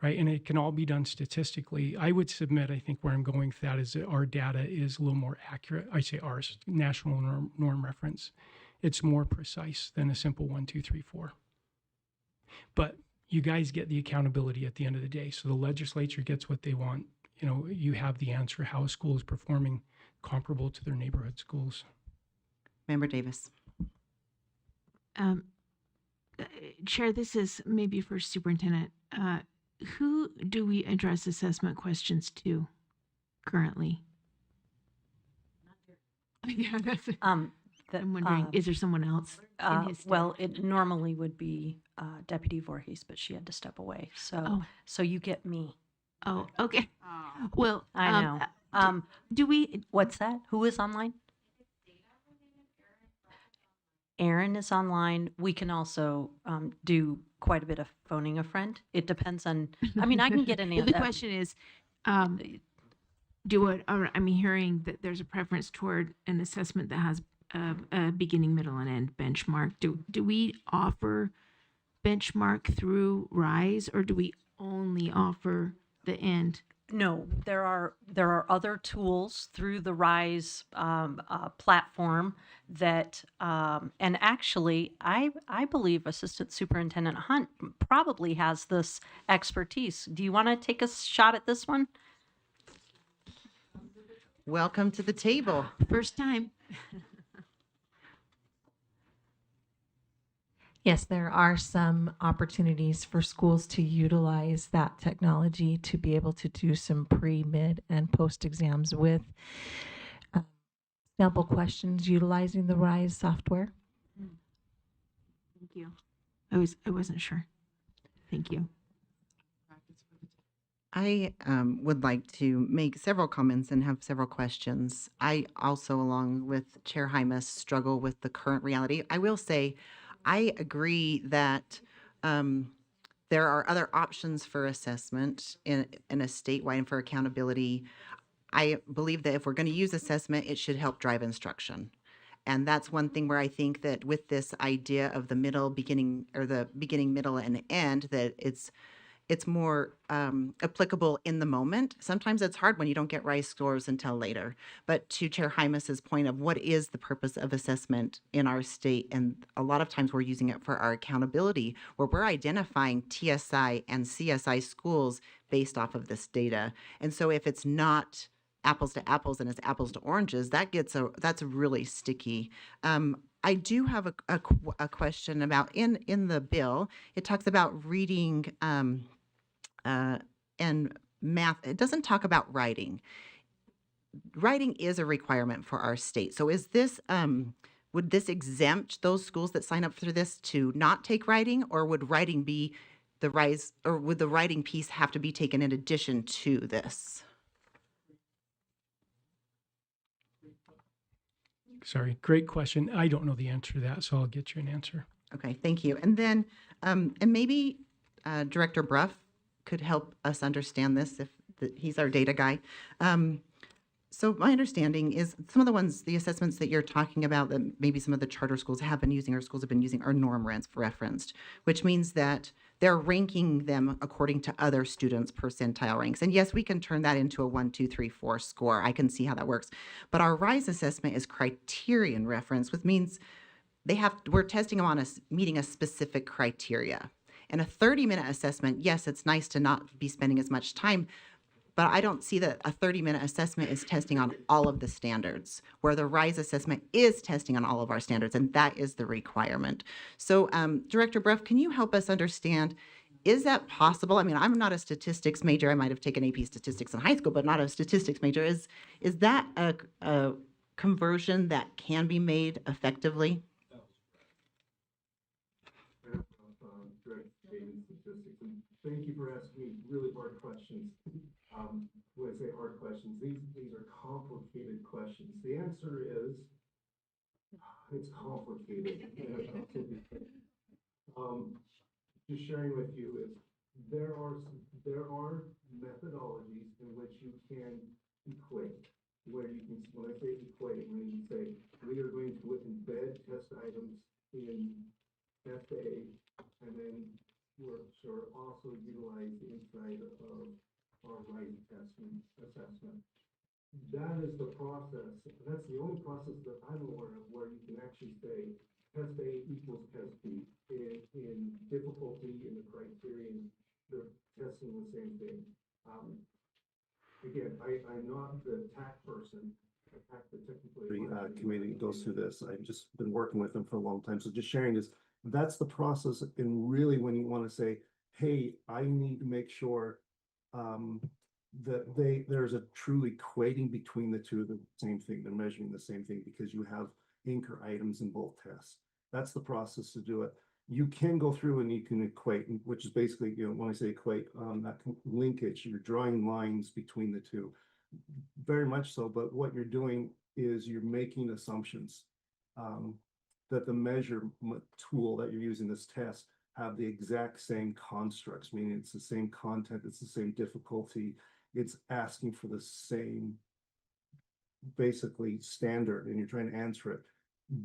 right? And it can all be done statistically. I would submit, I think where I'm going with that is that our data is a little more accurate. I say ours, national norm reference. It's more precise than a simple 1, 2, 3, 4. But you guys get the accountability at the end of the day. So the legislature gets what they want. You have the answer how a school is performing comparable to their neighborhood schools. Member Davis. Chair, this is maybe for Superintendent. Who do we address assessment questions to currently? Yeah, that's it. I'm wondering, is there someone else in his staff? Well, it normally would be Deputy Voorhees, but she had to step away. So you get me. Oh, okay. Well, I know. Do we? What's that? Who is online? Aaron is online, we can also do quite a bit of phoning a friend. It depends on, I mean, I can get an Well, answer. the question is, I'm hearing that there's a preference toward an assessment that has a beginning, middle, and end benchmark. Do we offer benchmark through RISE, or do we only offer the end? No, there are other tools through the RISE platform that, and actually, I believe Assistant Superintendent Hunt probably has this expertise. Do you want to take a shot at this one? Welcome to the table. First time. Yes, there are some opportunities for schools to utilize that technology to be able to do some pre, mid, and post exams with sample questions utilizing the RISE software. Thank you. I wasn't sure. Thank you. I would like to make several comments and have several questions. I also, along with Chair Hymas, struggle with the current reality. I will say, I agree that there are other options for assessment in a statewide and for accountability. I believe that if we're going to use assessment, it should help drive instruction. And that's one thing where I think that with this idea of the middle, beginning, or the beginning, middle, and end, that it's more applicable in the moment. Sometimes it's hard when you don't get RISE scores until later. But to Chair Hymas's point of what is the purpose of assessment in our state, and a lot of times we're using it for our accountability, where we're identifying TSI and CSI schools based off of this data. And so if it's not apples to apples and it's apples to oranges, that's really sticky. I do have a question about in the bill. It talks about reading and math. It doesn't talk about writing. Writing is a requirement for our state. So is this would this exempt those schools that sign up for this to not take writing, or would writing be the RISE, or would the writing piece have to be taken in addition to this? Sorry, great question. I don't know the answer to that, so I'll get you an answer. Okay, thank you. And then, and maybe Director Bruff could help us understand this if he's our data guy. So my understanding is some of the assessments that you're talking about that maybe some of the charter schools have been using or schools have been using are norm referenced, which means that they're ranking them according to other students' percentile ranks. And yes, we can turn that into a 1, 2, 3, 4 score. I can see how that works. But our RISE assessment is criterion reference, which means we're testing them on meeting a specific criteria. And a 30-minute assessment, yes, it's nice to not be spending as much time, but I don't see that a 30-minute assessment is testing on all of the standards, where the RISE assessment is testing on all of our standards, and that is the requirement. So Director Bruff, can you help us understand, is that possible? I mean, I'm not a statistics major. I might have taken AP statistics in high school, but not a statistics major. Is that a conversion that can be made effectively? Thank you for asking me really hard questions. When I say hard questions, these are complicated questions. The answer is, it's complicated. Just sharing with you is there are methodologies in which you can equate. When I say equate, when you say we are going to embed test items in FA, and then we're also utilize the inside of our RISE assessment. That is the process. That's the only process that I'm aware of where you can actually say test A equals test B. In difficulty, in the criterion, they're testing the same thing. Again, I'm not the TAC person. The technical committee goes through this. I've just been working with them for a long time. So just sharing this, that's the process. And really, when you want to say, hey, I need to make sure that there's a true equating between the two of the same thing. They're measuring the same thing because you have anchor items in both tests. That's the process to do it. You can go through and you can equate, which is basically, when I say equate, that linkage, you're drawing lines between the two. Very much so, but what you're doing is you're making assumptions. that the measurement tool that you're using this test have the exact same constructs, meaning it's the same content, it's the same difficulty, it's asking for the same basically standard, and you're trying to answer it.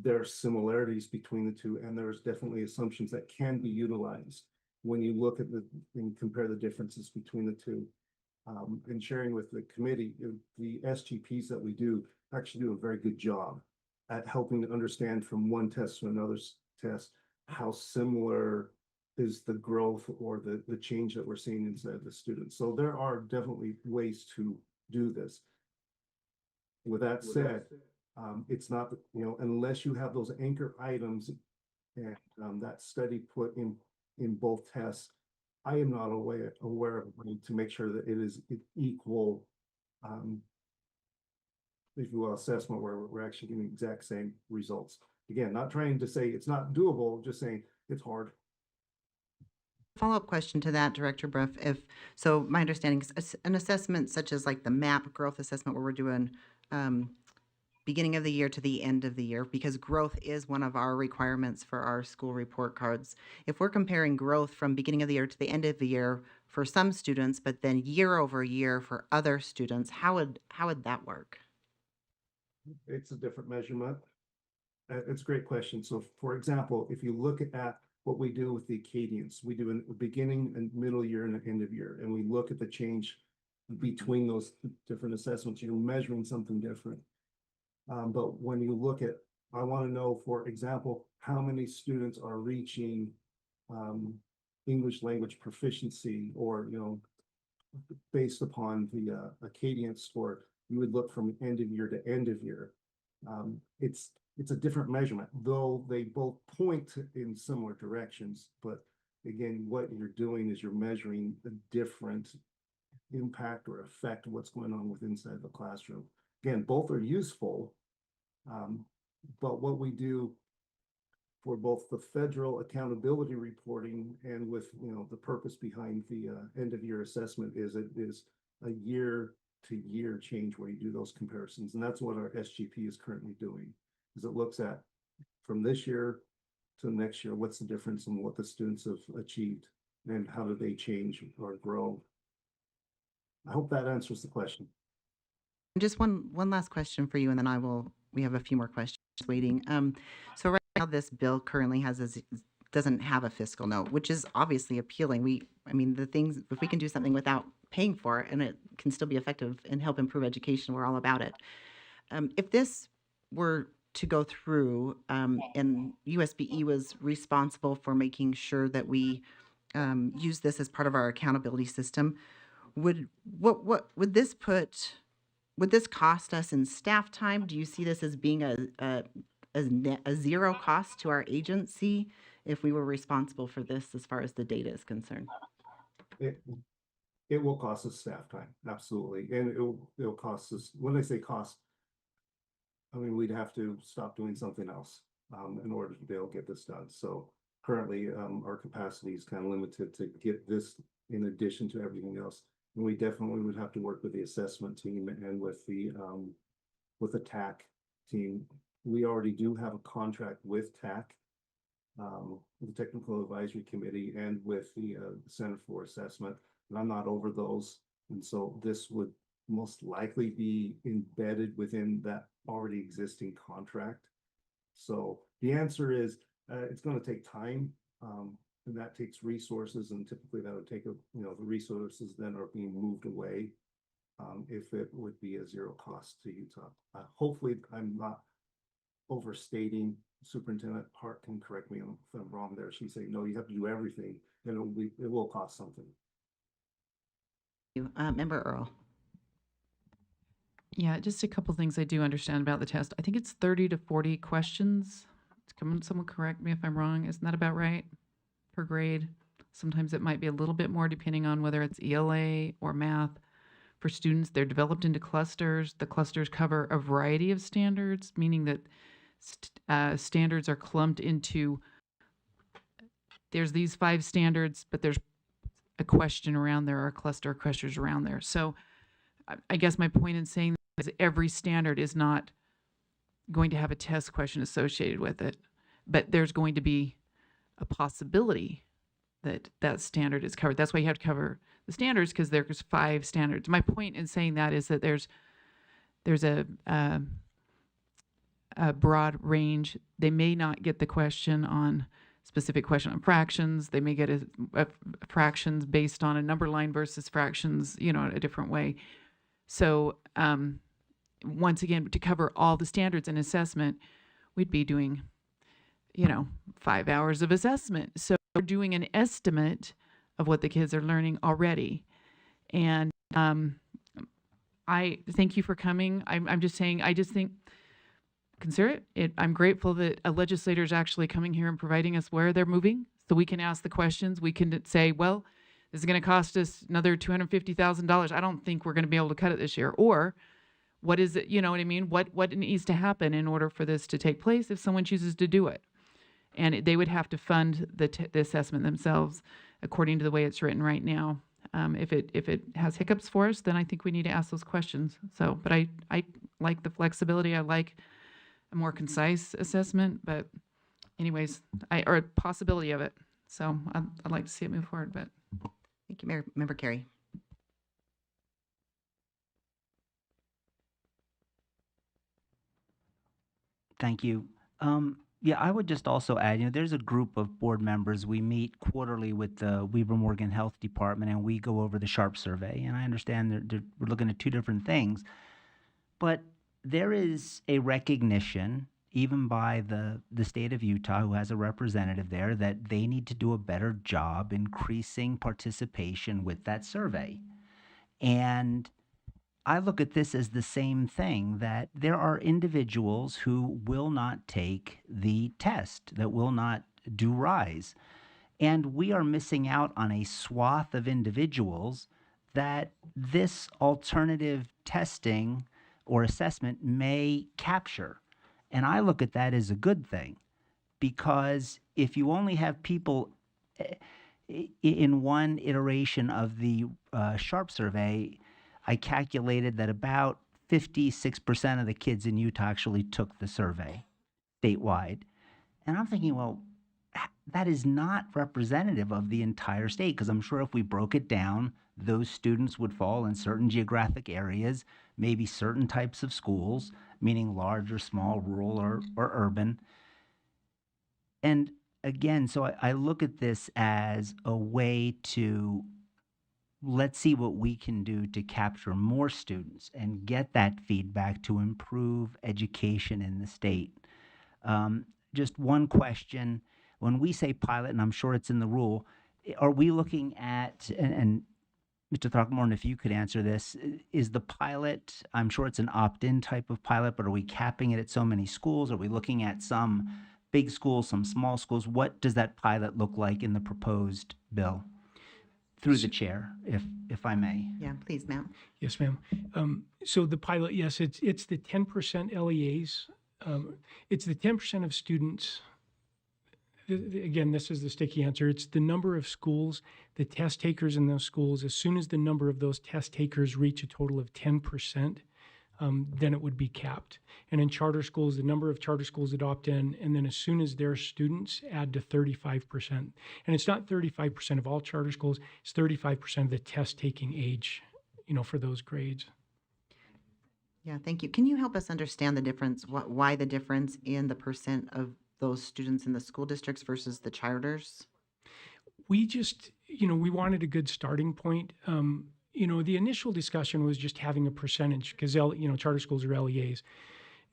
There are similarities between the two, and there's definitely assumptions that can be utilized when you look at and compare the differences between the two. And sharing with the committee, the SGPs that we do actually do a very good job at helping to understand from one test to another test how similar is the growth or the change that we're seeing inside the students. So there are definitely ways to do this. With that said, it's not, unless you have those anchor items and that study put in both tests, I am not aware of a way to make sure that it is equal, if you will, assessment where we're actually getting the exact same results. Again, not trying to say it's not doable, just saying it's hard. Follow-up question to that, Director Bruff. So my understanding is an assessment such as like the MAP growth assessment where we're doing beginning of the year to the end of the year, because growth is one of our requirements for our school report cards. If we're comparing growth from beginning of the year to the end of the year for some students, but then year over year for other students, how would that work? It's a different measurement. It's a great question. So for example, if you look at what we do with the Acadians, we do a beginning and middle year and an end of year, and we look at the change between those different assessments. You're measuring something different. But when you look at, I want to know, for example, how many students are reaching English language proficiency, or, based upon the Acadian score, you would look from end of year to end of year. It's a different measurement, though they both point in similar directions. But again, what you're doing is you're measuring a different impact or effect of what's going on with inside the classroom. Again, both are useful, but what we do for both the federal accountability reporting and with the purpose behind the end of year assessment is it is a year to year change where you do those comparisons, and that's what our SGP is currently doing. Is it looks at from this year to next year, what's the difference in what the students have achieved and how do they change or grow. I hope that answers the question. Just one last question for you, and then we have a few more questions waiting. So right now, this bill currently doesn't have a fiscal note, which is obviously appealing. The things, if we can do something without paying for it and it can still be effective and help improve education, we're all about it. If this were to go through, and USBE was responsible for making sure that we use this as part of our accountability system, would this cost us in staff time? Do you see this as being a zero cost to our agency if we were responsible for this as far as the data is concerned? It will cost us staff time, absolutely, and it'll cost us. When I say cost, we'd have to stop doing something else in order to be able to get this done. So currently, our capacity is kind of limited to get this in addition to everything else. And we definitely would have to work with the assessment team and with the TAC team. We already do have a contract with TAC, the Technical Advisory Committee, and with the Center for Assessment. And I'm not over those. And so this would most likely be embedded within that already existing contract. So the answer is it's going to take time. And that takes resources, and typically that would take the resources then are being moved away if it would be a zero cost to Utah. Hopefully I'm not overstating. Superintendent Hart can correct me if I'm wrong there. She's saying, no, you have to do everything, and it will cost something. Member Earl. Yeah, just a couple things I do understand about the test. I think it's 30 to 40 questions. Someone correct me if I'm wrong. Isn't that about right? Per grade. Sometimes it might be a little bit more depending on whether it's ELA or math. For students, they're developed into clusters. The clusters cover a variety of standards, meaning that standards are clumped into, there's these 5 standards, but there's a question around there, or a cluster of questions around there. So I guess my point in saying that is every standard is not going to have a test question associated with it. but there's going to be a possibility that that standard is covered. That's why you have to cover the standards, because there's 5 standards. My point in saying that is that there's a broad range. They may not get the question on specific question on fractions. They may get a fractions based on a number line versus fractions, a different way. So once again, to cover all the standards in assessment, we'd be doing, 5 hours of assessment. So we're doing an estimate of what the kids are learning already. And I thank you for coming. I'm just saying, I just think, consider it. I'm grateful that a legislator is actually coming here and providing us where they're moving, so we can ask the questions. We can say, well, this is going to cost us another $250,000. I don't think we're going to be able to cut it this year. Or what is it? You know what I mean? What needs to happen in order for this to take place if someone chooses to do it? And they would have to fund the assessment themselves according to the way it's written right now. If it has hiccups for us, then I think we need to ask those questions. So, but I like the flexibility. I like a more concise assessment, but anyways, or a possibility of it. So I'd like to see it move forward, but. Thank you, Member Carey. Thank you. Yeah, I would just also add, there's a group of board members. We meet quarterly with the Weber Morgan Health Department, and we go over the SHARP survey. And I understand we're looking at 2 different things, but there is a recognition, even by the state of Utah, who has a representative there, that they need to do a better job increasing participation with that survey. And I look at this as the same thing, that there are individuals who will not take the test, that will not do RISE. And we are missing out on a swath of individuals that this alternative testing or assessment may capture. And I look at that as a good thing, because if you only have people in one iteration of the SHARP survey, I calculated that about 56% of the kids in Utah actually took the survey statewide. And I'm thinking, well, that is not representative of the entire state, because I'm sure if we broke it down, those students would fall in certain geographic areas, maybe certain types of schools, meaning large or small, rural or urban. And again, so I look at this as a way to, let's see what we can do to capture more students and get that feedback to improve education in the state. Just one question. When we say pilot, and I'm sure it's in the rule, are we looking at, and Mr. Throckmorton, if you could answer this, is the pilot, I'm sure it's an opt-in type of pilot, but are we capping it at so many schools? Are we looking at some big schools, some small schools? What does that pilot look like in the proposed bill? Through the chair, if I may. Yeah, please, ma'am. Yes, ma'am. So the pilot, yes, it's the 10% LEAs. It's the 10% of students. Again, this is the sticky answer. It's the number of schools, the test takers in those schools. As soon as the number of those test takers reach a total of 10%, then it would be capped. And in charter schools, the number of charter schools that opt in, and then as soon as their students add to 35%. And it's not 35% of all charter schools, it's 35% of the test-taking age, for those grades. Yeah, thank you. Can you help us understand the difference, why the difference in the percent of those students in the school districts versus the charters? We just, we wanted a good starting point. The initial discussion was just having a percentage, because, charter schools are LEAs.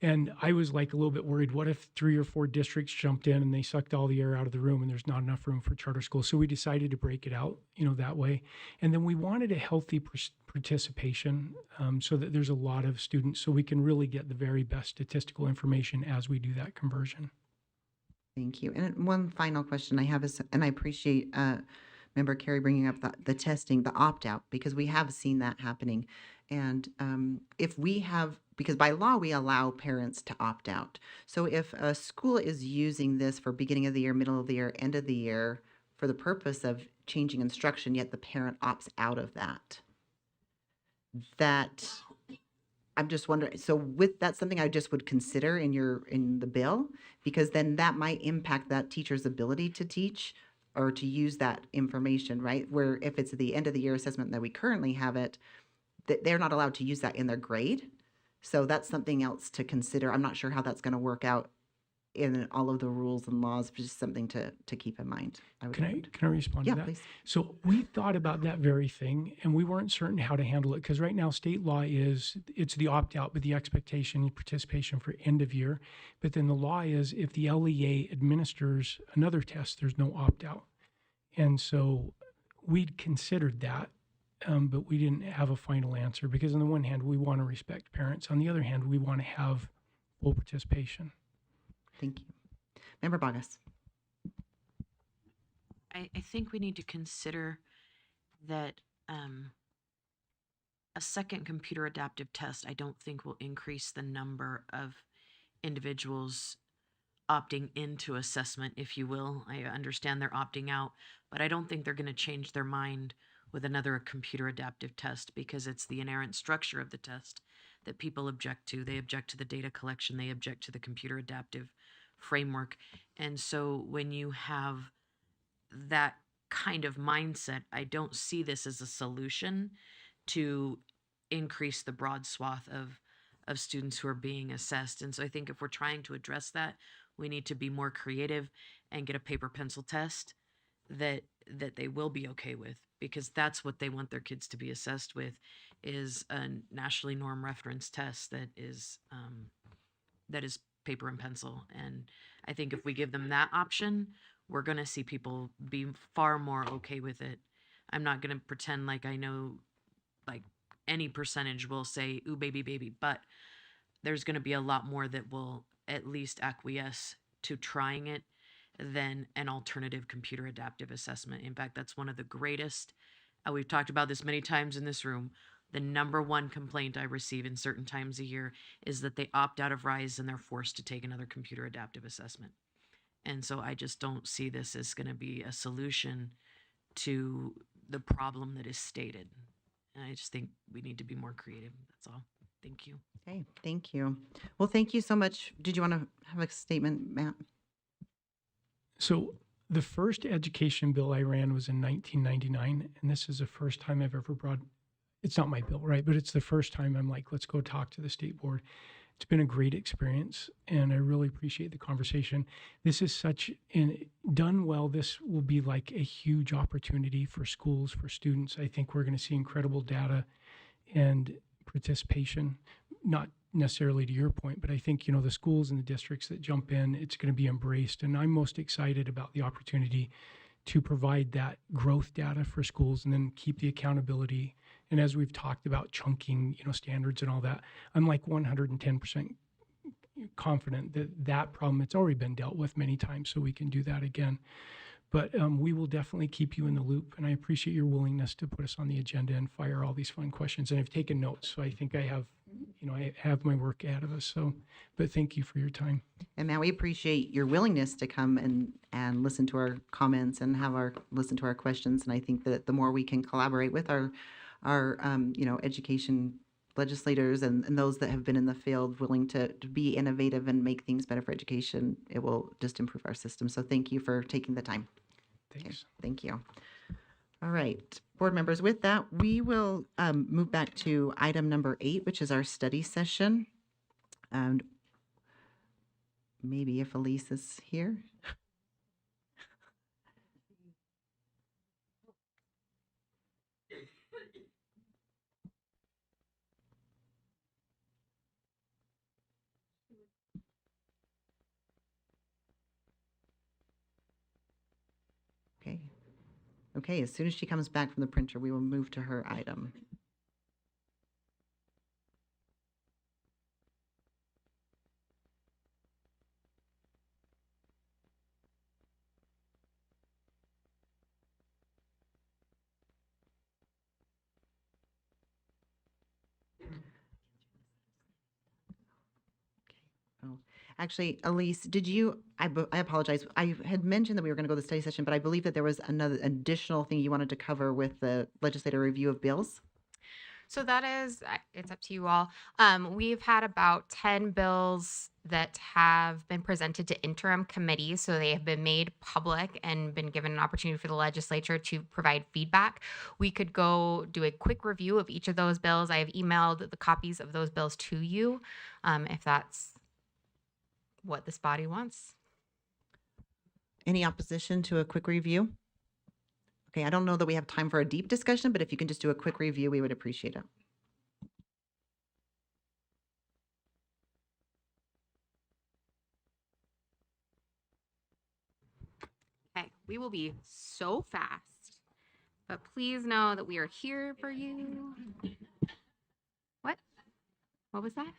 And I was like a little bit worried, what if 3 or 4 districts jumped in and they sucked all the air out of the room and there's not enough room for charter schools? So we decided to break it out, that way. And then we wanted a healthy participation, so that there's a lot of students, so we can really get the very best statistical information as we do that conversion. Thank you. And one final question I have is, and I appreciate Member Carey bringing up the testing, the opt-out, because we have seen that happening. And if we have, because by law, we allow parents to opt out. So if a school is using this for beginning of the year, middle of the year, end of the year, for the purpose of changing instruction, yet the parent opts out of that, I'm just wondering, so with, that's something I just would consider in the bill, because then that might impact that teacher's ability to teach or to use that information, right? Where if it's the end of the year assessment that we currently have it, that they're not allowed to use that in their grade. So that's something else to consider. I'm not sure how that's going to work out in all of the rules and laws, but just something to keep in mind. Can I respond Yeah, to that? please. So we thought about that very thing, and we weren't certain how to handle it because right now state law is it's the opt out, but the expectation participation for end of year. But then the law is if the LEA administers another test, there's no opt out. And so we'd considered that, but we didn't have a final answer because on the one hand we want to respect parents, on the other hand we want to have full participation. Thank you. Member Bogus. I think we need to consider that a second computer adaptive test, I don't think will increase the number of individuals opting into assessment, if you will. I understand they're opting out, but I don't think they're going to change their mind with another computer adaptive test because it's the inherent structure of the test that people object to. They object to the data collection, they object to the computer adaptive framework. And so when you have that kind of mindset, I don't see this as a solution to increase the broad swath of students who are being assessed. And so I think if we're trying to address that, we need to be more creative and get a paper pencil test that they will be okay with, because that's what they want their kids to be assessed with, is a nationally norm reference test that is paper and pencil. And I think if we give them that option, we're going to see people be far more okay with it. I'm not going to pretend like I know like any percentage will say, ooh, baby, baby, but there's going to be a lot more that will at least acquiesce to trying it than an alternative computer adaptive assessment. In fact, that's one of the greatest, we've talked about this many times in this room, the number one complaint I receive in certain times a year is that they opt out of RISE and they're forced to take another computer adaptive assessment. And so I just don't see this as going to be a solution to the problem that is stated. And I just think we need to be more creative. That's all. Thank you. Okay, thank you. Well, thank you so much. Did you want to have a statement, Matt? So the first education bill I ran was in 1999, and this is the first time I've ever brought, it's not my bill, right? But it's the first time I'm like, let's go talk to the state board. It's been a great experience, and I really appreciate the conversation. This is done well, this will be like a huge opportunity for schools, for students. I think we're going to see incredible data and participation, not necessarily to your point, but I think, the schools and the districts that jump in, it's going to be embraced. And I'm most excited about the opportunity to provide that growth data for schools and then keep the accountability. And as we've talked about chunking, standards and all that, I'm like 110% confident that problem, it's already been dealt with many times, so we can do that again. But we will definitely keep you in the loop, and I appreciate your willingness to put us on the agenda and fire all these fun questions. And I've taken notes, so I think I have my work ahead of us. So, but thank you for your time. And Matt, we appreciate your willingness to come and listen to our comments and listen to our questions. And I think that the more we can collaborate with our education legislators and those that have been in the field willing to be innovative and make things better for education, it will just improve our system. So thank you for taking the time. Thanks. Okay, thank you. All right, board members, with that, we will move back to item number 8, which is our study session. And maybe if Elise is here. Okay, as soon as she comes back from the printer, we will move to her item. Oh, actually, Elise, did you, I apologize. I had mentioned that we were going to go to the study session, but I believe that there was another additional thing you wanted to cover with the legislative review of bills. So that is, it's up to you all. We've had about 10 bills that have been presented to interim committees. So they have been made public and been given an opportunity for the legislature to provide feedback. We could go do a quick review of each of those bills. I have emailed the copies of those bills to you, if that's what this body wants. Any opposition to a quick review? Okay, I don't know that we have time for a deep discussion, but if you can just do a quick review, we would appreciate it. Okay, we will be so fast, but please know that we are here for you. What? What was that?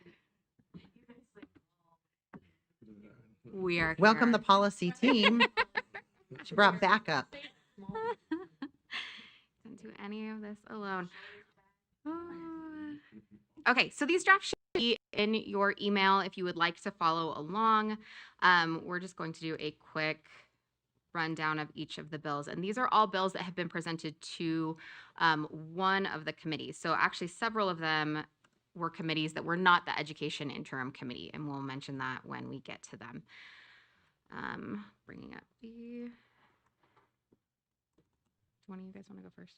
We are Welcome here. the policy team. She brought backup. Don't do any of this alone. Okay, so these drafts should be in your email if you would like to follow along. We're just going to do a quick rundown of each of the bills. And these are all bills that have been presented to one of the committees. So actually several of them were committees that were not the Education Interim Committee, and we'll mention that when we get to them. Bringing up the... One of you guys want to go first?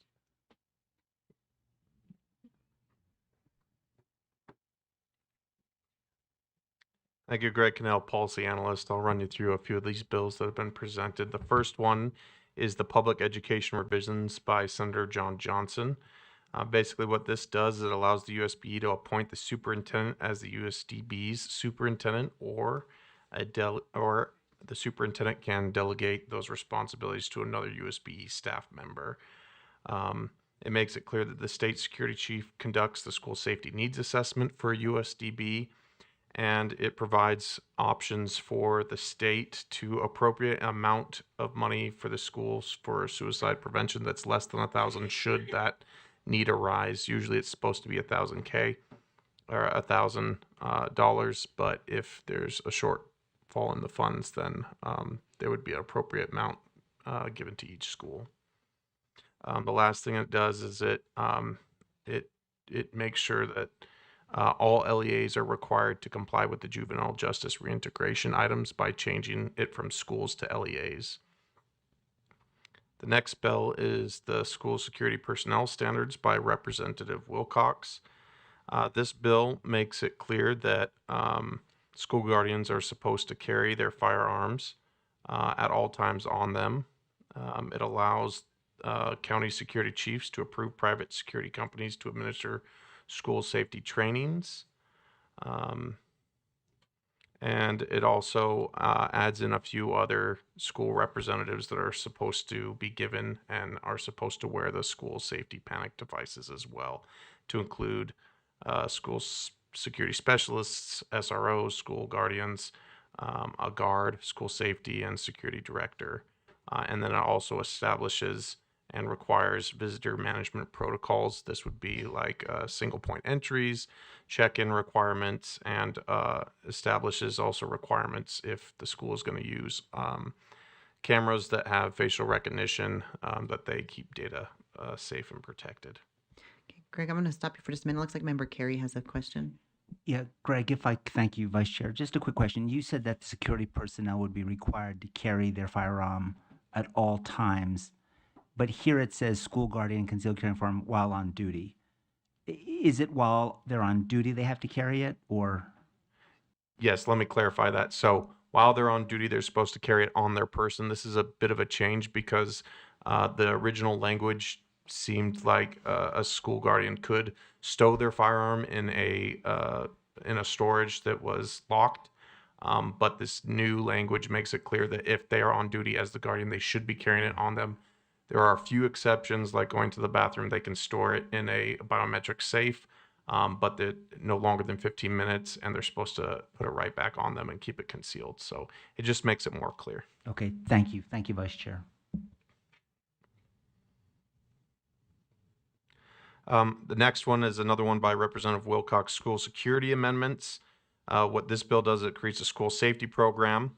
Thank you, Greg Cannell, Policy Analyst. I'll run you through a few of these bills that have been presented. The first one is the Public Education Revisions by Senator John Johnson. Basically what this does is it allows the USBE to appoint the superintendent as the USDB's superintendent, or the superintendent can delegate those responsibilities to another USBE staff member. It makes it clear that the state security chief conducts the school safety needs assessment for USDB, and it provides options for the state to appropriate an amount of money for the schools for suicide prevention that's less than $1,000 should that need arise. Usually it's supposed to be $1,000 or $1,000, but if there's a shortfall in the funds, then there would be an appropriate amount given to each school. The last thing it does is it makes sure that all LEAs are required to comply with the juvenile justice reintegration items by changing it from schools to LEAs. The next bill is the School Security Personnel Standards by Representative Wilcox. This bill makes it clear that school guardians are supposed to carry their firearms at all times on them. It allows county security chiefs to approve private security companies to administer school safety trainings. And it also adds in a few other school representatives that are supposed to be given and are supposed to wear the school safety panic devices as well, to include school security specialists, SROs, school guardians, a guard, school safety, and security director. And then it also establishes and requires visitor management protocols. This would be like single point entries, check-in requirements, and establishes also requirements if the school is going to use cameras that have facial recognition, that they keep data safe and protected. Okay, Greg, I'm going to stop you for just a minute. Looks like Member Carey has a question. Yeah, Greg, thank you, Vice Chair. Just a quick question. You said that security personnel would be required to carry their firearm at all times, but here it says school guardian concealed carry firearm while on duty. Is it while they're on duty they have to carry it, or? Yes, let me clarify that. So while they're on duty, they're supposed to carry it on their person. This is a bit of a change because the original language seemed like a school guardian could stow their firearm in a storage that was locked. But this new language makes it clear that if they are on duty as the guardian, they should be carrying it on them. There are a few exceptions, like going to the bathroom. They can store it in a biometric safe, but they're no longer than 15 minutes, and they're supposed to put it right back on them and keep it concealed. So it just makes it more clear. Okay, thank you. Thank you, Vice Chair. The next one is another one by Representative Wilcox, School Security Amendments. What this bill does, it creates a school safety program,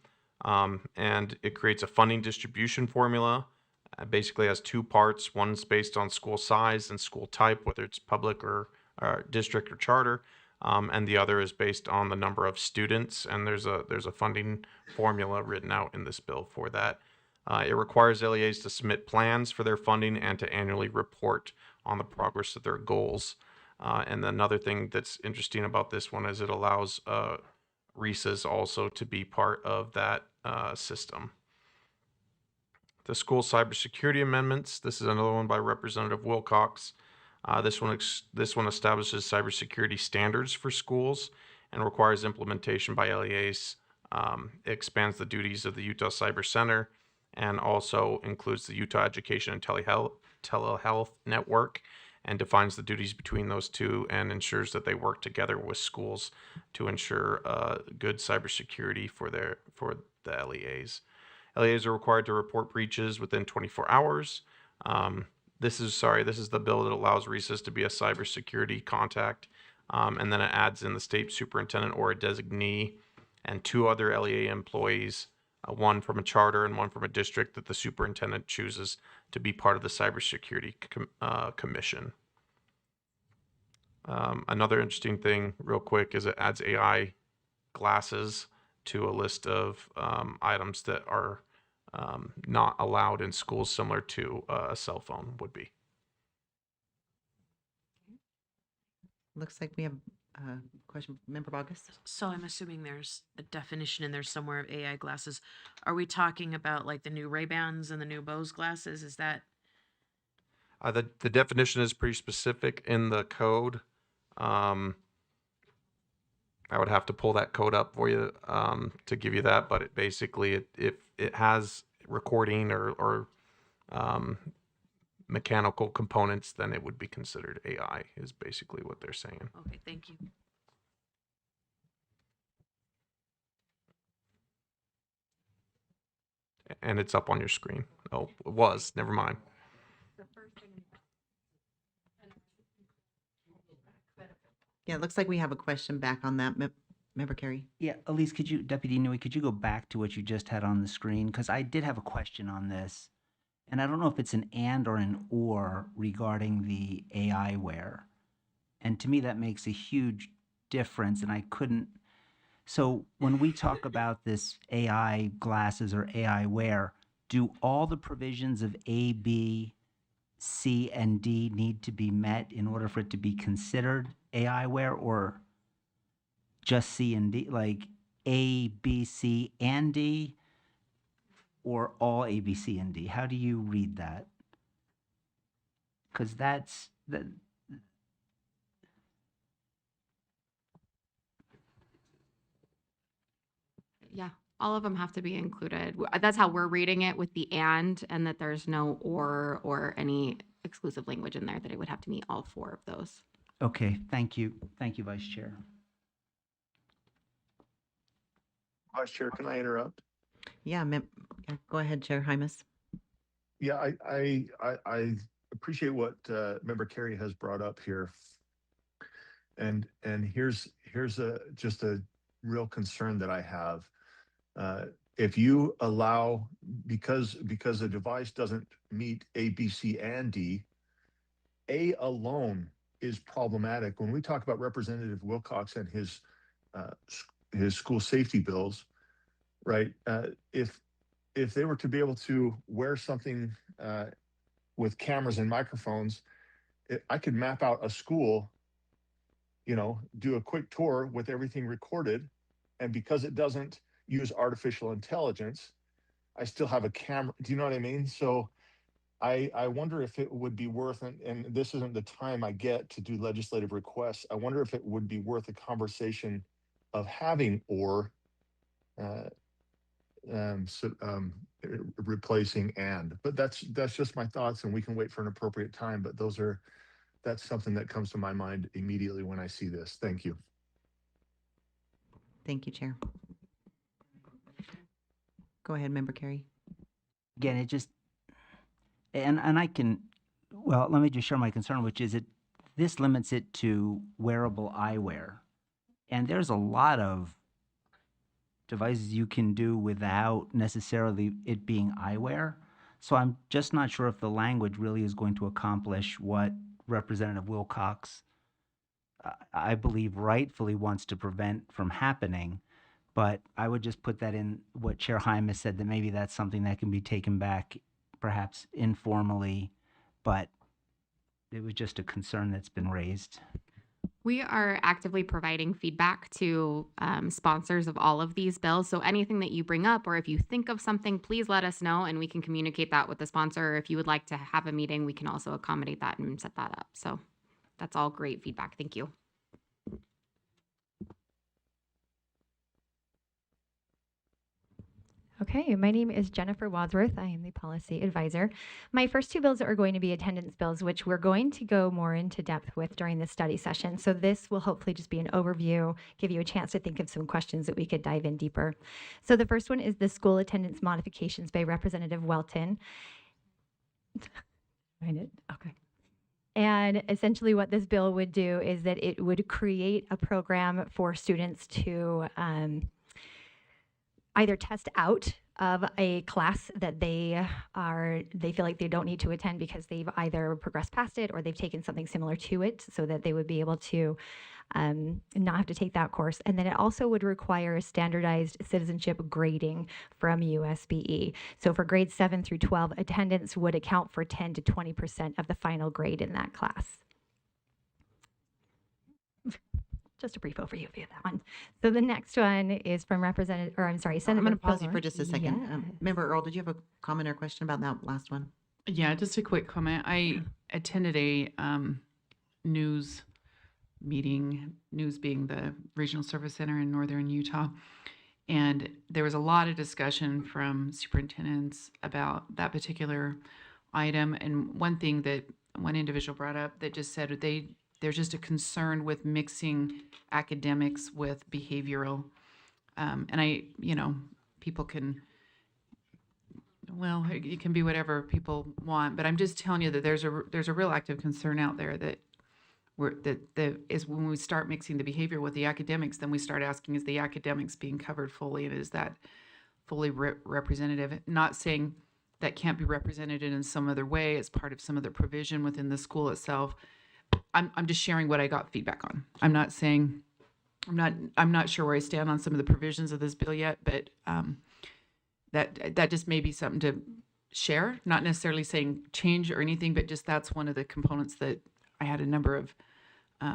and it creates a funding distribution formula. Basically has two parts. One's based on school size and school type, whether it's public or district or charter, and the other is based on the number of students. And there's a funding formula written out in this bill for that. It requires LEAs to submit plans for their funding and to annually report on the progress of their goals. And another thing that's interesting about this one is it allows RESAs also to be part of that system. The school cybersecurity amendments. This is another one by Representative Wilcox. This one establishes cybersecurity standards for schools and requires implementation by LEAs. It expands the duties of the Utah Cyber Center and also includes the Utah Education and Telehealth Network and defines the duties between those two and ensures that they work together with schools to ensure good cybersecurity for the LEAs. LEAs are required to report breaches within 24 hours. This is the bill that allows RESAs to be a cybersecurity contact, and then it adds in the state superintendent or a designee and 2 other LEA employees, one from a charter and one from a district that the superintendent chooses to be part of the cybersecurity commission. Another interesting thing, real quick, is it adds AI glasses to a list of items that are not allowed in schools, similar to a cell phone would be. Looks like we have a question from Member Bogus. So I'm assuming there's a definition in there somewhere of AI glasses. Are we talking about like the new Ray-Bans and the new Bose glasses? Is that? The definition is pretty specific in the code. I would have to pull that code up for you to give you that, but it basically, if it has recording or mechanical components, then it would be considered AI, is basically what they're saying. Okay, thank you. And it's up on your screen. Oh, it was. Never mind. Yeah, it looks like we have a question back on that, Member Carey. Yeah, Elise, Deputy Newey, could you go back to what you just had on the screen? Because I did have a question on this, and I don't know if it's an and or an or regarding the AIware. And to me, that makes a huge difference, and I couldn't. So when we talk about this AI glasses or AIware, do all the provisions of A, B, C, and D need to be met in order for it to be considered AIware, or just C and D, like A, B, C, and D, or all A, B, C, and D? How do you read that? Because that's the. Yeah, all of them have to be included. That's how we're reading it with the and that there's no or any exclusive language in there, that it would have to meet all 4 of those. Okay, thank you. Thank you, Vice Chair. Vice Chair, can I interrupt? Yeah, go ahead, Chair Hymas. Yeah, I appreciate what Member Carey has brought up here, and here's just a real concern that I have. If you allow, because a device doesn't meet A, B, C, and D, A alone is problematic. When we talk about Representative Wilcox and his school safety bills, right? If they were to be able to wear something with cameras and microphones, I could map out a school, do a quick tour with everything recorded, and because it doesn't use artificial intelligence, I still have a camera. Do you know what I mean? So I wonder if it would be worth, and this isn't the time I get to do legislative requests, I wonder if it would be worth a conversation of having replacing and. But that's just my thoughts, and we can wait for an appropriate time. But that's something that comes to my mind immediately when I see this. Thank you. Thank you, Chair. Go ahead, Member Carey. Again, it just, and I can, well, let me just share my concern, which is this limits it to wearable eyewear. And there's a lot of devices you can do without necessarily it being eyewear. So I'm just not sure if the language really is going to accomplish what Representative Wilcox I believe rightfully wants to prevent from happening. But I would just put that in what Chair Hymas said, that maybe that's something that can be taken back perhaps informally, but it was just a concern that's been raised. We are actively providing feedback to sponsors of all of these bills. So anything that you bring up, or if you think of something, please let us know and we can communicate that with the sponsor. Or if you would like to have a meeting, we can also accommodate that and set that up. So that's all great feedback. Thank you. Okay, my name is Jennifer Wadsworth. I am the policy advisor. My first two bills are going to be attendance bills, which we're going to go more into depth with during the study session. So this will hopefully just be an overview, give you a chance to think of some questions that we could dive in deeper. So the first one is the school attendance modifications by Representative Welton. Find it? Okay. And essentially what this bill would do is that it would create a program for students to either test out of a class that they feel like they don't need to attend because they've either progressed past it or they've taken something similar to it, so that they would be able to not have to take that course. And then it also would require standardized citizenship grading from USBE. So for grades 7 through 12, attendance would account for 10 to 20% of the final grade in that class. Just a brief overview of that one. So the next one is from Senator. I'm going to pause you for just a second. Yes. Member Earl, did you have a comment or question about that last one? Yeah, just a quick comment. I attended a news meeting, news being the Regional Service Center in Northern Utah. And there was a lot of discussion from superintendents about that particular item. And one thing that one individual brought up that just said there's just a concern with mixing academics with behavioral. And people can, well, it can be whatever people want, but I'm just telling you that there's a real active concern out there that is when we start mixing the behavior with the academics, then we start asking, is the academics being covered fully, and is that fully representative? Not saying that can't be represented in some other way as part of some other provision within the school itself. I'm just sharing what I got feedback on. I'm not saying, I'm not sure where I stand on some of the provisions of this bill yet, but that just may be something to share, not necessarily saying change or anything, but just that's one of the components that I had a number of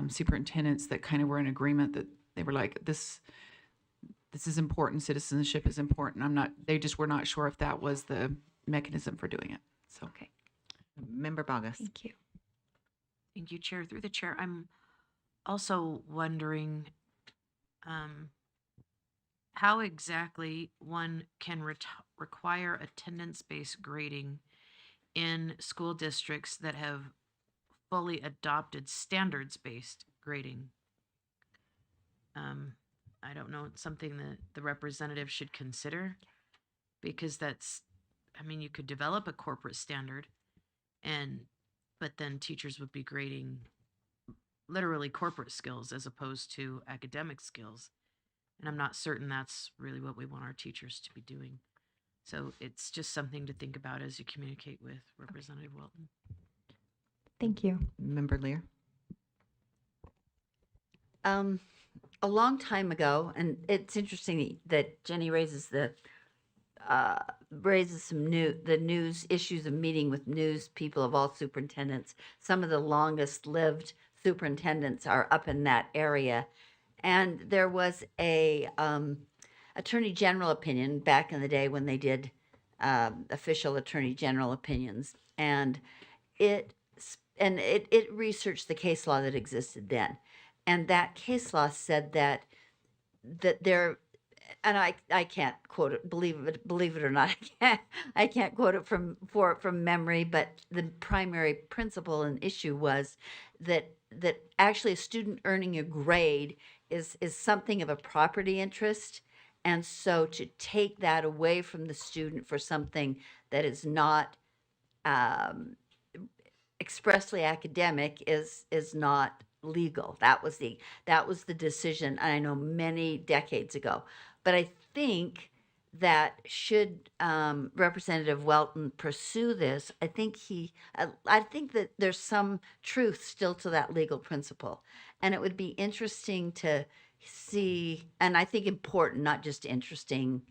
superintendents that kind of were in agreement that they were like, this is important, citizenship is important. They just were not sure if that was the mechanism for doing it. So, okay. Member Bogus. Thank you. Thank you, Chair. Through the chair, I'm also wondering how exactly one can require attendance-based grading in school districts that have fully adopted standards-based grading. I don't know, it's something that the representative should consider, because you could develop a corporate standard but then teachers would be grading literally corporate skills as opposed to academic skills. And I'm not certain that's really what we want our teachers to be doing. So it's just something to think about as you communicate with Representative Welton. Thank you. Member Lear. A long time ago, and it's interesting that Jenny raises the news issues of meeting with news people of all superintendents. Some of the longest lived superintendents are up in that area. And there was a attorney general opinion back in the day when they did official attorney general opinions. And it researched the case law that existed then. And that case law said that there, and I can't quote it, believe it or not, I can't quote it from memory, but the primary principle and issue was that actually a student earning a grade is something of a property interest. And so to take that away from the student for something that is not expressly academic is not legal. That was the decision, and I know many decades ago. But I think that should Representative Welton pursue this, I think that there's some truth still to that legal principle. And it would be interesting to see, and I think important, not just interesting,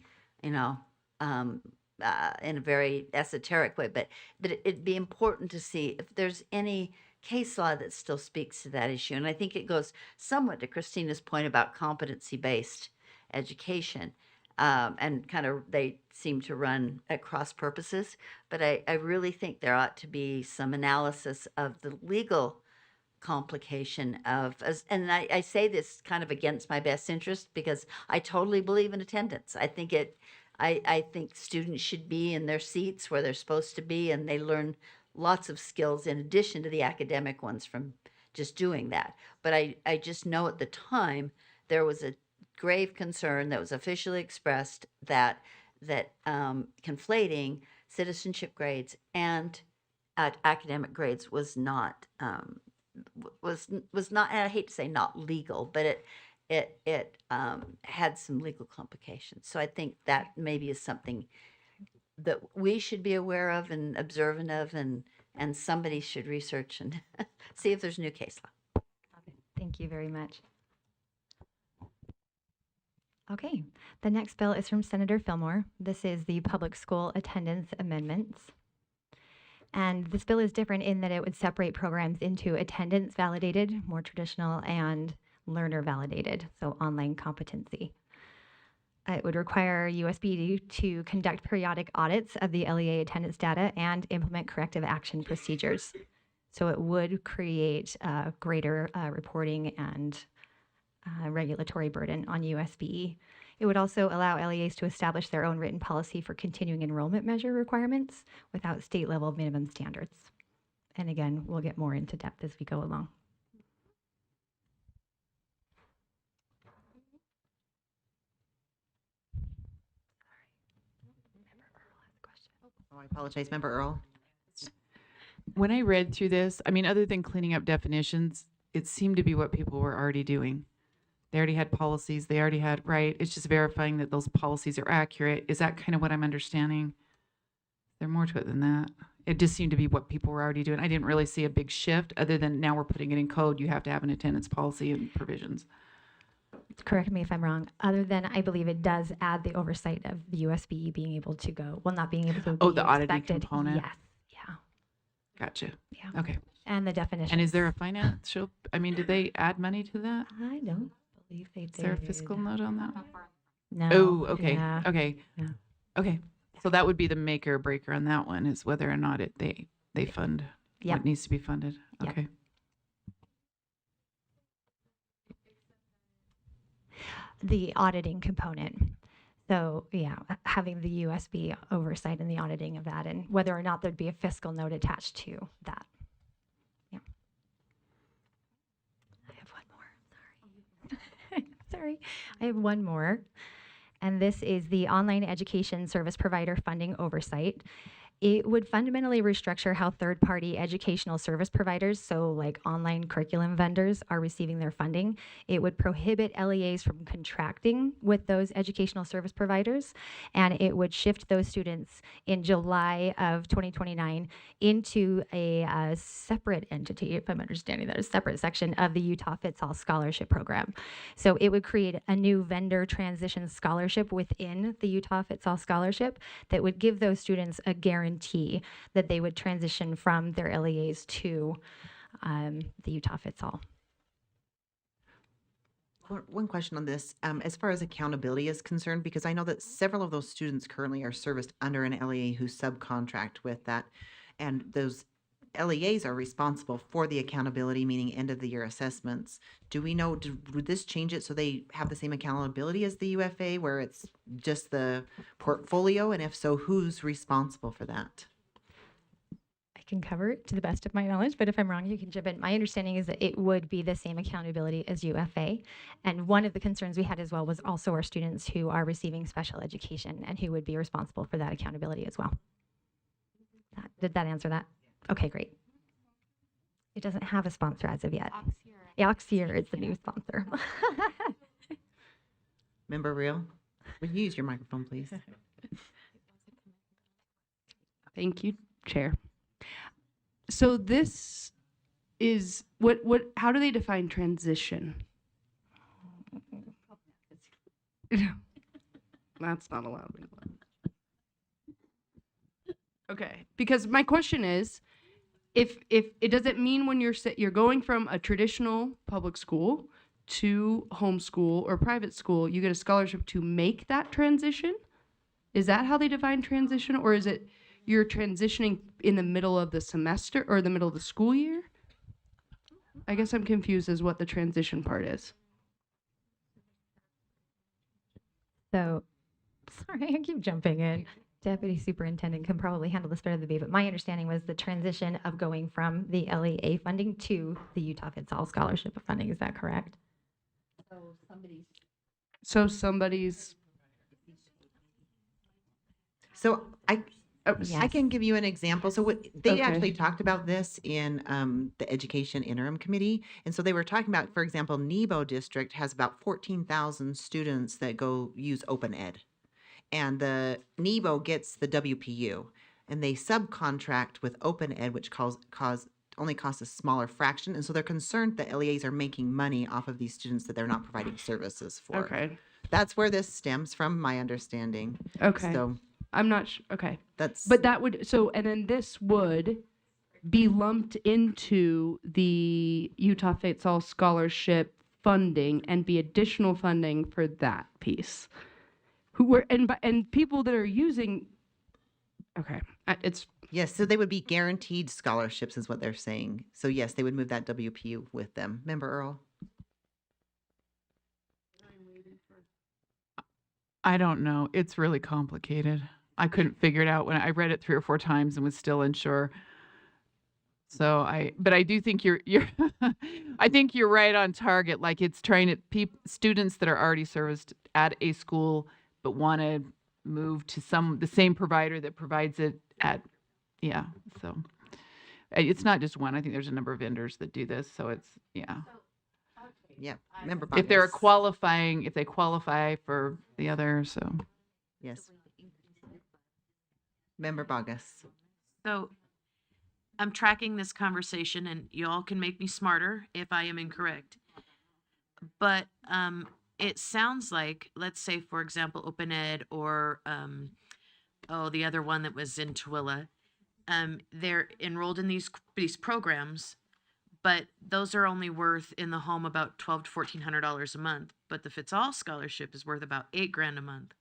you know, in a very esoteric way, but it'd be important to see if there's any case law that still speaks to that issue. And I think it goes somewhat to Christina's point about competency-based education. And kind of they seem to run at cross purposes. But I really think there ought to be some analysis of the legal complication of, and I say this kind of against my best interest because I totally believe in attendance. I think students should be in their seats where they're supposed to be, and they learn lots of skills in addition to the academic ones from just doing that. But I just know at the time there was a grave concern that was officially expressed that conflating citizenship grades and academic grades was not was not, and I hate to say not legal, but it had some legal complications. So I think that maybe is something that we should be aware of and observant of, and somebody should research and see if there's new case law. Thank you very much. Okay, the next bill is from Senator Fillmore. This is the Public School Attendance Amendments. And this bill is different in that it would separate programs into attendance validated, more traditional, and learner validated, so online competency. It would require USBE to conduct periodic audits of the LEA attendance data and implement corrective action procedures. So it would create greater reporting and regulatory burden on USBE. It would also allow LEAs to establish their own written policy for continuing enrollment measure requirements without state level minimum standards. And again, we'll get more into depth as we go along. Oh, I apologize. Member Earl. When I read through this, I mean, other than cleaning up definitions, it seemed to be what people were already doing. They already had policies. They already had, right? It's just verifying that those policies are accurate. Is that kind of what I'm understanding? There's more to it than that. It just seemed to be what people were already doing. I didn't really see a big shift other than now we're putting it in code. You have to have an attendance policy and provisions. Correct me if I'm wrong. Other than I believe it does add the oversight of the USBE being able to go, well, not being able to. Oh, be the auditing inspected. component. Yes. Yeah. Gotcha. Yeah. Okay. And the definition. And is there a financial, I mean, did they add money to that? I don't believe they did. Is there a fiscal note on that? No. Oh, okay. Yeah. Okay. Yeah. Okay. So that would be the maker or breaker on that one, is whether or not they fund Yep. what needs to be funded. Yep. Okay. The auditing component. So yeah, having the USB oversight and the auditing of that, and whether or not there'd be a fiscal note attached to that. Yeah. I have one more. Sorry. Sorry. I have one more. And this is the online education service provider funding oversight. It would fundamentally restructure how third-party educational service providers, so like online curriculum vendors, are receiving their funding. It would prohibit LEAs from contracting with those educational service providers, and it would shift those students in July of 2029 into a separate entity, if I'm understanding that, a separate section of the Utah Fits All Scholarship Program. So it would create a new vendor transition scholarship within the Utah Fits All Scholarship that would give those students a guarantee that they would transition from their LEAs to the Utah Fits All. One question on this, as far as accountability is concerned, because I know that several of those students currently are serviced under an LEA who subcontract with that, and those LEAs are responsible for the accountability, meaning end of the year assessments. Do we know, would this change it so they have the same accountability as the UFA, where it's just the portfolio? And if so, who's responsible for that? I can cover it to the best of my knowledge, but if I'm wrong, you can jump in. My understanding is that it would be the same accountability as UFA. And one of the concerns we had as well was also our students who are receiving special education and who would be responsible for that accountability as well. Did that answer that? Okay, great. It doesn't have a sponsor as of yet. Oxier is the new sponsor. Member Real? Will you use your microphone, please? Thank you, Chair. So this is how do they define transition? That's not allowed. Okay, because my question is, if it doesn't mean when you're going from a traditional public school to homeschool or private school, you get a scholarship to make that transition? Is that how they define transition, or is it you're transitioning in the middle of the semester or the middle of the school year? I guess I'm confused as what the transition part is. So, sorry, I keep jumping in. Deputy Superintendent can probably handle this better than me, but my understanding was the transition of going from the LEA funding to the Utah Fits All Scholarship funding. Is that correct? So somebody's. So I Yes. can give you an example. So what they Okay. actually talked about this in the Education Interim Committee. And so they were talking about, for example, Nebo District has about 14,000 students that go use Open Ed. And the Nebo gets the WPU. And they subcontract with Open Ed, which only costs a smaller fraction. And so they're concerned that LEAs are making money off of these students that they're not providing services for. Okay. That's where this stems from, my understanding. Okay. So I'm not sure. Okay. that's But that would, so, and then this would be lumped into the Utah Fits All Scholarship funding and be additional funding for that piece. And people that are using, okay, it's. Yes, so they would be guaranteed scholarships is what they're saying. So yes, they would move that WPU with them. Member Earl? I don't know. It's really complicated. I couldn't figure it out when I read it 3 or 4 times and was still unsure. So but I do think you're I think you're right on target. Like it's trying to students that are already serviced at a school but want to move to the same provider that provides it at, yeah. So it's not just one. I think there's a number of vendors that do this. So it's, yeah. Yeah, member If they're Bogus. if they qualify for the other, so. Yes. Member Bogus. So I'm tracking this conversation and you all can make me smarter if I am incorrect. But it sounds like, let's say, for example, Open Ed or the other one that was in Tooele, they're enrolled in these programs, but those are only worth in the home about $1,200 to $1,400 a month. But the Fits All Scholarship is worth about $8,000 a month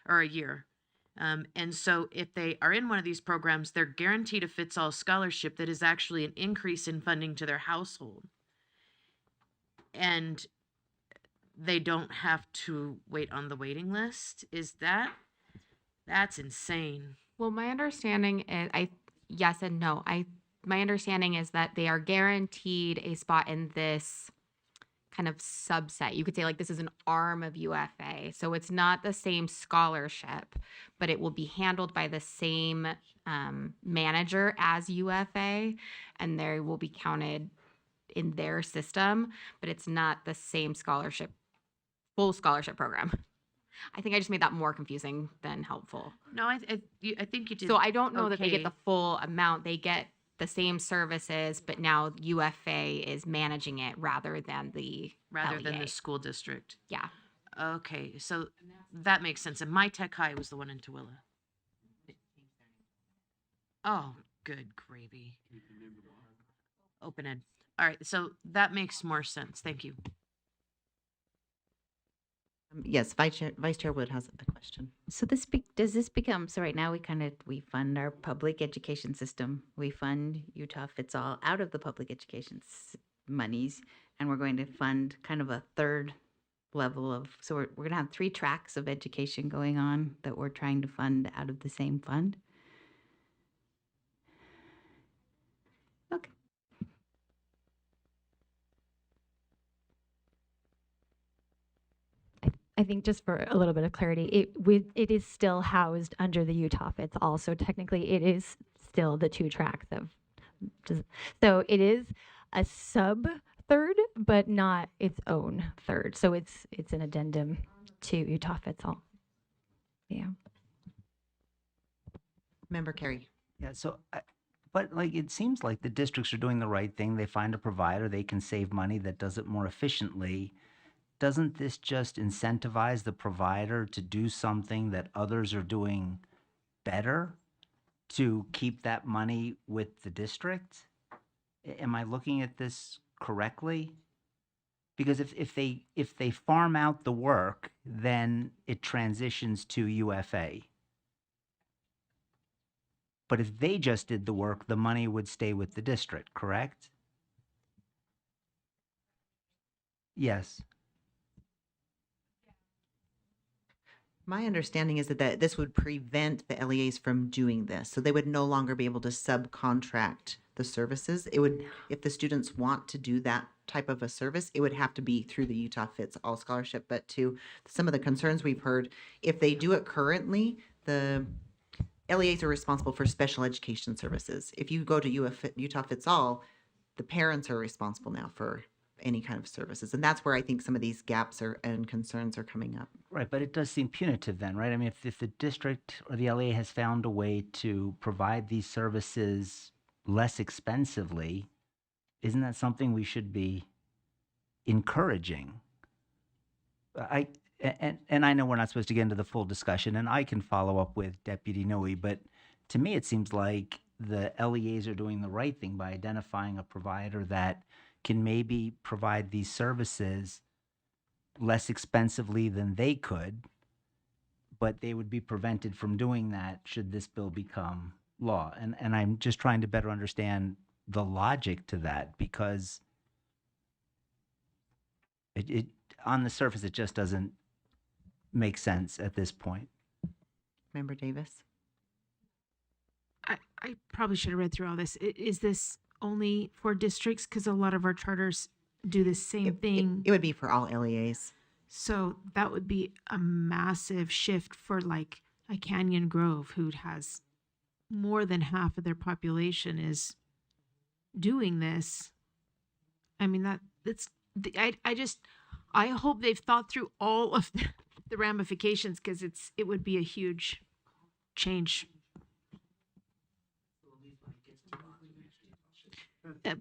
or a year. And so if they are in one of these programs, they're guaranteed a Fits All Scholarship that is actually an increase in funding to their household. And they don't have to wait on the waiting list. That's insane. Well, my understanding is, yes and no. My understanding is that they are guaranteed a spot in this kind of subset. You could say like this is an arm of UFA. So it's not the same scholarship, but it will be handled by the same manager as UFA, and they will be counted in their system, but it's not the same full scholarship program. I think I just made that more confusing than helpful. No, I think you did. So I don't know that they get okay. the full amount. They get the same services, but now UFA is managing it rather than the LEA. School district. Yeah. Okay, so that makes sense. And my tech high was the one in Tooele. Oh, good gravy. Open Ed. All right, so that makes more sense. Thank you. Yes, Vice Chair Wood has a question. So does this become, so right now we fund our public education system. We fund Utah Fits All out of the public education monies, and we're going to fund kind of a third level of, so we're going to have 3 tracks of education going on that we're trying to fund out of the same fund. Okay. I think just for a little bit of clarity, it is still housed under the Utah Fits All. So technically it is still the 2 tracks of, so it is a sub third, but not its own third. So it's an addendum to Utah Fits All. Yeah. Member Carey. Yeah, so, but like, it seems like the districts are doing the right thing. They find a provider, they can save money that does it more efficiently. Doesn't this just incentivize the provider to do something that others are doing better to keep that money with the district? Am I looking at this correctly? Because if they farm out the work, then it transitions to UFA. But if they just did the work, the money would stay with the district, correct? Yes. My understanding is that this would prevent the LEAs from doing this. So they would no longer be able to subcontract the services. It would, if the students want to do that type of a service, it would have to be through the Utah Fits All Scholarship. But to some of the concerns we've heard, if they do it currently, the LEAs are responsible for special education services. If you go to Utah Fits All, the parents are responsible now for any kind of services. And that's where I think some of these gaps and concerns are coming up. Right, but it does seem punitive then, right? I mean, if the district or the LEA has found a way to provide these services less expensively, isn't that something we should be encouraging? And I know we're not supposed to get into the full discussion, and I can follow up with Deputy Noe, but to me, it seems like the LEAs are doing the right thing by identifying a provider that can maybe provide these services less expensively than they could, but they would be prevented from doing that should this bill become law. And I'm just trying to better understand the logic to that, because it on the surface, it just doesn't make sense at this point. Member Davis? I probably should have read through all this. Is this only for districts? Because a lot of our charters do the same thing. It would be for all LEAs. So that would be a massive shift for like a Canyon Grove, who has more than half of their population is doing this. I mean, I hope they've thought through all of the ramifications, because it would be a huge change.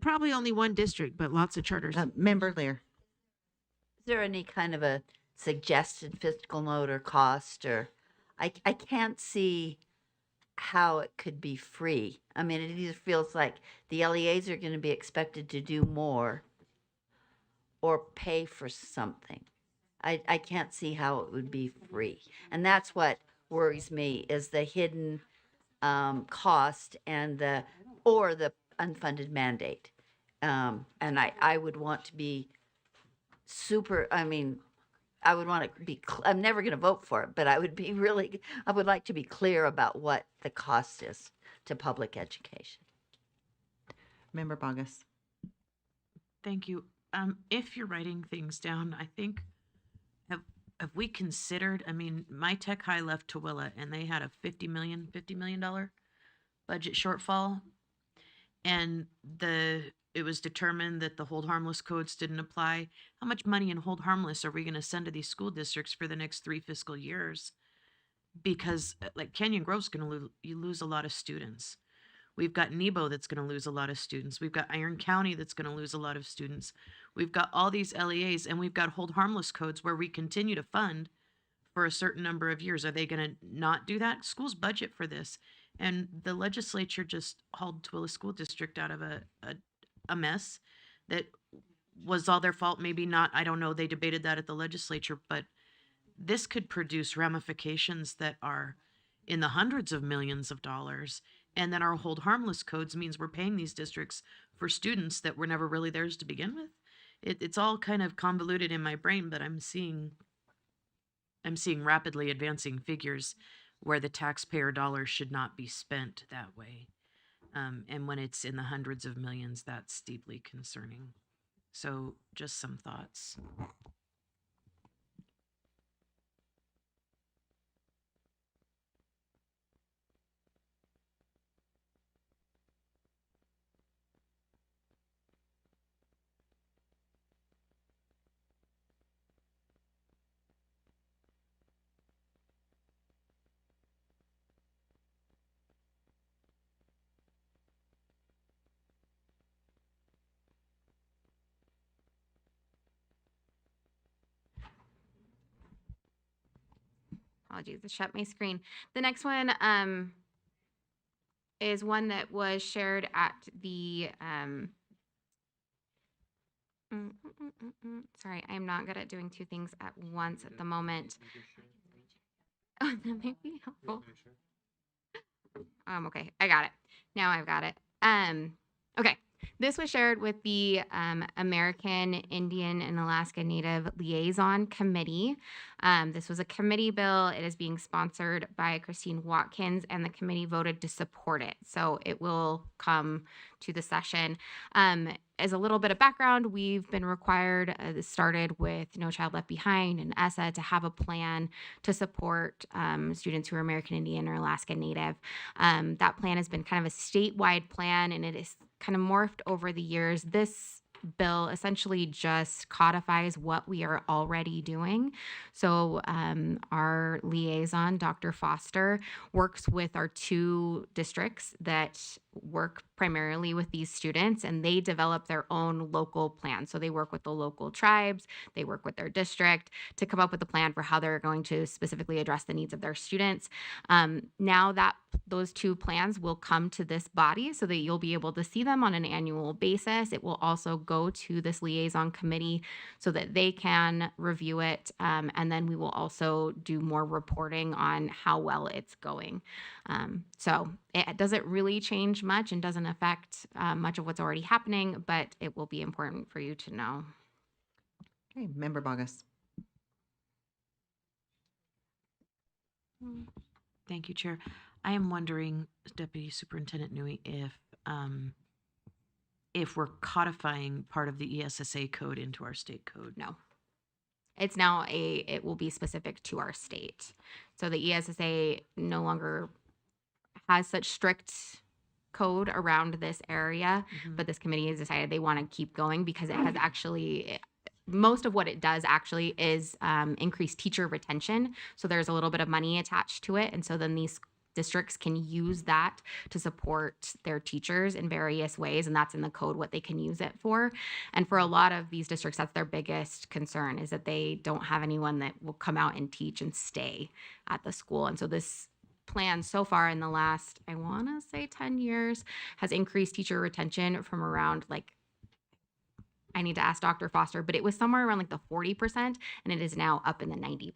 Probably only one district, but lots of charters. Member Lear. Is there any kind of a suggested fiscal note or cost, or I can't see how it could be free. I mean, it either feels like the LEAs are going to be expected to do more or pay for something. I can't see how it would be free. And that's what worries me, is the hidden cost and the unfunded mandate. And I would want to be I would want to be, I'm never going to vote for it, but I would like to be clear about what the cost is to public education. Member Bogus. Thank you. If you're writing things down, I think, have we considered, I mean, my tech high left Tooele and they had a $50 million budget shortfall. And it was determined that the hold harmless codes didn't apply. How much money in hold harmless are we going to send to these school districts for the next 3 fiscal years? Because like Canyon Grove's going to lose a lot of students. We've got Nebo that's going to lose a lot of students. We've got Iron County that's going to lose a lot of students. We've got all these LEAs, and we've got hold harmless codes where we continue to fund for a certain number of years. Are they going to not do that? Schools budget for this. And the legislature just hauled Tooele School District out of a mess that was all their fault. Maybe not. I don't know. They debated that at the legislature, but this could produce ramifications that are in the hundreds of millions of dollars. And then our hold harmless codes means we're paying these districts for students that were never really theirs to begin with. It's all kind of convoluted in my brain, but I'm seeing rapidly advancing figures where the taxpayer dollars should not be spent that way. And when it's in the hundreds of millions, that's deeply concerning. So just some thoughts. apologies, I shut my screen. The next one is one that was shared at the sorry, I am not good at doing two things at once at the moment. Oh, that might be helpful. Okay, I got it. Now I've got it. Okay, this was shared with the American Indian and Alaska Native Liaison Committee. This was a committee bill. It is being sponsored by Christine Watkins, and the committee voted to support it. So it will come to the session. As a little bit of background, we've been required, this started with No Child Left Behind and ESSA, to have a plan to support students who are American Indian or Alaska Native. That plan has been kind of a statewide plan, and it is kind of morphed over the years. This bill essentially just codifies what we are already doing. So our liaison, Dr. Foster, works with our two districts that work primarily with these students, and they develop their own local plan. So they work with the local tribes, they work with their district to come up with a plan for how they're going to specifically address the needs of their students. Now that those two plans will come to this body so that you'll be able to see them on an annual basis. It will also go to this liaison committee so that they can review it. And then we will also do more reporting on how well it's going. So it doesn't really change much and doesn't affect much of what's already happening, but it will be important for you to know. Okay, Member Bogus. Thank you, Chair. I am wondering, Deputy Superintendent Nui, if we're codifying part of the ESSA code into our state code. No. It's now it will be specific to our state. So the ESSA no longer has such strict code around this area, but this committee has decided they want to keep going because it has actually, most of what it does actually is increase teacher retention. So there's a little bit of money attached to it. And so then these districts can use that to support their teachers in various ways, and that's in the code what they can use it for. And for a lot of these districts, that's their biggest concern, is that they don't have anyone that will come out and teach and stay at the school. And so this plan so far in the last, I want to say 10 years, has increased teacher retention from around, like, I need to ask Dr. Foster, but it was somewhere around like the 40%, and it is now up in the 90%.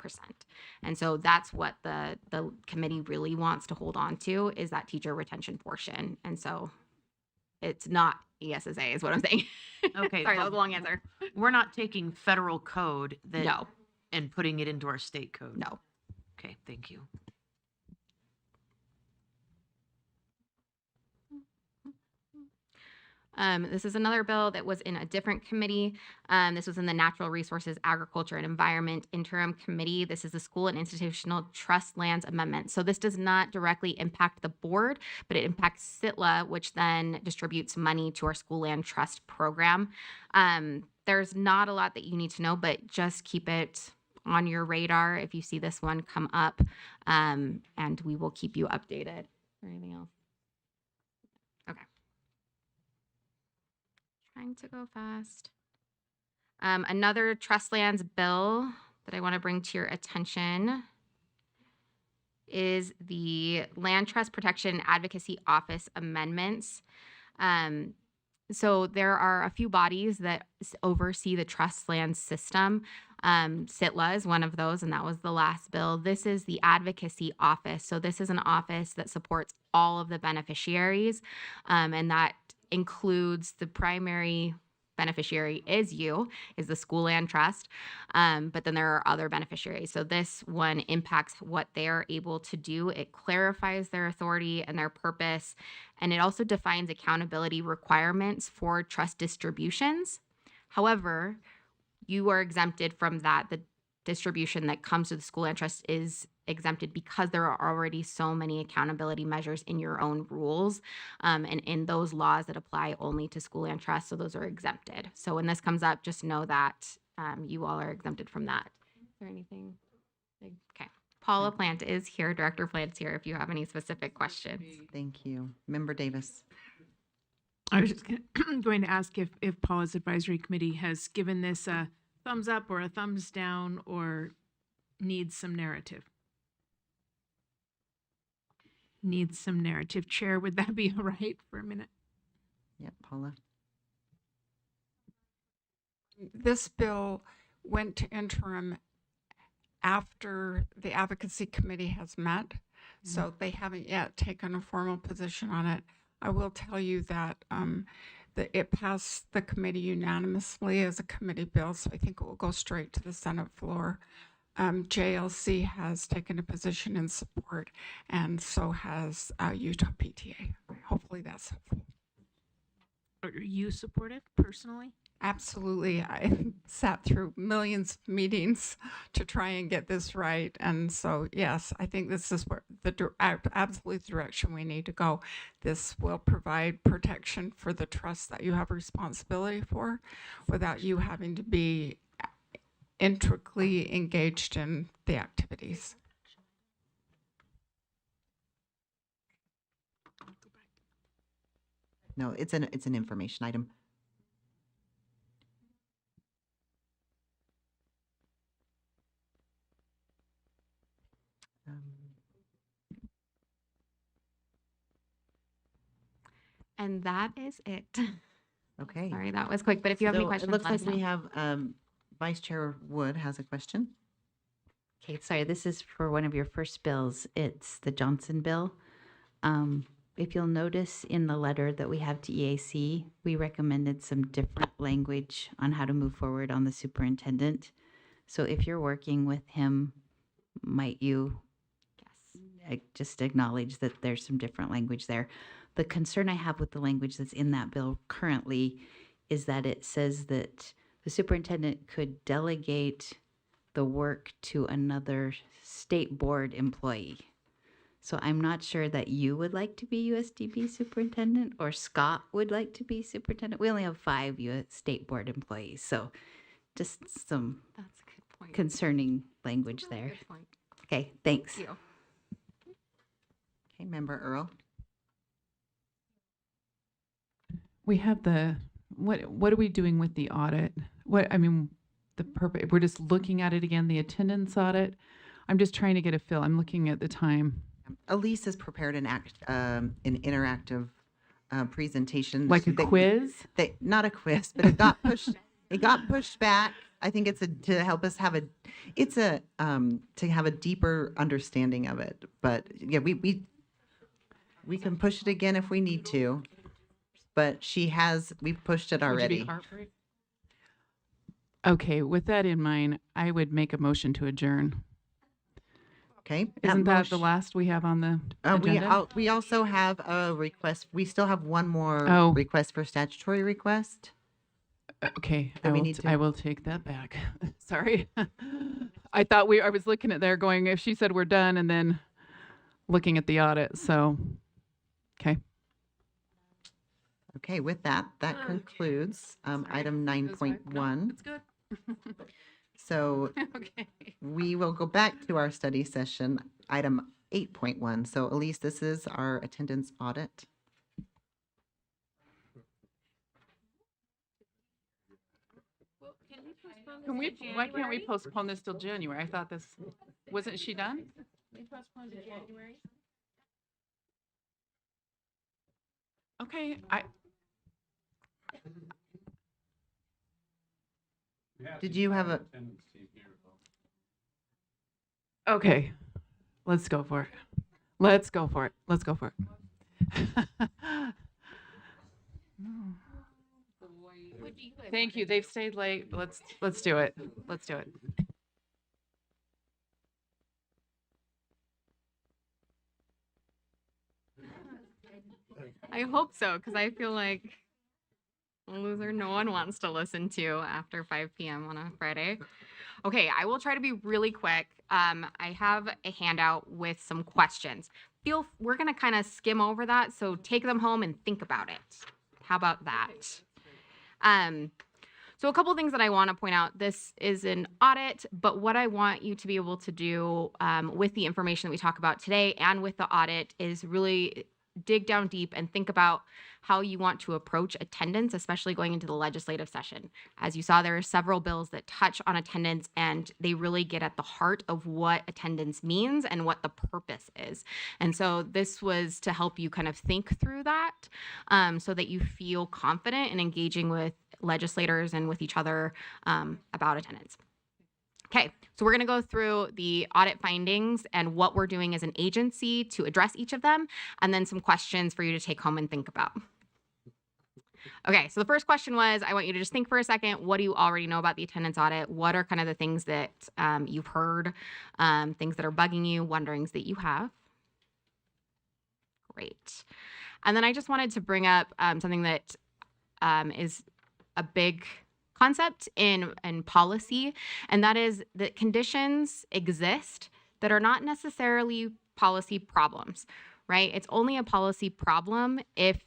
And so that's what the committee really wants to hold on to, is that teacher retention portion. And so it's not ESSA is what I'm saying. Okay. Sorry, that was a long answer. We're not taking federal code that No. and putting it into our state code. No. Okay, thank you. This is another bill that was in a different committee. This was in the Natural Resources, Agriculture, and Environment Interim Committee. This is the School and Institutional Trust Lands Amendment. So this does not directly impact the board, but it impacts SITLA, which then distributes money to our School Land Trust program. There's not a lot that you need to know, but just keep it on your radar if you see this one come up, and we will keep you updated. Or anything else? Okay. Trying to go fast. Another trust lands bill that I want to bring to your attention is the Land Trust Protection Advocacy Office amendments. So there are a few bodies that oversee the trust land system. SITLA is one of those, and that was the last bill. This is the advocacy office. So this is an office that supports all of the beneficiaries, and that includes the primary beneficiary is the School Land Trust, but then there are other beneficiaries. So this one impacts what they're able to do. It clarifies their authority and their purpose, and it also defines accountability requirements for trust distributions. However, you are exempted from that. The distribution that comes to the School Land Trust is exempted because there are already so many accountability measures in your own rules and in those laws that apply only to School Land Trust. So those are exempted. So when this comes up, just know that you all are exempted from that. Is there anything? Okay. Paula Plant is here. Director Plant's here if you have any specific questions. Thank you. Member Davis. I was just going to ask if Paula's advisory committee has given this a thumbs up or a thumbs down or needs some narrative. needs some narrative. Chair, would that be all right for a minute? Yep, Paula. This bill went to interim after the advocacy committee has met, so they haven't yet taken a formal position on it. I will tell you that it passed the committee unanimously as a committee bill, so I think it will go straight to the Senate floor. JLC has taken a position in support, and so has Utah PTA. Hopefully that's helpful. Are you supportive personally? Absolutely. I sat through millions of meetings to try and get this right. And so, yes, I think this is where absolutely the direction we need to go. This will provide protection for the trust that you have responsibility for without you having to be intricately engaged in the activities. No, it's an information item. And that is it. Okay. Sorry, that was quick, but if you have any So questions, it looks let like us we know. have Vice Chair Wood has a question. Okay, sorry, this is for one of your first bills. It's the Johnson bill. If you'll notice in the letter that we have to EAC, we recommended some different language on how to move forward on the superintendent. So if you're working with him, might you just acknowledge that there's some different language there? The concern I have with the language that's in that bill currently is that it says that the superintendent could delegate the work to another state board employee. So I'm not sure that you would like to be USDB superintendent or Scott would like to be superintendent. We only have 5 US state board employees, so just some That's a good point. concerning language there. Good point. Okay, thanks. Thank you. Okay, Member Earl. We have what are we doing with the audit? The purpose, we're just looking at it again, the attendance audit. I'm just trying to get a feel. I'm looking at the time. Elise has prepared an interactive presentation. Like a quiz? Not a quiz, but it got pushed. It got pushed back. I think it's to help us have to have a deeper understanding of it. But yeah, we can push it again if we need to. But we've pushed it already. Would you be heartbreak? Okay, with that in mind, I would make a motion to adjourn. Okay. Isn't that the last we have on the agenda? We also have a request. We still have one more request for statutory request. Okay, that I will take that back. Sorry. I thought I was looking at there going, if she said we're done, and then looking at the audit, so, okay. Okay, with that concludes item 9.1. It's good. So Okay. we will go back to our study session, item 8.1. So Elise, this is our attendance audit. Why can't we postpone this till January? I thought wasn't she done? We postponed to January. Okay, Did you have a? Okay, let's go for it. Let's go for it. Let's go for it. Thank you. They've stayed late. Let's do it. Let's do it. I hope so, because I feel like a loser no one wants to listen to after 5 p.m. on a Friday. Okay, I will try to be really quick. I have a handout with some questions. We're going to kind of skim over that, so take them home and think about it. How about that? So a couple things that I want to point out. This is an audit, but what I want you to be able to do with the information that we talk about today and with the audit is really dig down deep and think about how you want to approach attendance, especially going into the legislative session. As you saw, there are several bills that touch on attendance, and they really get at the heart of what attendance means and what the purpose is. And so this was to help you kind of think through that, so that you feel confident in engaging with legislators and with each other about attendance. Okay, so we're going to go through the audit findings and what we're doing as an agency to address each of them, and then some questions for you to take home and think about. Okay, so the first question was, I want you to just think for a second, what do you already know about the attendance audit? What are kind of the things that you've heard, things that are bugging you, wonderings that you have? Great. And then I just wanted to bring up something that is a big concept in policy, and that is that conditions exist that are not necessarily policy problems, right? It's only a policy problem if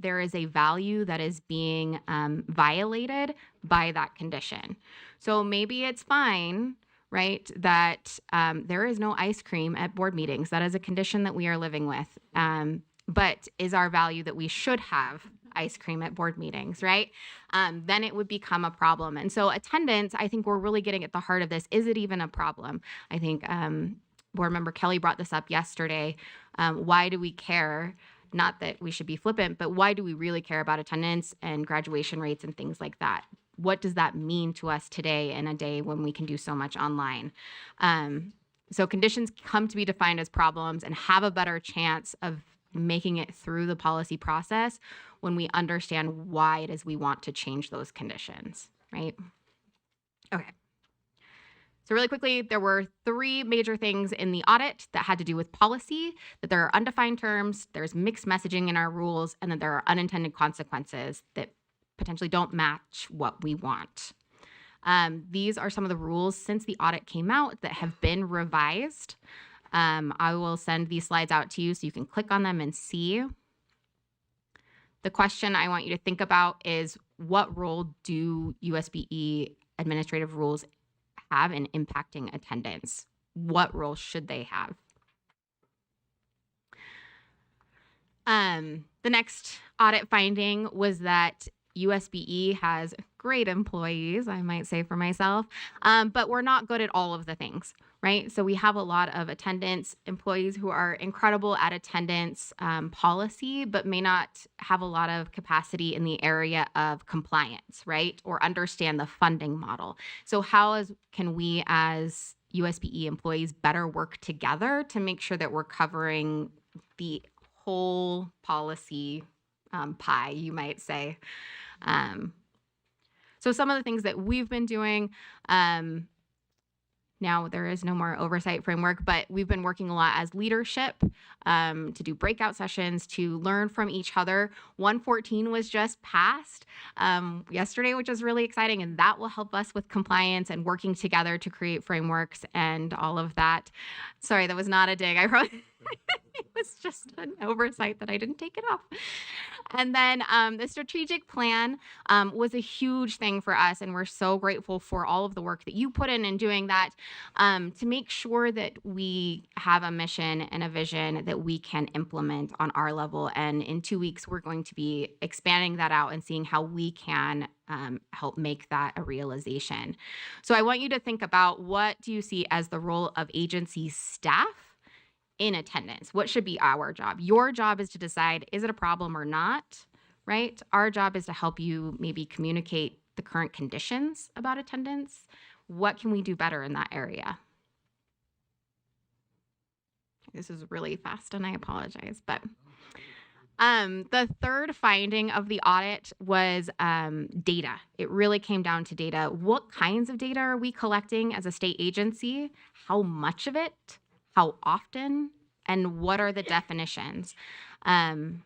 there is a value that is being violated by that condition. So maybe it's fine, right, that there is no ice cream at board meetings. That is a condition that we are living with. But is our value that we should have ice cream at board meetings, right? Then it would become a problem. And so attendance, I think we're really getting at the heart of this. Is it even a problem? I think board member Kelly brought this up yesterday. Why do we care? Not that we should be flippant, but why do we really care about attendance and graduation rates and things like that? What does that mean to us today in a day when we can do so much online? So conditions come to be defined as problems and have a better chance of making it through the policy process when we understand why it is we want to change those conditions, right? Okay. So really quickly, there were 3 major things in the audit that had to do with policy, that there are undefined terms, there's mixed messaging in our rules, and that there are unintended consequences that potentially don't match what we want. These are some of the rules since the audit came out that have been revised. I will send these slides out to you so you can click on them and see. The question I want you to think about is, what role do USBE administrative rules have in impacting attendance? What role should they have? The next audit finding was that USBE has great employees, I might say for myself, but we're not good at all of the things, right? So we have a lot of attendance employees who are incredible at attendance policy, but may not have a lot of capacity in the area of compliance, right? Or understand the funding model. So how can we as USBE employees better work together to make sure that we're covering the whole policy pie, you might say? So some of the things that we've been doing, now there is no more oversight framework, but we've been working a lot as leadership to do breakout sessions, to learn from each other. 114 was just passed yesterday, which is really exciting, and that will help us with compliance and working together to create frameworks and all of that. Sorry, that was not a dig. I wrote it was just an oversight that I didn't take it off. And then the strategic plan was a huge thing for us, and we're so grateful for all of the work that you put in doing that to make sure that we have a mission and a vision that we can implement on our level. And in 2 weeks, we're going to be expanding that out and seeing how we can help make that a realization. So I want you to think about, what do you see as the role of agency staff in attendance? What should be our job? Your job is to decide, is it a problem or not, right? Our job is to help you maybe communicate the current conditions about attendance. What can we do better in that area? This is really fast and I apologize, but the third finding of the audit was data. It really came down to data. What kinds of data are we collecting as a state agency? How much of it? How often, and what are the definitions? So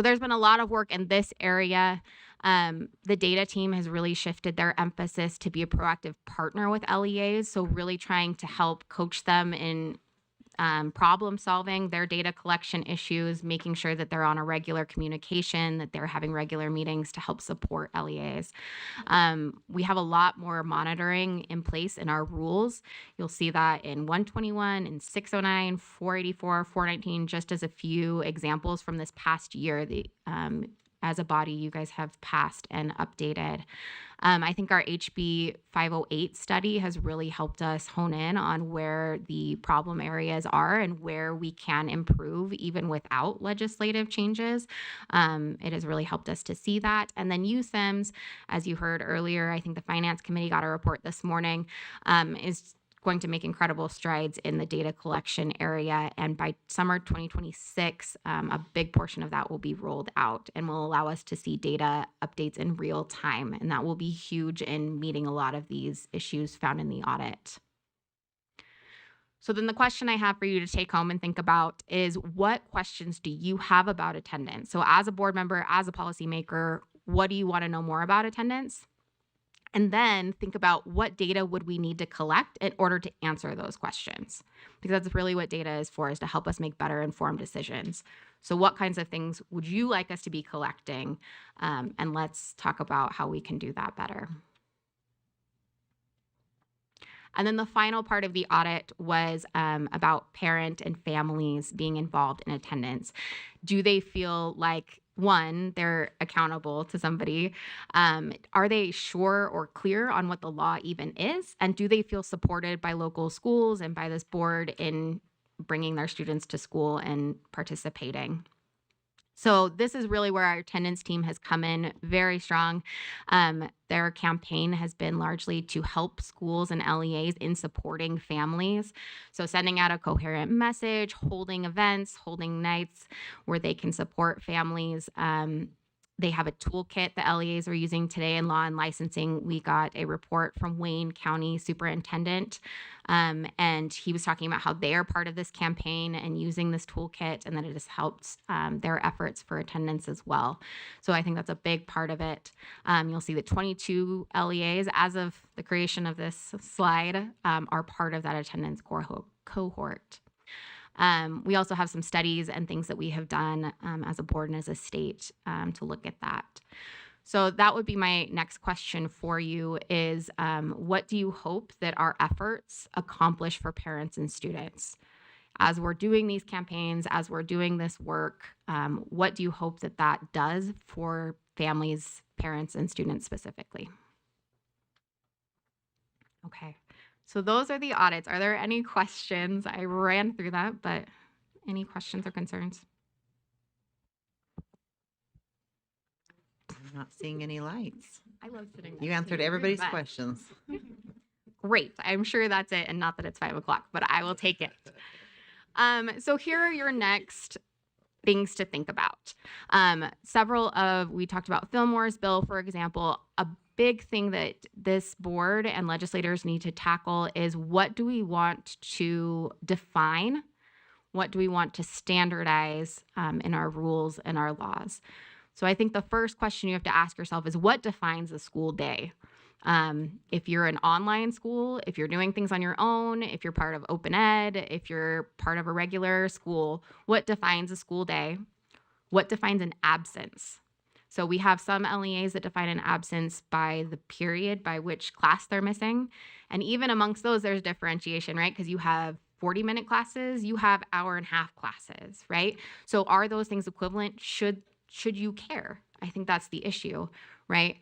there's been a lot of work in this area. The data team has really shifted their emphasis to be a proactive partner with LEAs, so really trying to help coach them in problem solving their data collection issues, making sure that they're on a regular communication, that they're having regular meetings to help support LEAs. We have a lot more monitoring in place in our rules. You'll see that in 121, in 609, 484, 419, just as a few examples from this past year. As a body, you guys have passed and updated. I think our HB 508 study has really helped us hone in on where the problem areas are and where we can improve even without legislative changes. It has really helped us to see that. And then USIMS, as you heard earlier, I think the Finance Committee got a report this morning, is going to make incredible strides in the data collection area. And by summer 2026, a big portion of that will be rolled out and will allow us to see data updates in real time. And that will be huge in meeting a lot of these issues found in the audit. So then the question I have for you to take home and think about is, what questions do you have about attendance? So as a board member, as a policymaker, what do you want to know more about attendance? And then think about, what data would we need to collect in order to answer those questions? Because that's really what data is for, is to help us make better informed decisions. So what kinds of things would you like us to be collecting? And let's talk about how we can do that better. And then the final part of the audit was about parent and families being involved in attendance. Do they feel like, one, they're accountable to somebody? Are they sure or clear on what the law even is? And do they feel supported by local schools and by this board in bringing their students to school and participating? So this is really where our attendance team has come in very strong. Their campaign has been largely to help schools and LEAs in supporting families. So sending out a coherent message, holding events, holding nights where they can support families. They have a toolkit the LEAs are using today in law and licensing. We got a report from Wayne County Superintendent, and he was talking about how they are part of this campaign and using this toolkit, and that it has helped their efforts for attendance as well. So I think that's a big part of it. You'll see that 22 LEAs, as of the creation of this slide, are part of that attendance cohort. We also have some studies and things that we have done as a board and as a state to look at that. So that would be my next question for you is, what do you hope that our efforts accomplish for parents and students? As we're doing these campaigns, as we're doing this work, what do you hope that that does for families, parents, and students specifically? Okay. So those are the audits. Are there any questions? I ran through that, but any questions or concerns? I'm not seeing any lights. I love sitting You next to answered You're the everybody's best. questions. Great. I'm sure that's it, and not that it's 5 o'clock, but I will take it. So here are your next things to think about. We talked about Fillmore's bill, for example. A big thing that this board and legislators need to tackle is, what do we want to define? What do we want to standardize in our rules and our laws? So I think the first question you have to ask yourself is, what defines a school day? If you're an online school, if you're doing things on your own, if you're part of open ed, if you're part of a regular school, what defines a school day? What defines an absence? So we have some LEAs that define an absence by the period by which class they're missing. And even amongst those, there's differentiation, right? Because you have 40-minute classes, you have hour-and-a-half classes, right? So are those things equivalent? Should you care? I think that's the issue, right?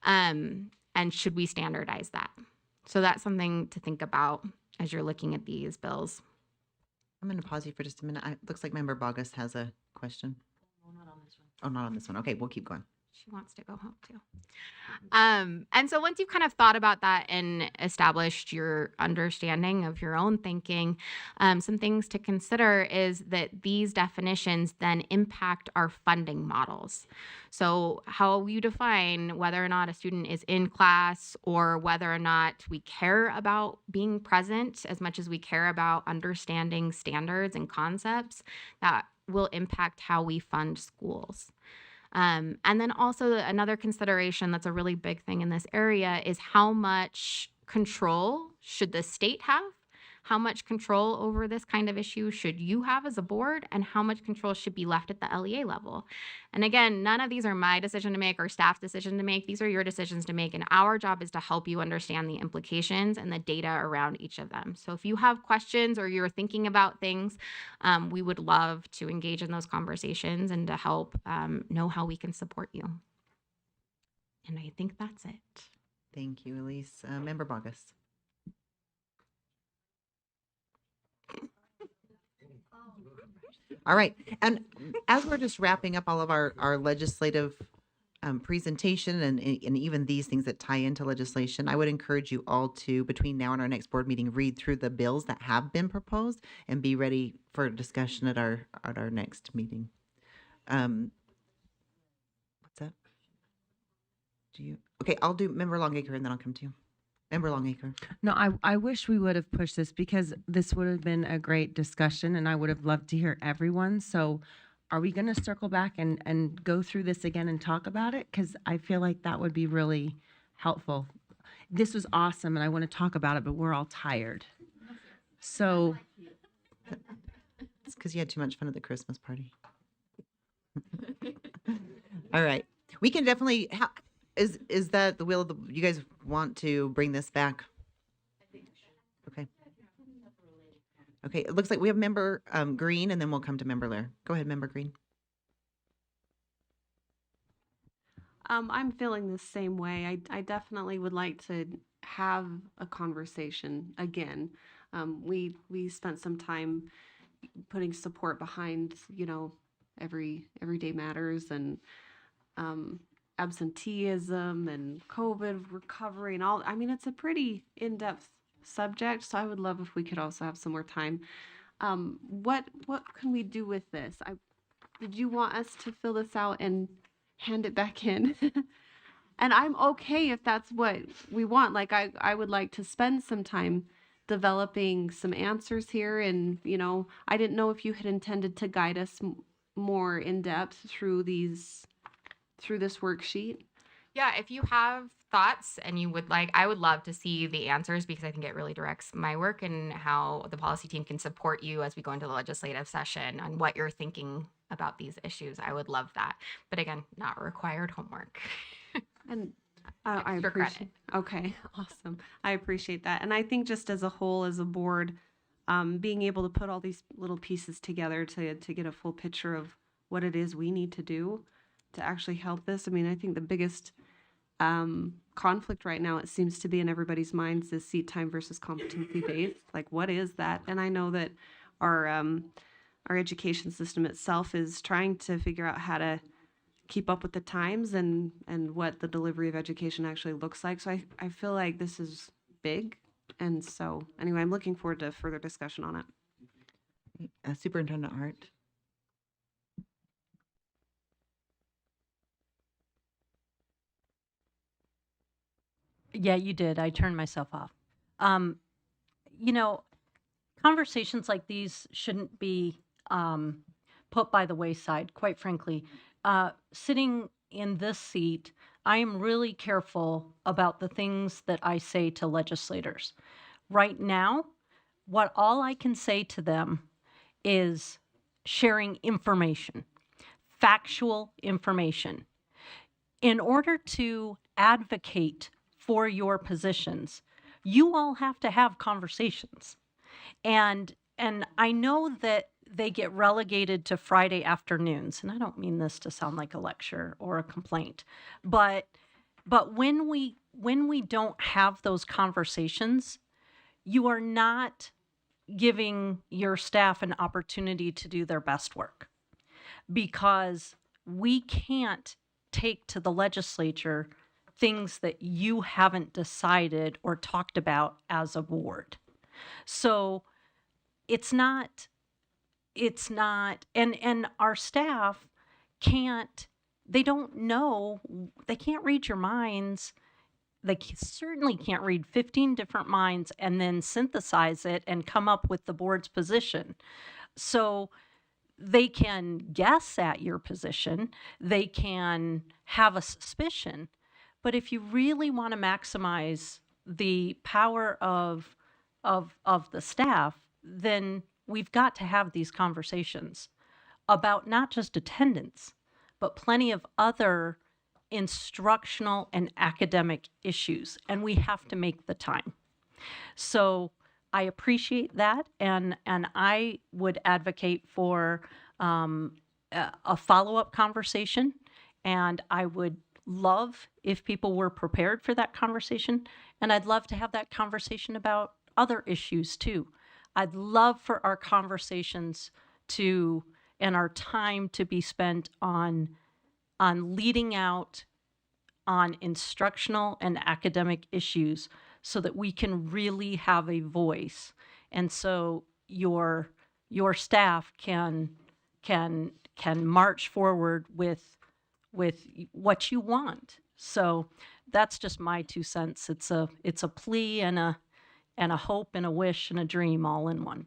And should we standardize that? So that's something to think about as you're looking at these bills. I'm going to pause you for just a minute. It looks like Member Bogus has a question. No, not on this one. Oh, not on this one. Okay, we'll keep going. She wants to go home too. And so once you've kind of thought about that and established your understanding of your own thinking, some things to consider is that these definitions then impact our funding models. So how you define whether or not a student is in class, or whether or not we care about being present as much as we care about understanding standards and concepts, that will impact how we fund schools. And then also another consideration that's a really big thing in this area is, how much control should the state have? how much control over this kind of issue should you have as a board, and how much control should be left at the LEA level. And again, none of these are my decision to make or staff's decision to make. These are your decisions to make, and our job is to help you understand the implications and the data around each of them. So if you have questions or you're thinking about things, we would love to engage in those conversations and to help know how we can support you. And I think that's it. Thank you, Elise. Member Bogus. All right. And as we're just wrapping up all of our legislative presentation and even these things that tie into legislation, I would encourage you all to, between now and our next board meeting, read through the bills that have been proposed and be ready for discussion at our next meeting. What's that? Okay, I'll do Member Longacre and then I'll come to you. Member Longacre. No, I wish we would have pushed this because this would have been a great discussion and I would have loved to hear everyone. So are we going to circle back and go through this again and talk about it? Because I feel like that would be really helpful. This was awesome and I want to talk about it, but we're all tired. So it's because you had too much fun at the Christmas party. All right. We can definitely... Is that the will of the, you guys want to bring this back? Okay. Okay, it looks like we have Member Green and then we'll come to Member Lair. Go ahead, Member Green. I'm feeling the same way. I definitely would like to have a conversation again. We spent some time putting support behind, everyday matters and absenteeism and COVID recovery and all. I mean, it's a pretty in-depth subject, so I would love if we could also have some more time. What can we do with this? Did you want us to fill this out and hand it back in? And I'm okay if that's what we want. Like, I would like to spend some time developing some answers here. And, I didn't know if you had intended to guide us more in depth through this worksheet. Yeah, if you have thoughts and you would like, I would love to see the answers because I think it really directs my work and how the policy team can support you as we go into the legislative session on what you're thinking about these issues. I would love that. But again, not required homework. And I Extra appreciate. credit. Okay, awesome. I appreciate that. And I think just as a whole, as a board, being able to put all these little pieces together to get a full picture of what it is we need to do to actually help this. I mean, I think the biggest conflict right now, it seems to be in everybody's minds, is seat time versus competency based. Like, what is that? And I know that our education system itself is trying to figure out how to keep up with the times and what the delivery of education actually looks like. So I feel like this is big. And so anyway, I'm looking forward to further discussion on it. Superintendent Hart. Yeah, you did. I turned myself off. Conversations like these shouldn't be put by the wayside, quite frankly. Sitting in this seat, I am really careful about the things that I say to legislators. Right now, all I can say to them is sharing information, factual information. In order to advocate for your positions, you all have to have conversations. And I know that they get relegated to Friday afternoons, and I don't mean this to sound like a lecture or a complaint, but when we don't have those conversations, you are not giving your staff an opportunity to do their best work, because we can't take to the legislature things that you haven't decided or talked about as a board. So it's not, and our staff they don't know, they can't read your minds. They certainly can't read 15 different minds and then synthesize it and come up with the board's position. So they can guess at your position, they can have a suspicion, but if you really want to maximize the power of of the staff, then we've got to have these conversations about not just attendance, but plenty of other instructional and academic issues, and we have to make the time. So I appreciate that, and I would advocate for a follow-up conversation, and I would love if people were prepared for that conversation, and I'd love to have that conversation about other issues too. I'd love for our conversations to and our time to be spent on leading out on instructional and academic issues so that we can really have a voice, and so your staff can march forward with what you want. So that's just my 2 cents. It's a plea and a hope and a wish and a dream all in one.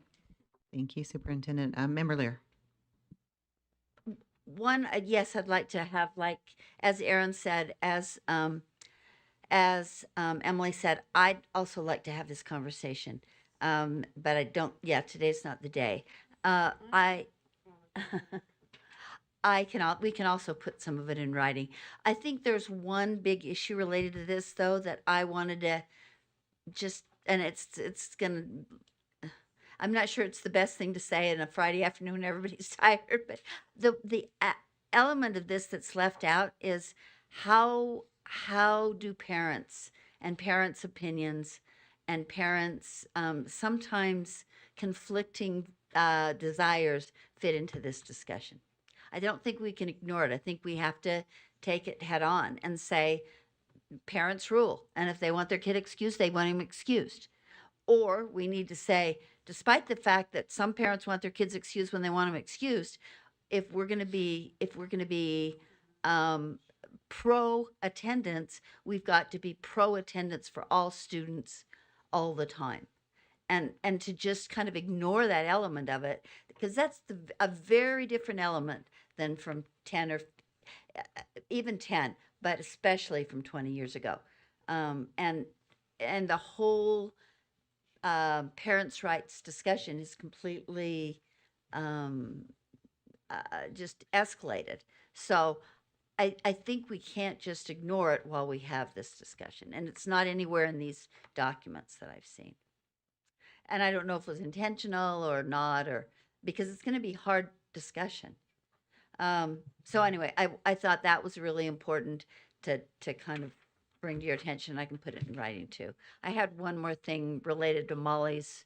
Thank you, Superintendent. Member Lear. One, yes, I'd like to have, like, as Aaron said, as Emily said, I'd also like to have this conversation. But I don't, yeah, today's not the day. We can also put some of it in writing. I think there's one big issue related to this, though, that I wanted to just, and it's gonna, I'm not sure it's the best thing to say on a Friday afternoon when everybody's tired, but the element of this that's left out is how do parents and parents' opinions and parents sometimes conflicting desires fit into this discussion. I don't think we can ignore it. I think we have to take it head on and say, parents rule. And if they want their kid excused, they want him excused. Or we need to say, despite the fact that some parents want their kids excused when they want them excused, if we're going to be pro attendance, we've got to be pro attendance for all students all the time. And to just kind of ignore that element of it, because that's a very different element than from 10 or even 10, but especially from 20 years ago. And the whole parents' rights discussion is completely just escalated. So I think we can't just ignore it while we have this discussion. And it's not anywhere in these documents that I've seen. And I don't know if it was intentional or not, or because it's going to be hard discussion. So anyway, I thought that was really important to kind of bring to your attention. I can put it in writing too. I had one more thing related to Molly's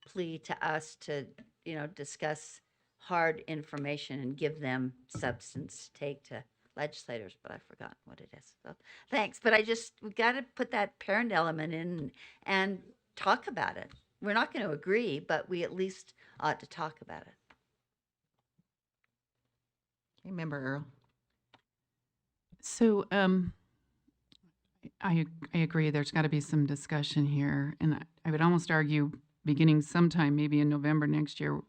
plea to us to, discuss hard information and give them substance to take to legislators, but I've forgotten what it is. So thanks. But we got to put that parent element in and talk about it. We're not going to agree, but we at least ought to talk about it. Okay, Member Earl. So I agree. There's got to be some discussion here, and I would almost argue beginning sometime maybe in November next year,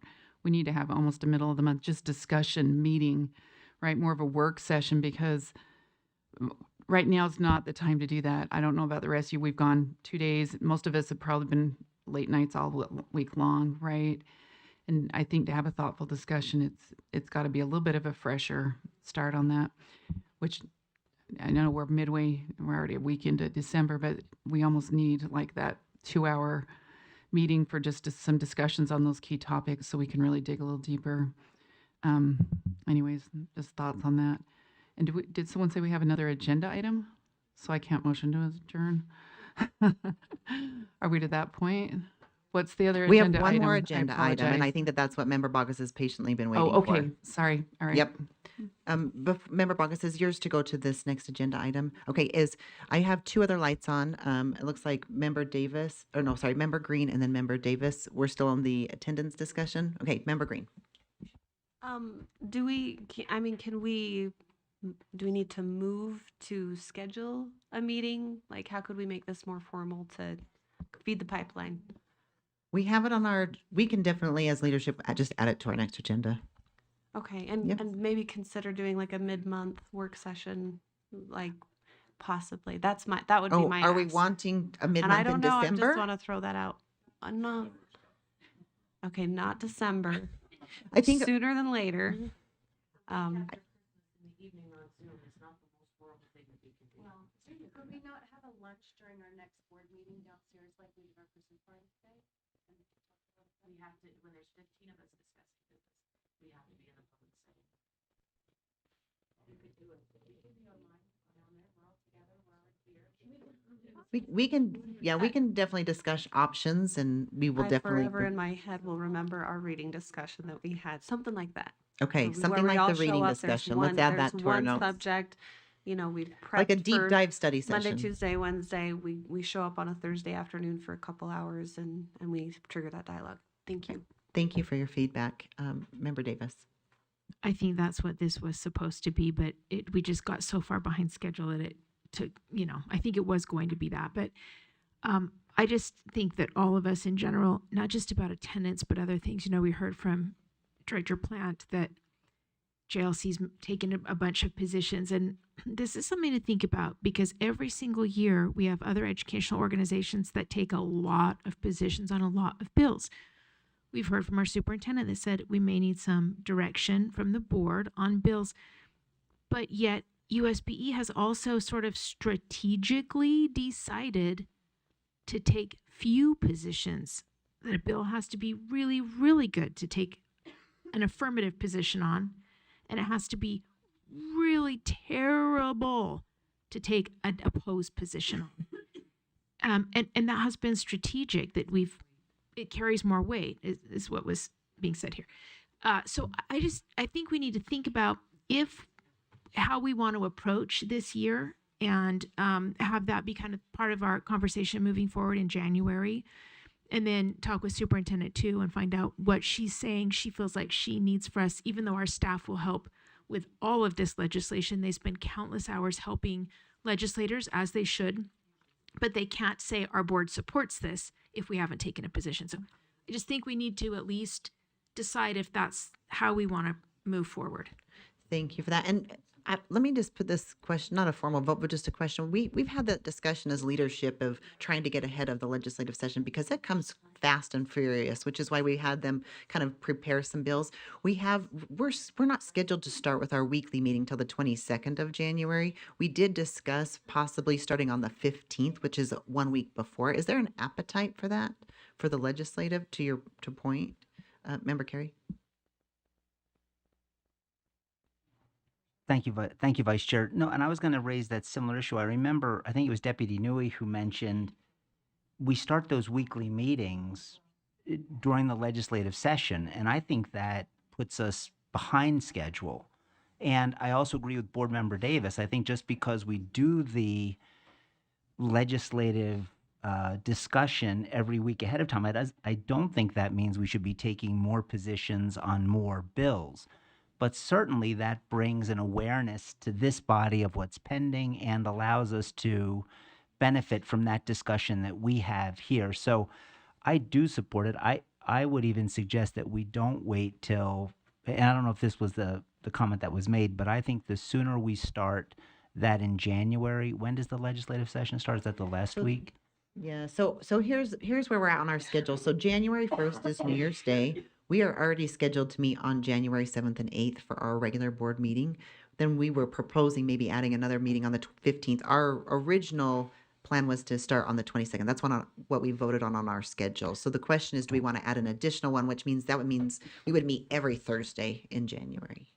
we need to have almost a middle of the month just discussion meeting, right? More of a work session, because right now is not the time to do that. I don't know about the rest of you. We've gone 2 days. Most of us have probably been late nights all week long, right? And I think to have a thoughtful discussion, it's got to be a little bit of a fresher start on that, which I know we're already a week into December, but we almost need like that 2-hour meeting for just some discussions on those key topics so we can really dig a little deeper. Anyways, just thoughts on that. And did someone say we have another agenda item? So I can't motion to adjourn. Are we to that point? What's the other We have agenda one item? more agenda item, and I apologize. think that's what Member Bogus has patiently been waiting for. Oh, okay. Sorry. All right. Yep. Member Bogus, is yours to go to this next agenda item? Okay, I have 2 other lights on. It looks like Member Green and then Member Davis. We're still on the attendance discussion. Okay, Member Green. Do we need to move to schedule a meeting? Like, how could we make this more formal to feed the pipeline? We have it on we can definitely, as leadership, just add it to our next agenda. Okay, and maybe consider doing like a mid-month work session, like possibly. That would be my Are we ask. wanting a And I mid-month don't in know, I December? just want to throw that out. No. Okay, not December. I think Sooner than later. Could we not have a lunch during our next board meeting downstairs like we did our Christmas party today? We have to, when there's 15 of us discussing this, we have to be in a public setting. We could do it. We could be online, down there, we're all together, we're all here. we can definitely discuss options, and we will I definitely. forever in my head will remember our reading discussion that we had, something like that. Okay, Where something we like all the show reading up, there's discussion. Let's add that there's to our one notes. subject, you know, we prepped Like a deep for dive study Monday, session. Tuesday, Wednesday. We show up on a Thursday afternoon for a couple hours and we trigger that dialogue. Thank you. Thank you for your feedback, Member Davis. I think that's what this was supposed to be, but we just got so far behind schedule that it took, I think it was going to be that. But I just think that all of us in general, not just about attendance, but other things, we heard from Director Plant that JLC's taken a bunch of positions. And this is something to think about because every single year we have other educational organizations that take a lot of positions on a lot of bills. We've heard from our superintendent that said we may need some direction from the board on bills, but yet USBE has also sort of strategically decided to take few positions that a bill has to be really, really good to take an affirmative position on, and it has to be really terrible to take an opposed position on. And that has been strategic, that it carries more weight, is what was being said here. So I think we need to think about how we want to approach this year and have that be kind of part of our conversation moving forward in January. And then talk with Superintendent too and find out what she's saying she feels like she needs for us, even though our staff will help with all of this legislation. They spend countless hours helping legislators, as they should, but they can't say our board supports this if we haven't taken a position. So I just think we need to at least decide if that's how we want to move forward. Thank you for that. And let me just put this question, not a formal vote, but just a question. We've had that discussion as leadership of trying to get ahead of the legislative session because it comes fast and furious, which is why we had them kind of prepare some bills. We're not scheduled to start with our weekly meeting till the 22nd of January. We did discuss possibly starting on the 15th, which is 1 week before. Is there an appetite for that, for the legislative, to point, Member Carey? Thank you, Vice Chair. No, and I was going to raise that similar issue. I remember, I think it was Deputy Newey who mentioned we start those weekly meetings during the legislative session, and I think that puts us behind schedule. And I also agree with Board Member Davis. I think just because we do the legislative discussion every week ahead of time, I don't think that means we should be taking more positions on more bills. But certainly that brings an awareness to this body of what's pending and allows us to benefit from that discussion that we have here. So I do support it. I would even suggest that we don't wait till, and I don't know if this was the comment that was made, but I think the sooner we start that in January, when does the legislative session start? Is that the last week? Yeah, so here's where we're at on our schedule. So January 1st is New Year's Day. We are already scheduled to meet on January 7th and 8th for our regular board meeting. Then we were proposing maybe adding another meeting on the 15th. Our original plan was to start on the 22nd. That's what we voted on our schedule. So the question is, do we want to add an additional one, which means we would meet every Thursday in January.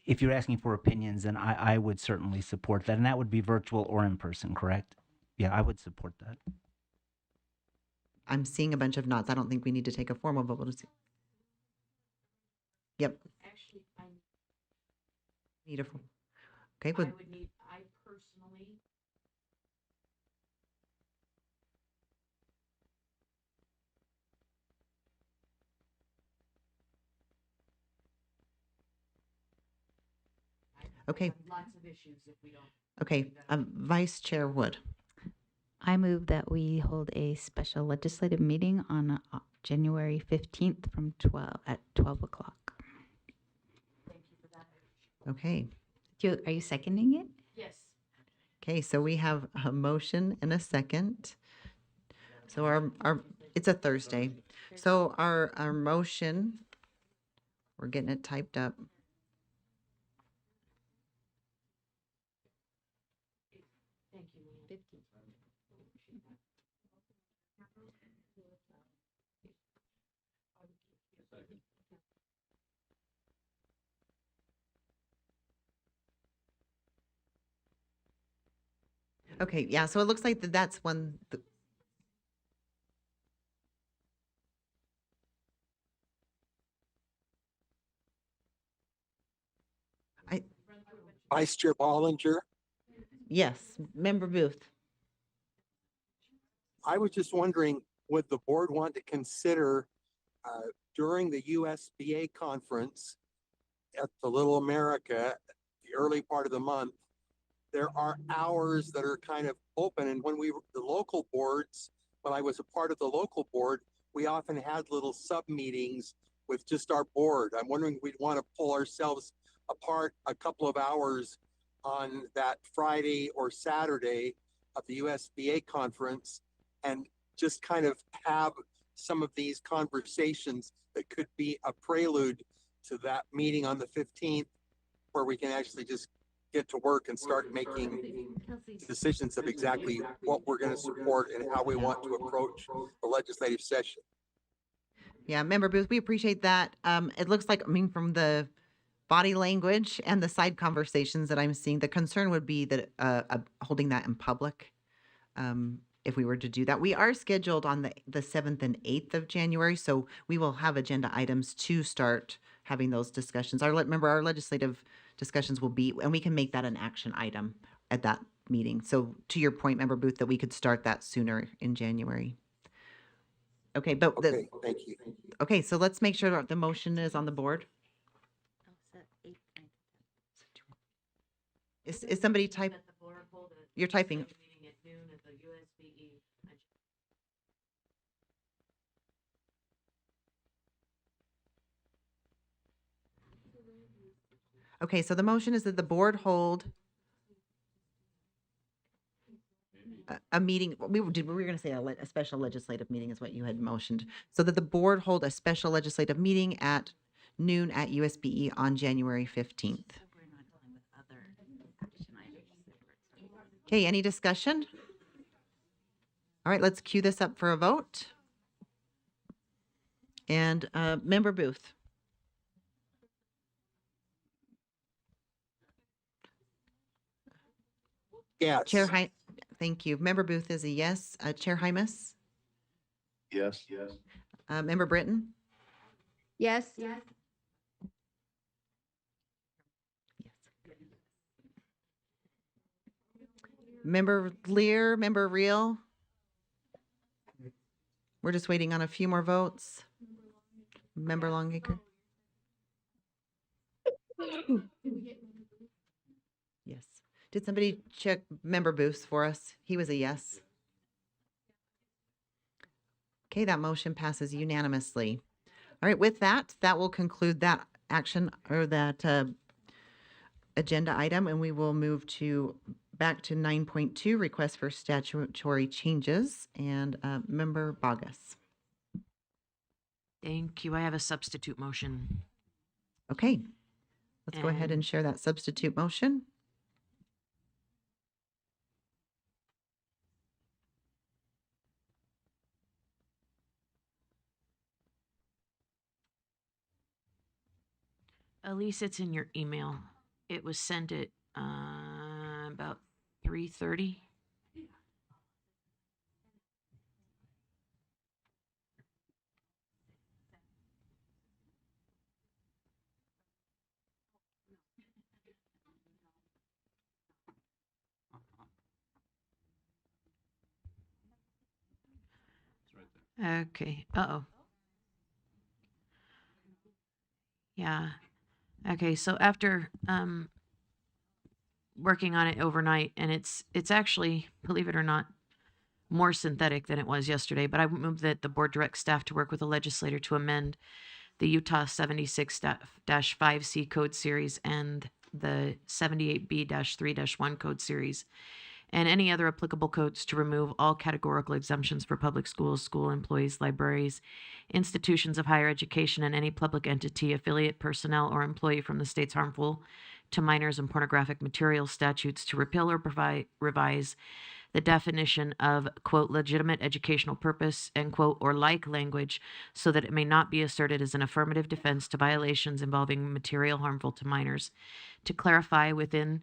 If you're asking for opinions, then I would certainly support that. And that would be virtual or in person, correct? Yeah, I would support that. I'm seeing a bunch of nods. I don't think we need to take a formal vote. We'll just see. Yep. Actually, I Need a okay. Well, I personally. Okay. Lots of issues if we don't. Okay. Vice Chair Wood. I move that we hold a special legislative meeting on January 15th from 12 o'clock. Thank you for that. Okay. Are you seconding it? Yes. Okay. So we have a motion and a second. So It's a Thursday. So our motion, we're getting it typed up. Okay, yeah, so it looks like that's one. Vice Chair Bollinger, Yes, Member Booth. I was just wondering, would the board want to consider during the USBA conference at the Little America, the early part of the month, there are hours that are kind of open. And when the local boards, when I was a part of the local board, we often had little sub meetings with just our board. I'm wondering if we'd want to pull ourselves apart a couple of hours on that Friday or Saturday of the USBA conference and just kind of have some of these conversations that could be a prelude to that meeting on the 15th, where we can actually just get to work and start making decisions of exactly what we're going to support and how we want to approach the legislative session. Yeah, Member Booth, we appreciate that. It looks like, I mean, from the body language and the side conversations that I'm seeing, the concern would be that holding that in public. If we were to do that, we are scheduled on the 7th and 8th of January, so we will have agenda items to start having those discussions. Our legislative discussions will be, and we can make that an action item at that meeting. So to your point, Member Booth, that we could start that sooner in January. Okay, but Okay, thank you. okay, so let's make sure that the motion is on the board. Is somebody type? You're typing. Okay, so the motion is that the board hold a meeting. We were going to say a special legislative meeting is what you had motioned. So that the board hold a special legislative meeting at noon at USBE on January 15th. Okay, any discussion? All right, let's cue this up for a vote. And Member Booth. Yes. Chair thank you. Member Booth is a yes. Chair Hymas? Yes. Member Britton? Yes. Member Lear, Member Reel? We're just waiting on a few more votes. Member Longacre? Yes. Did somebody check Member Booth's for us? He was a yes. Okay, that motion passes unanimously. All right, with that, that will conclude that action or that agenda item, and we will move back to 9.2, request for statutory changes, and Member Bogus. Thank you. I have a substitute motion. Okay, let's go ahead and share that substitute motion. Elise, it's in your email. It was sent at about 3:30. Okay. Uh-oh. Yeah. Okay, so after working on it overnight, and it's actually, believe it or not, more synthetic than it was yesterday, but I moved that the board direct staff to work with the legislator to amend the Utah 76-5C code series and the 78B-3-1 code series, and any other applicable codes to remove all categorical exemptions for public schools, school employees, libraries, institutions of higher education, and any public entity, affiliate, personnel, or employee from the state's harmful to minors and pornographic materials statutes, to repeal or revise the definition of, quote, legitimate educational purpose, end quote, or like language, so that it may not be asserted as an affirmative defense to violations involving material harmful to minors, to clarify within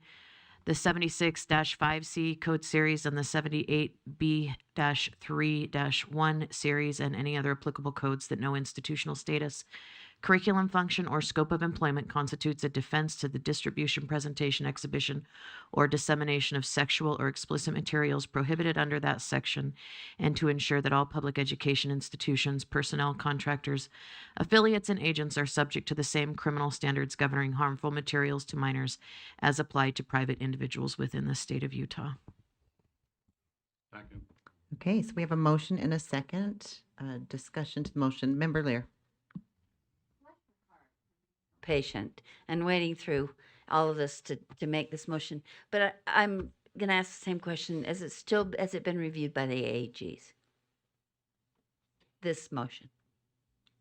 the 76-5C code series and the 78B-3-1 series and any other applicable codes that no institutional status, curriculum function, or scope of employment constitutes a defense to the distribution, presentation, exhibition, or dissemination of sexual or explicit materials prohibited under that section, and to ensure that all public education institutions, personnel, contractors, affiliates, and agents are subject to the same criminal standards governing harmful materials to minors as applied to private individuals within the state of Utah. Okay, so we have a motion and a second. Discussion to the motion. Member Lear. Patient and waiting through all of this to make this motion. But I'm going to ask the same question. Has it been reviewed by the AAGs? This motion?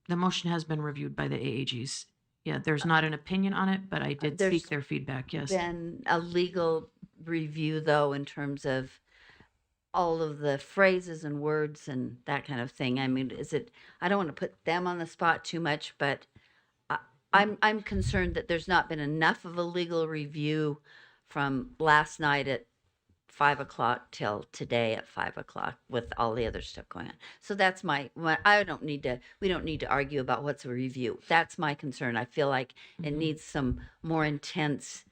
The motion has been reviewed by the AAGs. Yeah, there's not an opinion on it, but I did seek their feedback, yes. Been a legal review, though, in terms of all of the phrases and words and that kind of thing. I mean, I don't want to put them on the spot too much, but I'm concerned that there's not been enough of a legal review from last night at 5 o'clock till today at 5 o'clock with all the other stuff going on. So that's we don't need to argue about what's a review. That's my concern. I feel like it needs some more intense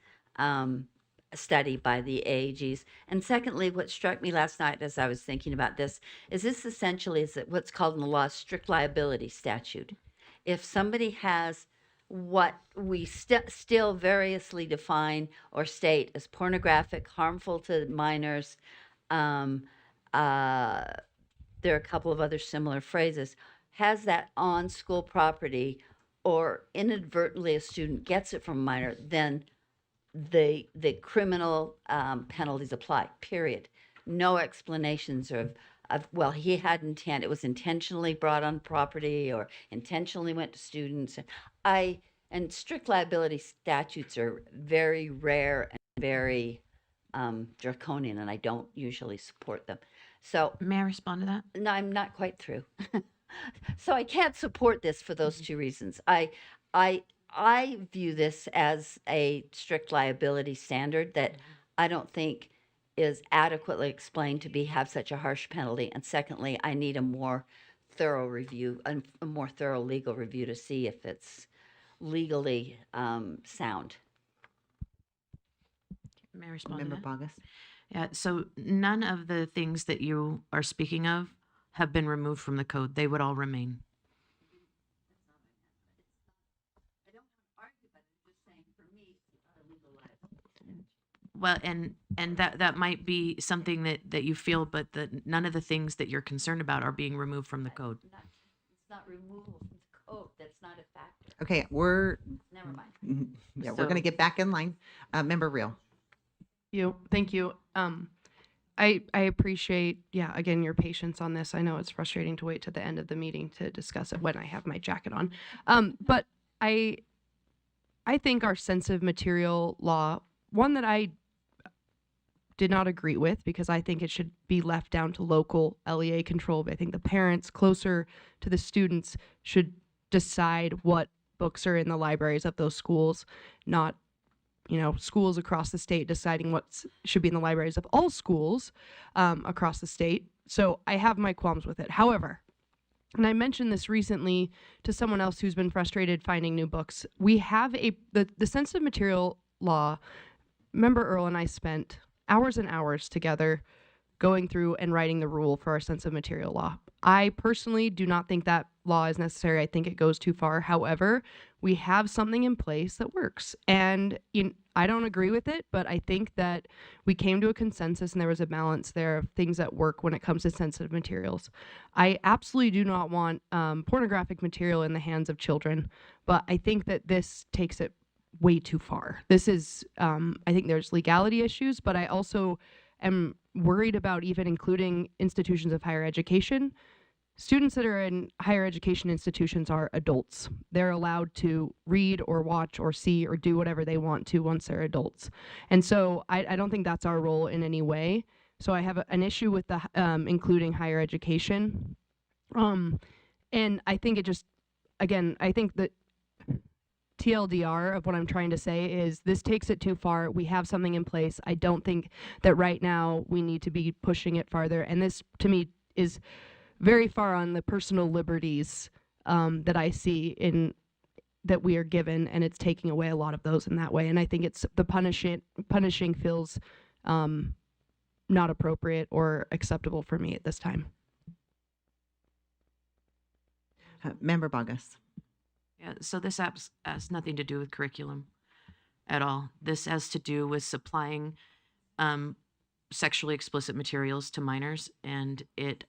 study by the AAGs. And secondly, what struck me last night as I was thinking about this is essentially what's called in the law strict liability statute. If somebody has what we still variously define or state as pornographic, harmful to minors, there are a couple of other similar phrases, has that on school property or inadvertently a student gets it from a minor, then the criminal penalties apply, period. No explanations of well, he had intent, it was intentionally brought on property or intentionally went to students. And strict liability statutes are very rare and very draconian, and I don't usually support them. So may I respond to that? No, I'm not quite through. So I can't support this for those two reasons. I view this as a strict liability standard that I don't think is adequately explained to have such a harsh penalty. And secondly, I need a more thorough review, a more thorough legal review to see if it's legally sound. May I respond Member to that? Bogus. Yeah, so none of the things that you are speaking of have been removed from the code. They would all remain. Well, and that might be something that you feel, but none of the things that you're concerned about are being removed from the code. It's not removal from the code. That's not a factor. Okay, Never mind. Yeah, we're going to get back in line. Member Real. Thank you. I appreciate, again, your patience on this. I know it's frustrating to wait to the end of the meeting to discuss it when I have my jacket on. But I think our sensitive material law, one that I did not agree with because I think it should be left down to local LEA control. But I think the parents closer to the students should decide what books are in the libraries of those schools, not schools across the state deciding what should be in the libraries of all schools across the state. So I have my qualms with it. However, and I mentioned this recently to someone else who's been frustrated finding new books. We have the sensitive material law. Member Earl and I spent hours and hours together going through and writing the rule for our sensitive material law. I personally do not think that law is necessary. I think it goes too far. However, we have something in place that works. And I don't agree with it, but I think that we came to a consensus and there was a balance there of things that work when it comes to sensitive materials. I absolutely do not want pornographic material in the hands of children, but I think that this takes it way too far. This is, I think there's legality issues, but I also am worried about even including institutions of higher education. Students that are in higher education institutions are adults. They're allowed to read or watch or see or do whatever they want to once they're adults. And so I don't think that's our role in any way. So I have an issue with the including higher education. And I think it just, again, I think that TLDR of what I'm trying to say is this takes it too far. We have something in place. I don't think that right now we need to be pushing it farther. And this, to me, is very far on the personal liberties that I see in that we are given, and it's taking away a lot of those in that way. And I think it's the punishing feels not appropriate or acceptable for me at this time. Member Bogus. Yeah, so this has nothing to do with curriculum at all. This has to do with supplying sexually explicit materials to minors, and it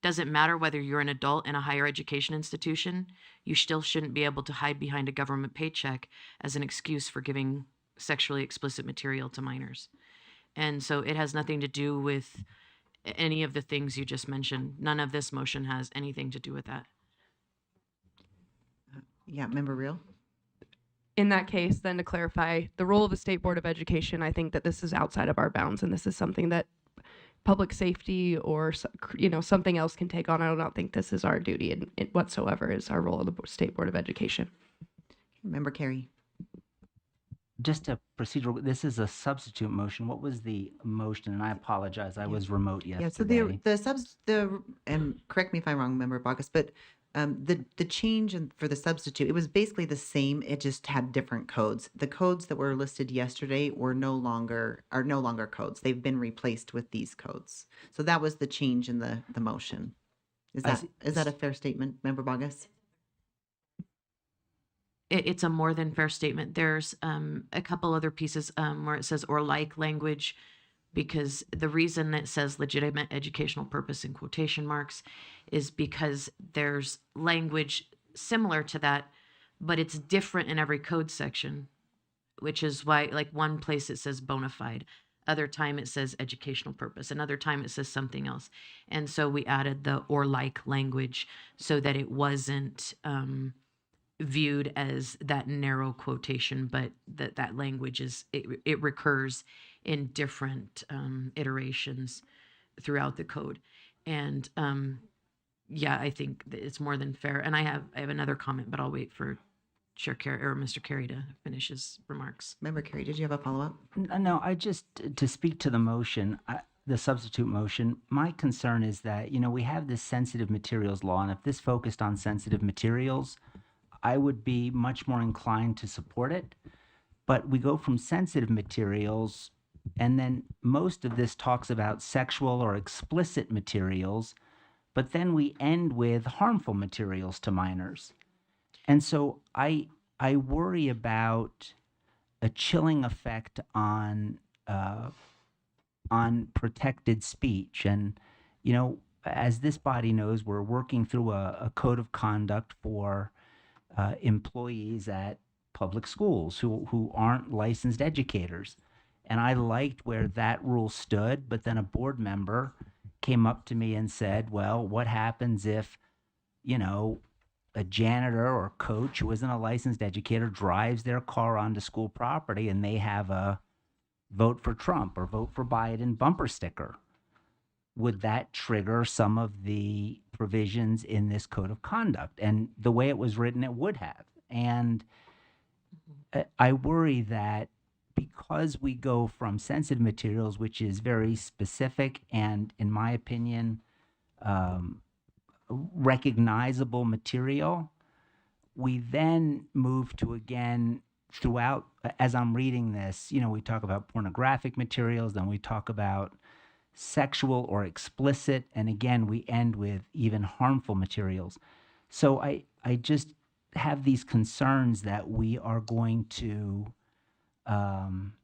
doesn't matter whether you're an adult in a higher education institution. You still shouldn't be able to hide behind a government paycheck as an excuse for giving sexually explicit material to minors. And so it has nothing to do with any of the things you just mentioned. None of this motion has anything to do with that. Yeah, Member Reel. In that case, then to clarify, the role of the State Board of Education, I think that this is outside of our bounds, and this is something that public safety or something else can take on. I don't think this is our duty in whatsoever is our role of the State Board of Education. Member Carey. Just a procedural, this is a substitute motion. What was the motion? And I apologize, I was remote yesterday. Yeah, so and correct me if I'm wrong, Member Bogus, but the change for the substitute, it was basically the same, it just had different codes. The codes that were listed yesterday are no longer codes. They've been replaced with these codes. So that was the change in the motion. Is that a fair statement, Member Bogus? It's a more than fair statement. There's a couple other pieces where it says or like language, because the reason that it says legitimate educational purpose in quotation marks is because there's language similar to that, but it's different in every code section, which is why, like, one place it says bona fide, other time it says educational purpose, another time it says something else. And so we added the or like language so that it wasn't viewed as that narrow quotation, but that language is, it recurs in different iterations throughout the code. And yeah, I think that it's more than fair. And I have another comment, but I'll wait for Chair Carey or Mr. Carey to finish his remarks. Member Carey, did you have a follow-up? No, I just, to speak to the motion, the substitute motion, my concern is that, we have this sensitive materials law, and if this focused on sensitive materials, I would be much more inclined to support it. But we go from sensitive materials, and then most of this talks about sexual or explicit materials, but then we end with harmful materials to minors. And so I worry about a chilling effect on protected speech. And, as this body knows, we're working through a code of conduct for employees at public schools who aren't licensed educators. And I liked where that rule stood, but then a board member came up to me and said, well, what happens if, a janitor or coach who isn't a licensed educator drives their car onto school property and they have a vote for Trump or vote for Biden bumper sticker? Would that trigger some of the provisions in this code of conduct? And the way it was written, it would have. And I worry that because we go from sensitive materials, which is very specific and, in my opinion, recognizable material, we then move to, again, throughout, as I'm reading this, we talk about pornographic materials, then we talk about sexual or explicit, and again, we end with even harmful materials. So I just have these concerns that we are going to run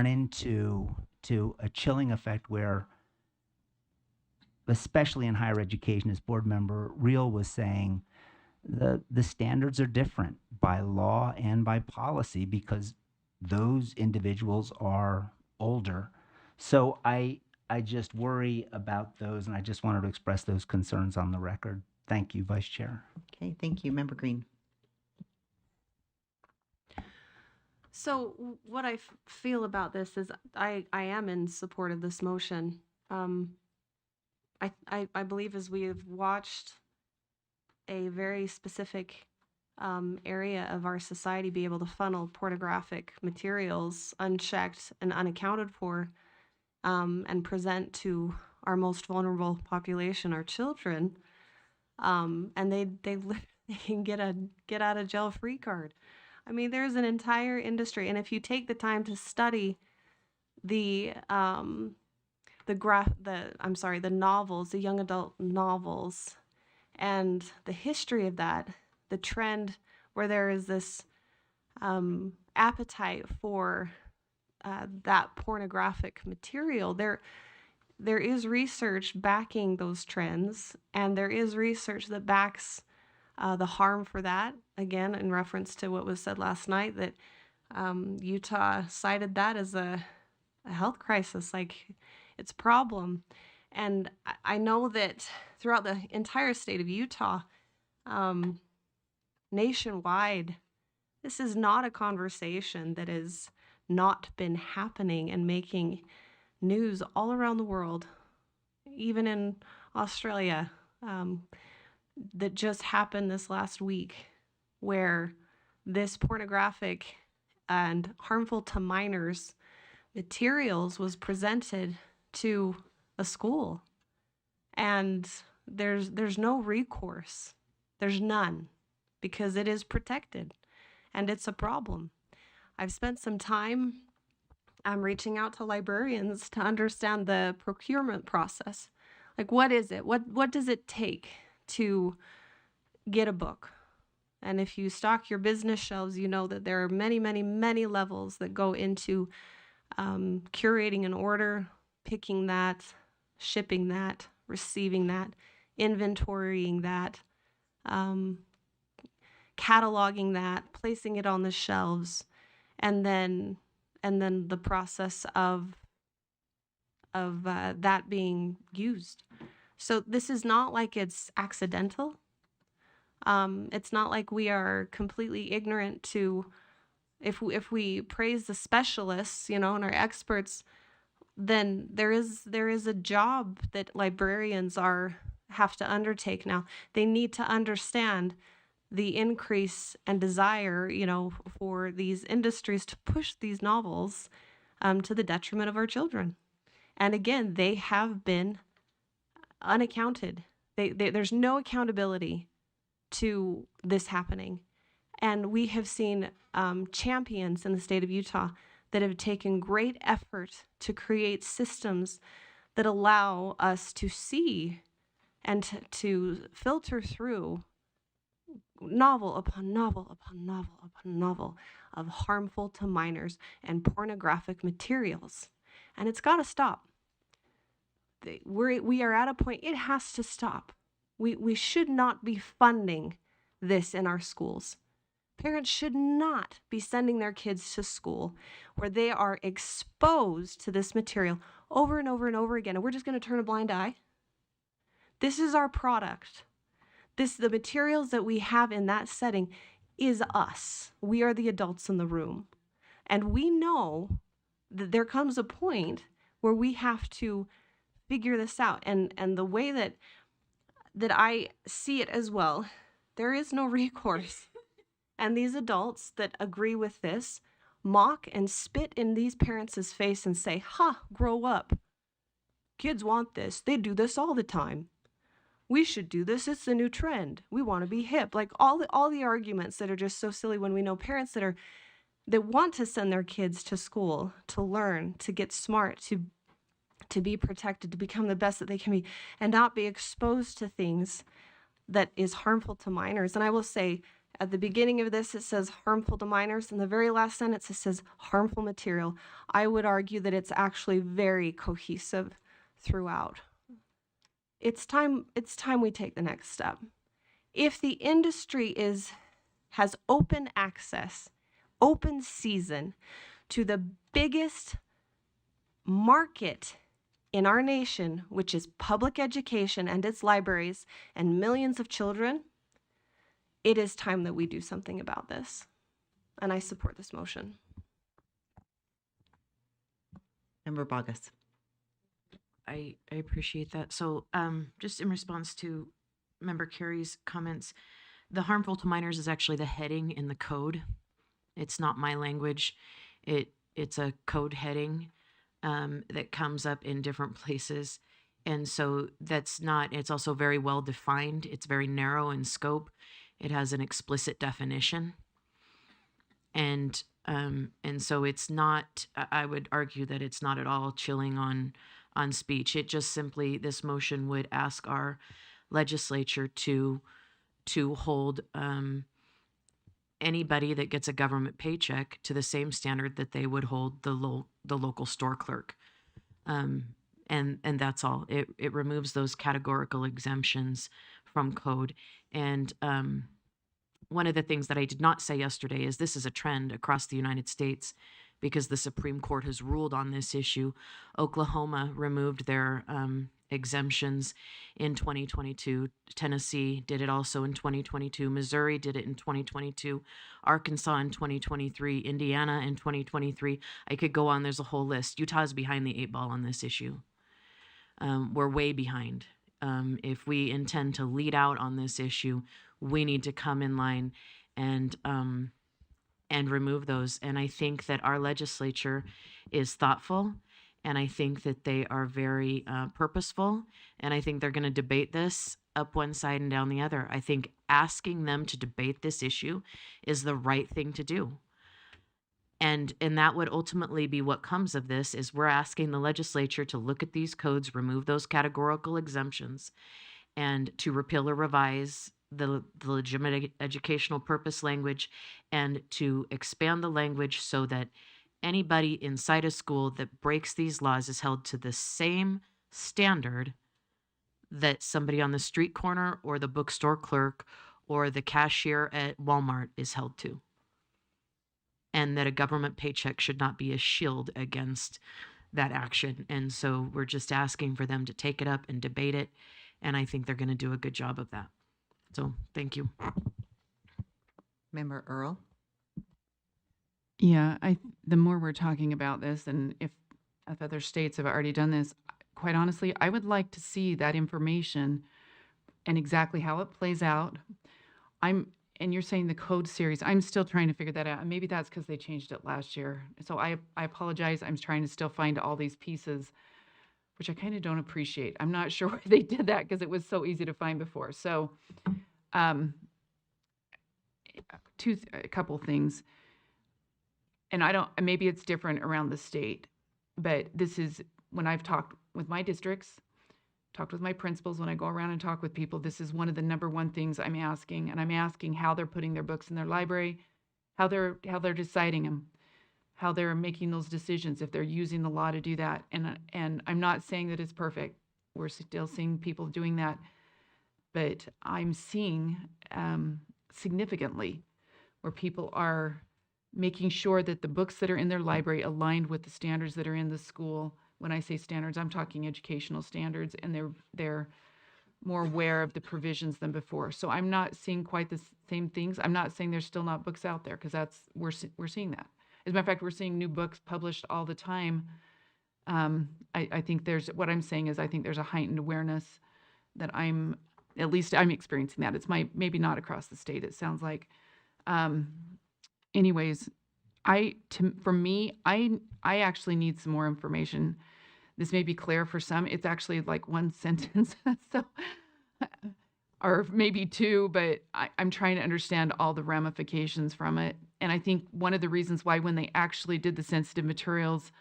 into a chilling effect where, especially in higher education, as board member Reel was saying, the standards are different by law and by policy because those individuals are older. So I just worry about those, and I just wanted to express those concerns on the record. Thank you, Vice Chair. Okay, thank you. Member Green. So what I feel about this is I am in support of this motion. I believe as we have watched a very specific area of our society be able to funnel pornographic materials unchecked and unaccounted for, and present to our most vulnerable population, our children, and they can get a get out of jail free card. I mean, there's an entire industry, and if you take the time to study the novels, the young adult novels, and the history of that, the trend where there is this appetite for that pornographic material, there is research backing those trends, and there is research that backs the harm for that. Again, in reference to what was said last night, that Utah cited that as a health crisis, like it's a problem. And I know that throughout the entire state of Utah, nationwide, this is not a conversation that has not been happening and making news all around the world, even in Australia, that just happened this last week, where this pornographic and harmful to minors materials was presented to a school, and there's no recourse. There's none, because it is protected, and it's a problem. I've spent some time reaching out to librarians to understand the procurement process. Like, what is it? What does it take to get a book? And if you stock your business shelves, you know that there are many, many, many levels that go into curating an order, picking that, shipping that, receiving that, inventorying that, cataloging that, placing it on the shelves, and then the process of that being used. So this is not like it's accidental. It's not like we are completely ignorant to, if we praise the specialists, and our experts, then there is a job that librarians have to undertake now. They need to understand the increase and desire, for these industries to push these novels to the detriment of our children. And again, they have been unaccounted. There's no accountability to this happening. And we have seen champions in the state of Utah that have taken great effort to create systems that allow us to see and to filter through novel upon novel upon novel upon novel of harmful to minors and pornographic materials. And it's got to stop. We are at a point, it has to stop. We should not be funding this in our schools. Parents should not be sending their kids to school where they are exposed to this material over and over and over again, and we're just going to turn a blind eye. This is our product. The materials that we have in that setting is us. We are the adults in the room. And we know that there comes a point where we have to figure this out. And the way that I see it as well, there is no recourse. And these adults that agree with this mock and spit in these parents' face and say, grow up. Kids want this. They do this all the time. We should do this. It's the new trend. We want to be hip. Like all the arguments that are just so silly when we know parents that want to send their kids to school to learn, to get smart, to be protected, to become the best that they can be, and not be exposed to things that is harmful to minors. And I will say, at the beginning of this, it says harmful to minors. In the very last sentence, it says harmful material. I would argue that it's actually very cohesive throughout. It's time we take the next step. If the industry has open access, open season to the biggest market in our nation, which is public education and its libraries and millions of children, it is time that we do something about this. And I support this motion. Member Bogus. I appreciate that. So just in response to Member Carey's comments, the harmful to minors is actually the heading in the code. It's not my language. It's a code heading that comes up in different places. And so it's also very well defined. It's very narrow in scope. It has an explicit definition. And so it's not, I would argue that it's not at all chilling on speech. It just simply, this motion would ask our legislature to hold anybody that gets a government paycheck to the same standard that they would hold the local store clerk. And that's all. It removes those categorical exemptions from code. And one of the things that I did not say yesterday is this is a trend across the United States because the Supreme Court has ruled on this issue. Oklahoma removed their exemptions in 2022. Tennessee did it also in 2022. Missouri did it in 2022. Arkansas in 2023. Indiana in 2023. I could go on. There's a whole list. Utah's behind the 8 ball on this issue. We're way behind. If we intend to lead out on this issue, we need to come in line and remove those. And I think that our legislature is thoughtful, and I think that they are very purposeful, and I think they're going to debate this up one side and down the other. I think asking them to debate this issue is the right thing to do. And that would ultimately be what comes of this, is we're asking the legislature to look at these codes, remove those categorical exemptions, and to repeal or revise the legitimate educational purpose language, and to expand the language so that anybody inside a school that breaks these laws is held to the same standard that somebody on the street corner or the bookstore clerk or the cashier at Walmart is held to. And that a government paycheck should not be a shield against that action. And so we're just asking for them to take it up and debate it. And I think they're going to do a good job of that. So thank you. Member Earl. Yeah, the more we're talking about this, and if other states have already done this, quite honestly, I would like to see that information and exactly how it plays out. And you're saying the code series, I'm still trying to figure that out. And maybe that's because they changed it last year. So I apologize. I'm trying to still find all these pieces, which I kind of don't appreciate. I'm not sure why they did that because it was so easy to find before. So a couple things. And maybe it's different around the state, but this is when I've talked with my districts, talked with my principals, when I go around and talk with people, this is one of the number one things I'm asking. And I'm asking how they're putting their books in their library, how they're deciding them, how they're making those decisions, if they're using the law to do that. And I'm not saying that it's perfect. We're still seeing people doing that, but I'm seeing significantly where people are making sure that the books that are in their library aligned with the standards that are in the school. When I say standards, I'm talking educational standards, and they're more aware of the provisions than before. So I'm not seeing quite the same things. I'm not saying there's still not books out there, because we're seeing that. As a matter of fact, we're seeing new books published all the time. I think what I'm saying is I think there's a heightened awareness that I'm experiencing that. It's maybe not across the state, it sounds like. Anyways, for me, I actually need some more information. This may be clear for some. It's actually like one sentence, so or maybe two, but I'm trying to understand all the ramifications from it. And I think one of the reasons why, when they actually did the sensitive materials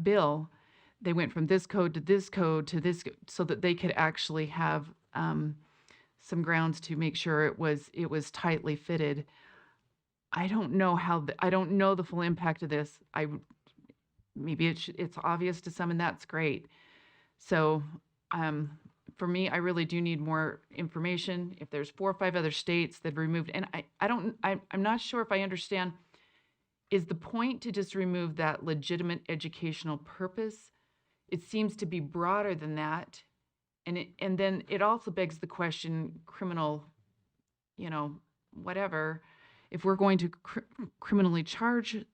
bill, they went from this code to this code to this, so that they could actually have some grounds to make sure it was tightly fitted. I don't know I don't know the full impact of this. Maybe it's obvious to some, and that's great. So for me, I really do need more information. If there's 4 or 5 other states that removed, and I'm not sure if I understand, is the point to just remove that legitimate educational purpose? It seems to be broader than that. And then it also begs the question, criminal, whatever, if we're going to criminally charge,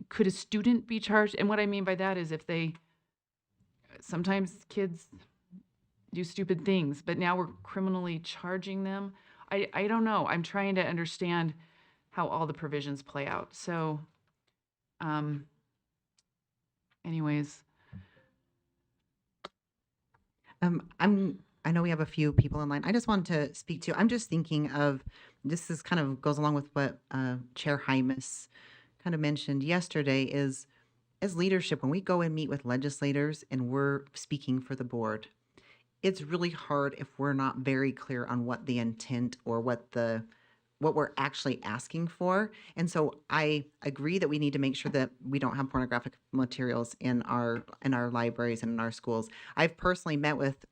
could a student be charged? And what I mean by that is if sometimes kids do stupid things, but now we're criminally charging them. I don't know. I'm trying to understand how all the provisions play out. So, anyways. I know we have a few people in line. I just wanted to speak to, I'm just thinking of, this is kind of goes along with what Chair Hymas kind of mentioned yesterday, is as leadership, when we go and meet with legislators and we're speaking for the board, it's really hard if we're not very clear on what the intent or what we're actually asking for. And so I agree that we need to make sure that we don't have pornographic materials in our libraries and in our schools. I've personally met with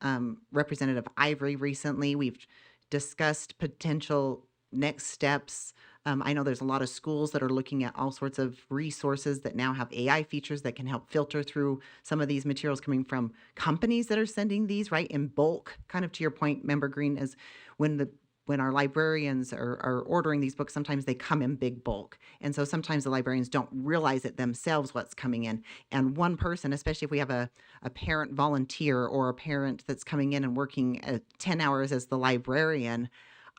Representative Ivory recently. We've discussed potential next steps. I know there's a lot of schools that are looking at all sorts of resources that now have AI features that can help filter through some of these materials coming from companies that are sending these, right, in bulk. Kind of to your point, Member Green, is when our librarians are ordering these books, sometimes they come in big bulk. And so sometimes the librarians don't realize it themselves what's coming in. And one person, especially if we have a parent volunteer or a parent that's coming in and working 10 hours as the librarian,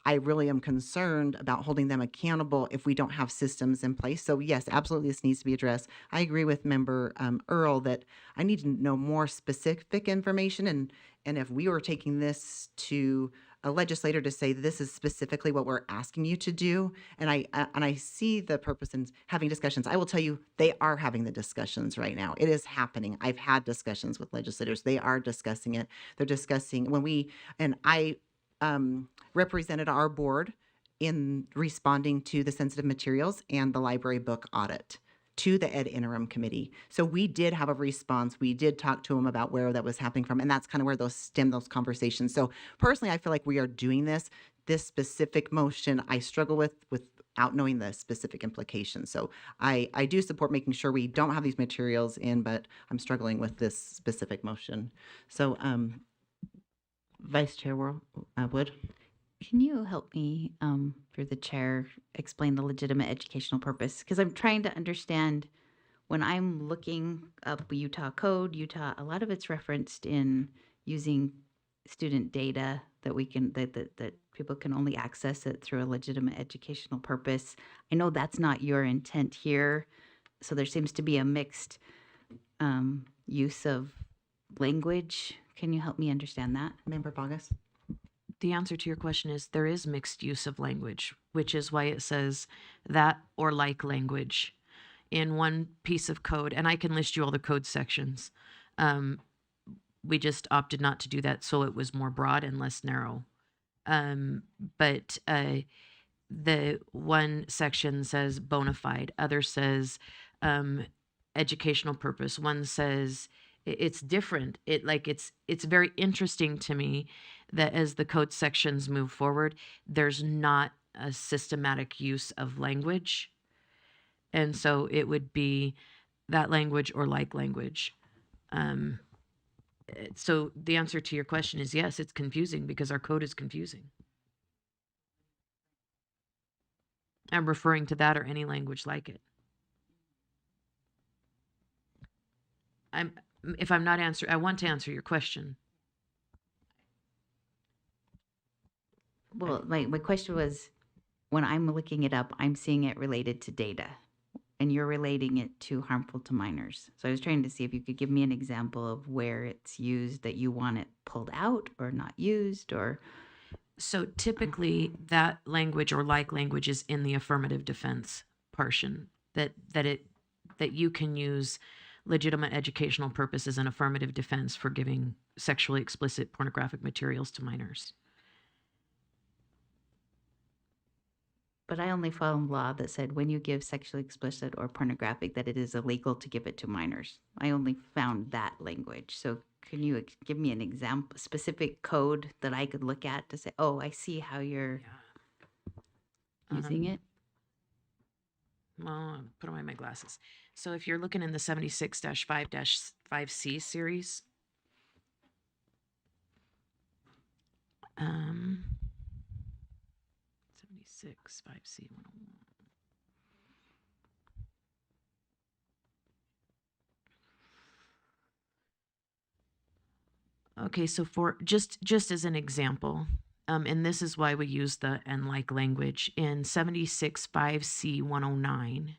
I really am concerned about holding them accountable if we don't have systems in place. So yes, absolutely, this needs to be addressed. I agree with Member Earl that I need to know more specific information. And if we were taking this to a legislator to say this is specifically what we're asking you to do, and I see the purpose in having discussions. I will tell you, they are having the discussions right now. It is happening. I've had discussions with legislators. They are discussing it. They're discussing I represented our board in responding to the sensitive materials and the library book audit to the Ed Interim Committee. So we did have a response. We did talk to them about where that was happening from, and that's kind of where those conversations. So personally, I feel like we are doing this specific motion. I struggle without knowing the specific implications. So I do support making sure we don't have these materials in, but I'm struggling with this specific motion. So Vice Chair Wood. Can you help me, through the chair, explain the legitimate educational purpose? Because I'm trying to understand when I'm looking up Utah code, a lot of it's referenced in using student data that people can only access it through a legitimate educational purpose. I know that's not your intent here, so there seems to be a mixed use of language. Can you help me understand that? Member Bogus? The answer to your question is there is mixed use of language, which is why it says that or like language in one piece of code. And I can list you all the code sections. We just opted not to do that, so it was more broad and less narrow. But the one section says bona fide, other says educational purpose. One says it's different. It's very interesting to me that as the code sections move forward, there's not a systematic use of language. And so it would be that language or like language. So the answer to your question is yes, it's confusing because our code is confusing. I'm referring to that or any language like it. If I'm not answering, I want to answer your question. Well, my question was, when I'm looking it up, I'm seeing it related to data, and you're relating it to harmful to minors. So I was trying to see if you could give me an example of where it's used that you want it pulled out or not used, or. So typically that language or like language is in the affirmative defense portion, that you can use legitimate educational purposes and affirmative defense for giving sexually explicit pornographic materials to minors. But I only found law that said when you give sexually explicit or pornographic, that it is illegal to give it to minors. I only found that language. So Can you give me an example, specific code that I could look at to say, oh, I see how you're using it? Well, put away my glasses. So if you're looking in the 76-5-5C series, 76 5C 101. Okay, so for just as an example, and this is why we use the and like language in 76 5C 109.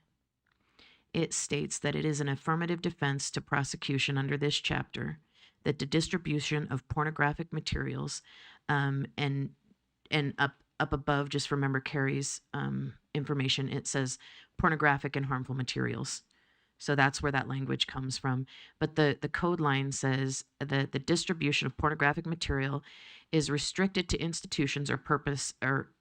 It states that it is an affirmative defense to prosecution under this chapter that the distribution of pornographic materials, and up above, just remember Carrie's information, it says pornographic and harmful materials. So that's where that language comes from. But the code line says that the distribution of pornographic material is restricted to institutions or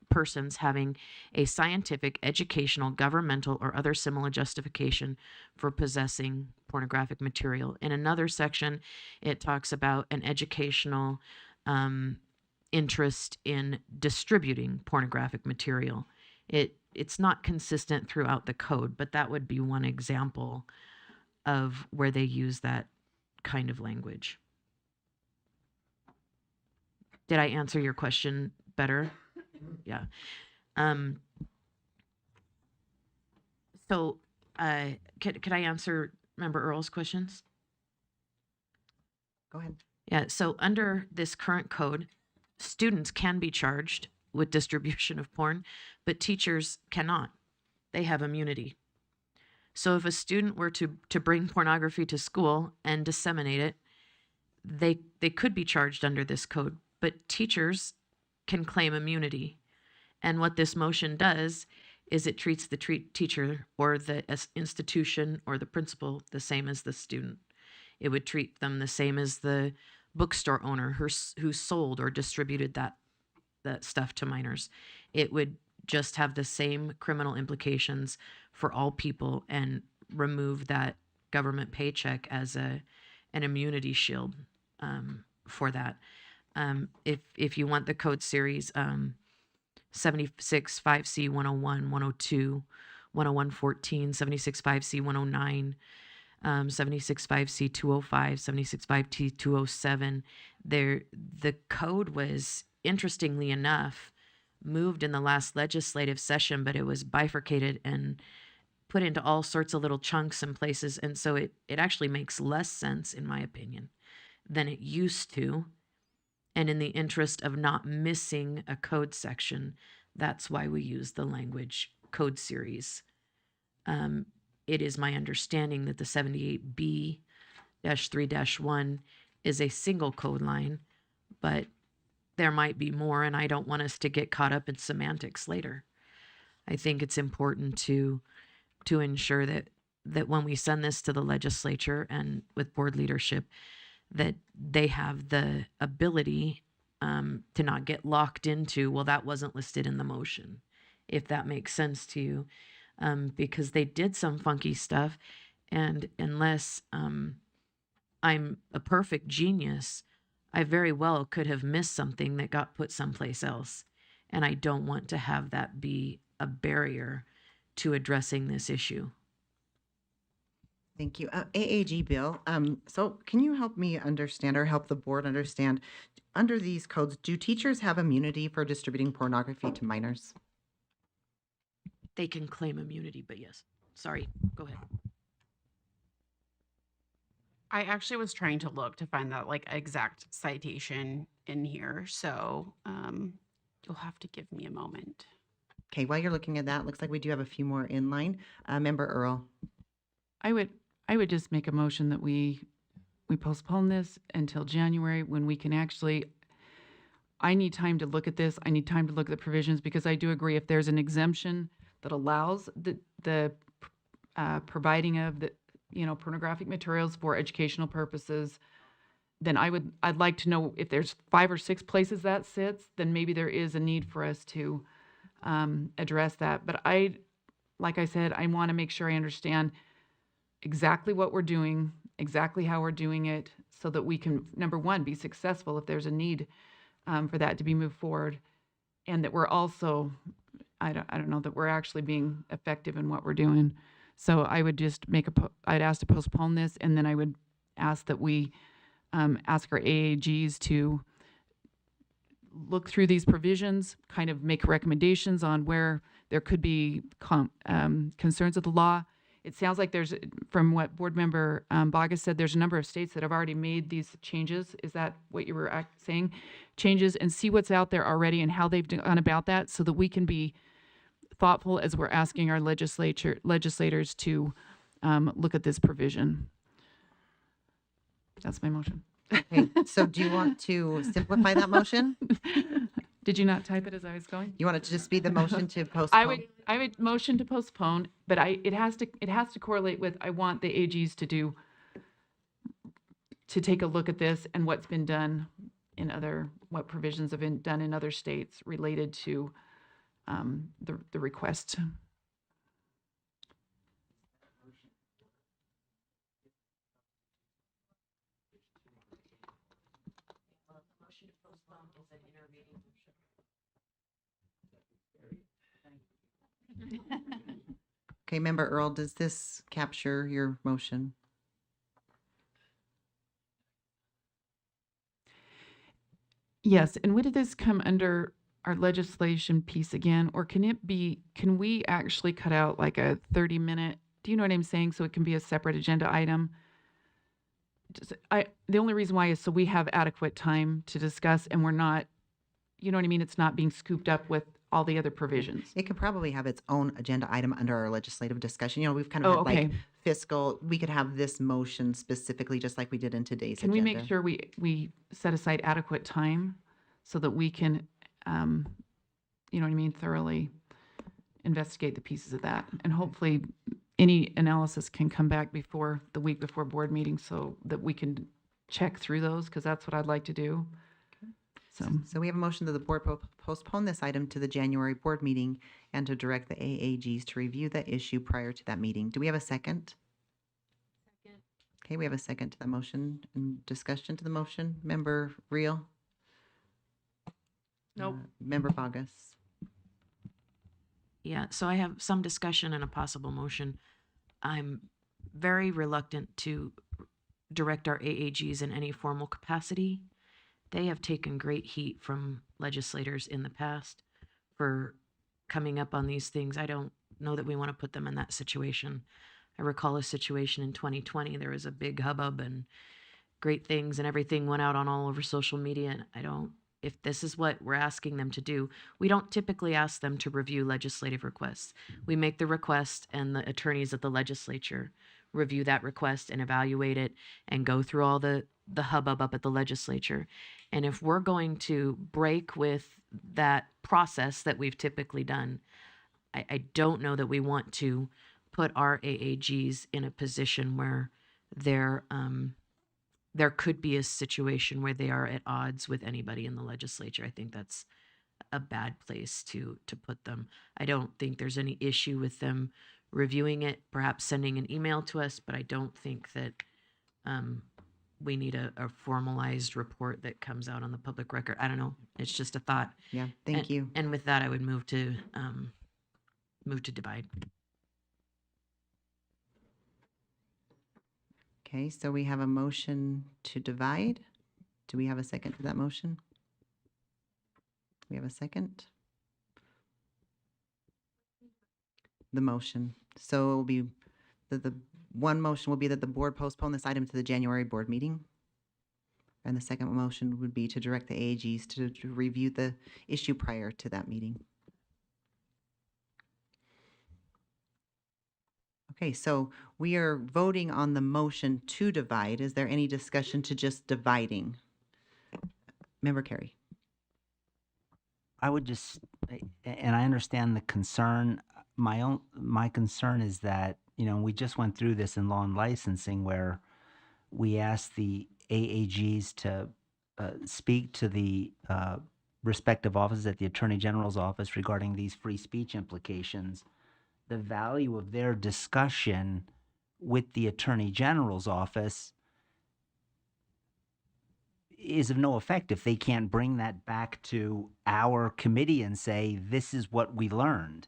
persons having a scientific, educational, governmental, or other similar justification for possessing pornographic material. In another section, it talks about an educational interest in distributing pornographic material. It's not consistent throughout the code, but that would be one example of where they use that kind of language. Did I answer your question better? Yeah. So could I answer Member Earl's questions? Go ahead. Yeah, so under this current code, students can be charged with distribution of porn, but teachers cannot. They have immunity. So if a student were to bring pornography to school and disseminate it, they could be charged under this code, but teachers can claim immunity. And what this motion does is it treats the teacher or the institution or the principal the same as the student. It would treat them the same as the bookstore owner who sold or distributed that stuff to minors. It would just have the same criminal implications for all people and remove that government paycheck as an immunity shield for that. If you want the code series, 76 5C 101, 102, 101.14, 76 5C 109, 76 5C 205, 76 5T 207. The code was, interestingly enough, moved in the last legislative session, but it was bifurcated and put into all sorts of little chunks and places. And so it actually makes less sense, in my opinion, than it used to. And in the interest of not missing a code section, that's why we use the language code series. It is my understanding that the 78B-3-1 is a single code line, but there might be more, and I don't want us to get caught up in semantics later. I think it's important to ensure that when we send this to the legislature and with board leadership, that they have the ability to not get locked into, well, that wasn't listed in the motion, if that makes sense to you, because they did some funky stuff, and unless I'm a perfect genius, I very well could have missed something that got put someplace else, and I don't want to have that be a barrier to addressing this issue. Thank you. AAG Bill, so can you help me understand or help the board understand, under these codes, do teachers have immunity for distributing pornography to minors? They can claim immunity, but yes. Sorry, go ahead. I actually was trying to look to find that like exact citation in here, so you'll have to give me a moment. Okay, while you're looking at that, looks like we do have a few more in line. Member Earl. I would just make a motion that we postpone this until January, when we can actually, I need time to look at this. I need time to look at the provisions, because I do agree if there's an exemption that allows the providing of the pornographic materials for educational purposes, then I'd like to know if there's 5 or 6 places that sits, then maybe there is a need for us to address that. But like I said, I want to make sure I understand exactly what we're doing exactly how we're doing it so that we can, number one, be successful if there's a need for that to be moved forward. And that we're also, I don't know, that we're actually being effective in what we're doing. So I would just I'd ask to postpone this, and then I would ask that we ask our AAGs to look through these provisions, kind of make recommendations on where there could be concerns with the law. It sounds like there's, from what Board Member Bogus said, there's a number of states that have already made these changes. Is that what you were saying? Changes, and see what's out there already and how they've gone about that, so that we can be thoughtful as we're asking our legislators to look at this provision. That's my motion. Okay, so do you want to simplify that motion? Did you not type it as I was going? You want it to just be the motion to postpone? I would motion to postpone, but it has to correlate with, I want the AGs to take a look at this and what's been done in what provisions have been done in other states related to the request. Okay, Member Earl, does this capture your motion? Yes, and would this come under our legislation piece again, or can we actually cut out like a 30-minute, do you know what I'm saying? So it can be a separate agenda item. The only reason why is so we have adequate time to discuss, and we're not, you know what I mean? It's not being scooped up with all the other provisions. It could probably have its own agenda item under our legislative discussion. You know, we've kind of had like fiscal, we could have this motion specifically just like we did in today's Can agenda. we make sure we set aside adequate time so that we can, you know what I mean, thoroughly investigate the pieces of that? And hopefully any analysis can come back before the week before board meeting so that we can check through those, because that's what I'd like to do. So we have a motion that the board postpone this item to the January board meeting and to direct the AAGs to review the issue prior to that meeting. Do we have a second? Second. Okay, we have a second to the motion and discussion to the motion. Member Reel? Nope. Member Bogus? Yeah, so I have some discussion and a possible motion. I'm very reluctant to direct our AAGs in any formal capacity. They have taken great heat from legislators in the past for coming up on these things. I don't know that we want to put them in that situation. I recall a situation in 2020. There was a big hubbub and great things, and everything went out on all over social media. And if this is what we're asking them to do, we don't typically ask them to review legislative requests. We make the request, and the attorneys at the legislature review that request and evaluate it and go through all the hubbub up at the legislature. And if we're going to break with that process that we've typically done, I don't know that we want to put our AAGs in a position where there could be a situation where they are at odds with anybody in the legislature. I think that's a bad place to put them. I don't think there's any issue with them reviewing it, perhaps sending an email to us, but I don't think that we need a formalized report that comes out on the public record. I don't know. It's just a thought. Yeah, thank you. And with that, I would move to divide. Okay, so we have a motion to divide. Do we have a second to that motion? We have a second? The motion. So it will be the one motion will be that the board postpone this item to the January board meeting. And the second motion would be to direct the AAGs to review the issue prior to that meeting. Okay, so we are voting on the motion to divide. Is there any discussion to just dividing? Member Carey. I would just, and I understand the concern. My concern is that, you know, we just went through this in law and licensing where we asked the AAGs to speak to the respective offices at the Attorney General's office regarding these free speech implications. The value of their discussion with the Attorney General's office is of no effect if they can't bring that back to our committee and say, this is what we learned.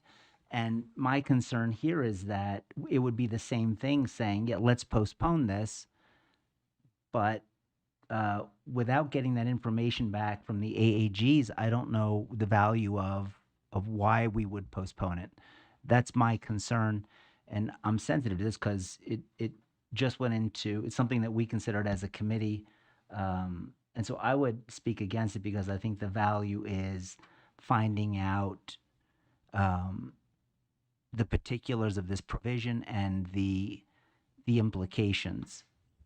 And my concern here is that it would be the same thing saying, yeah, let's postpone this, but without getting that information back from the AAGs, I don't know the value of why we would postpone it. That's my concern, and I'm sensitive to this because it just went into, it's something that we considered as a committee, and so I would speak against it because I think the value is finding out the particulars of this provision and the implications.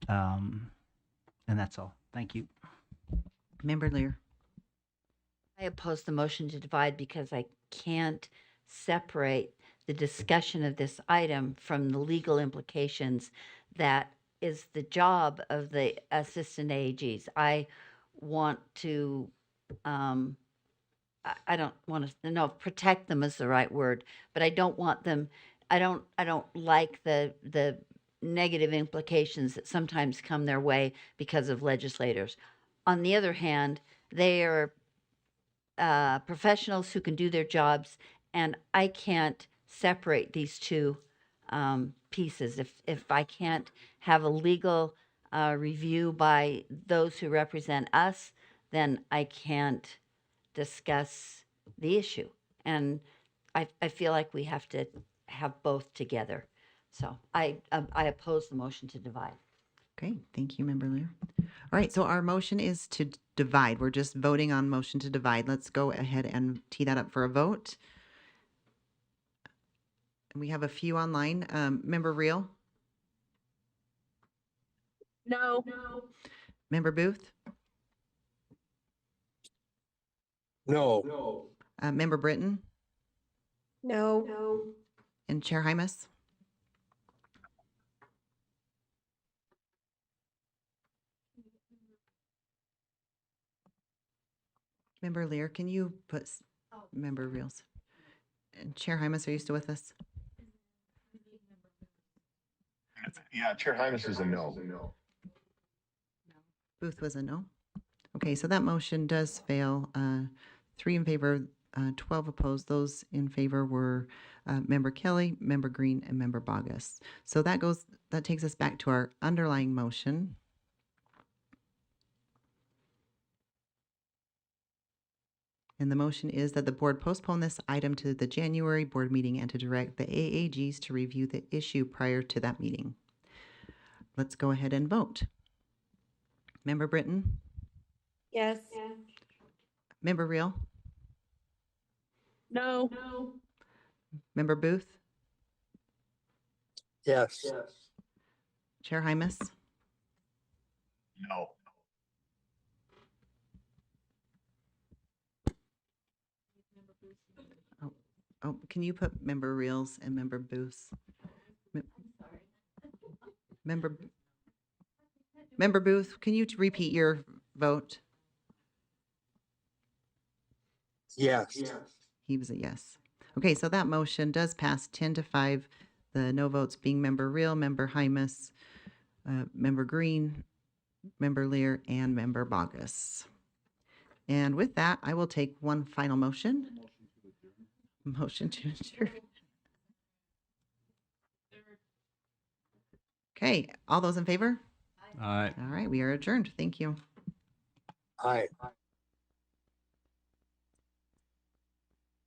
And that's all. Thank you. Member Lear. I oppose the motion to divide because I can't separate the discussion of this item from the legal implications that is the job of the assistant AAGs. I want to, I don't want to, no, protect them is the right word, but I don't want them, I don't like the negative implications that sometimes come their way because of legislators. On the other hand, they are professionals who can do their jobs, and I can't separate these two pieces. If I can't have a legal review by those who represent us, then I can't discuss the issue. And I feel like we have to have both together. So I oppose the motion to divide. Okay, thank you, Member Lear. All right, so our motion is to divide. We're just voting on motion to divide. Let's go ahead and tee that up for a vote. And we have a few online. Member Reel? No. Member Booth? No. Member Britton? No. And Chair Hymas? Member Lear, can you put Member Reels? And Chair Hymas, are you still with us? Yeah, Chair Hymas is a no. Booth was a no. Okay, so that motion does fail. 3 in favor, 12 opposed. Those in favor were Member Kelly, Member Green, and Member Bogus. So that takes us back to our underlying motion. And the motion is that the board postpone this item to the January board meeting and to direct the AAGs to review the issue prior to that meeting. Let's go ahead and vote. Member Britton? Yes. Member Reel? No. Member Booth? Yes. Chair Hymas? No. Oh, can you put Member Reels and Member Booths? Member Booth, can you repeat your vote? Yes. He was a yes. Okay, so that motion does pass 10-5. The no votes being Member Reel, Member Hymas, Member Green, Member Lear, and Member Bogus. And with that, I will take one final motion. Motion to adjourn. Okay, all those in favor? Aye. All right, we are adjourned. Thank you. Aye.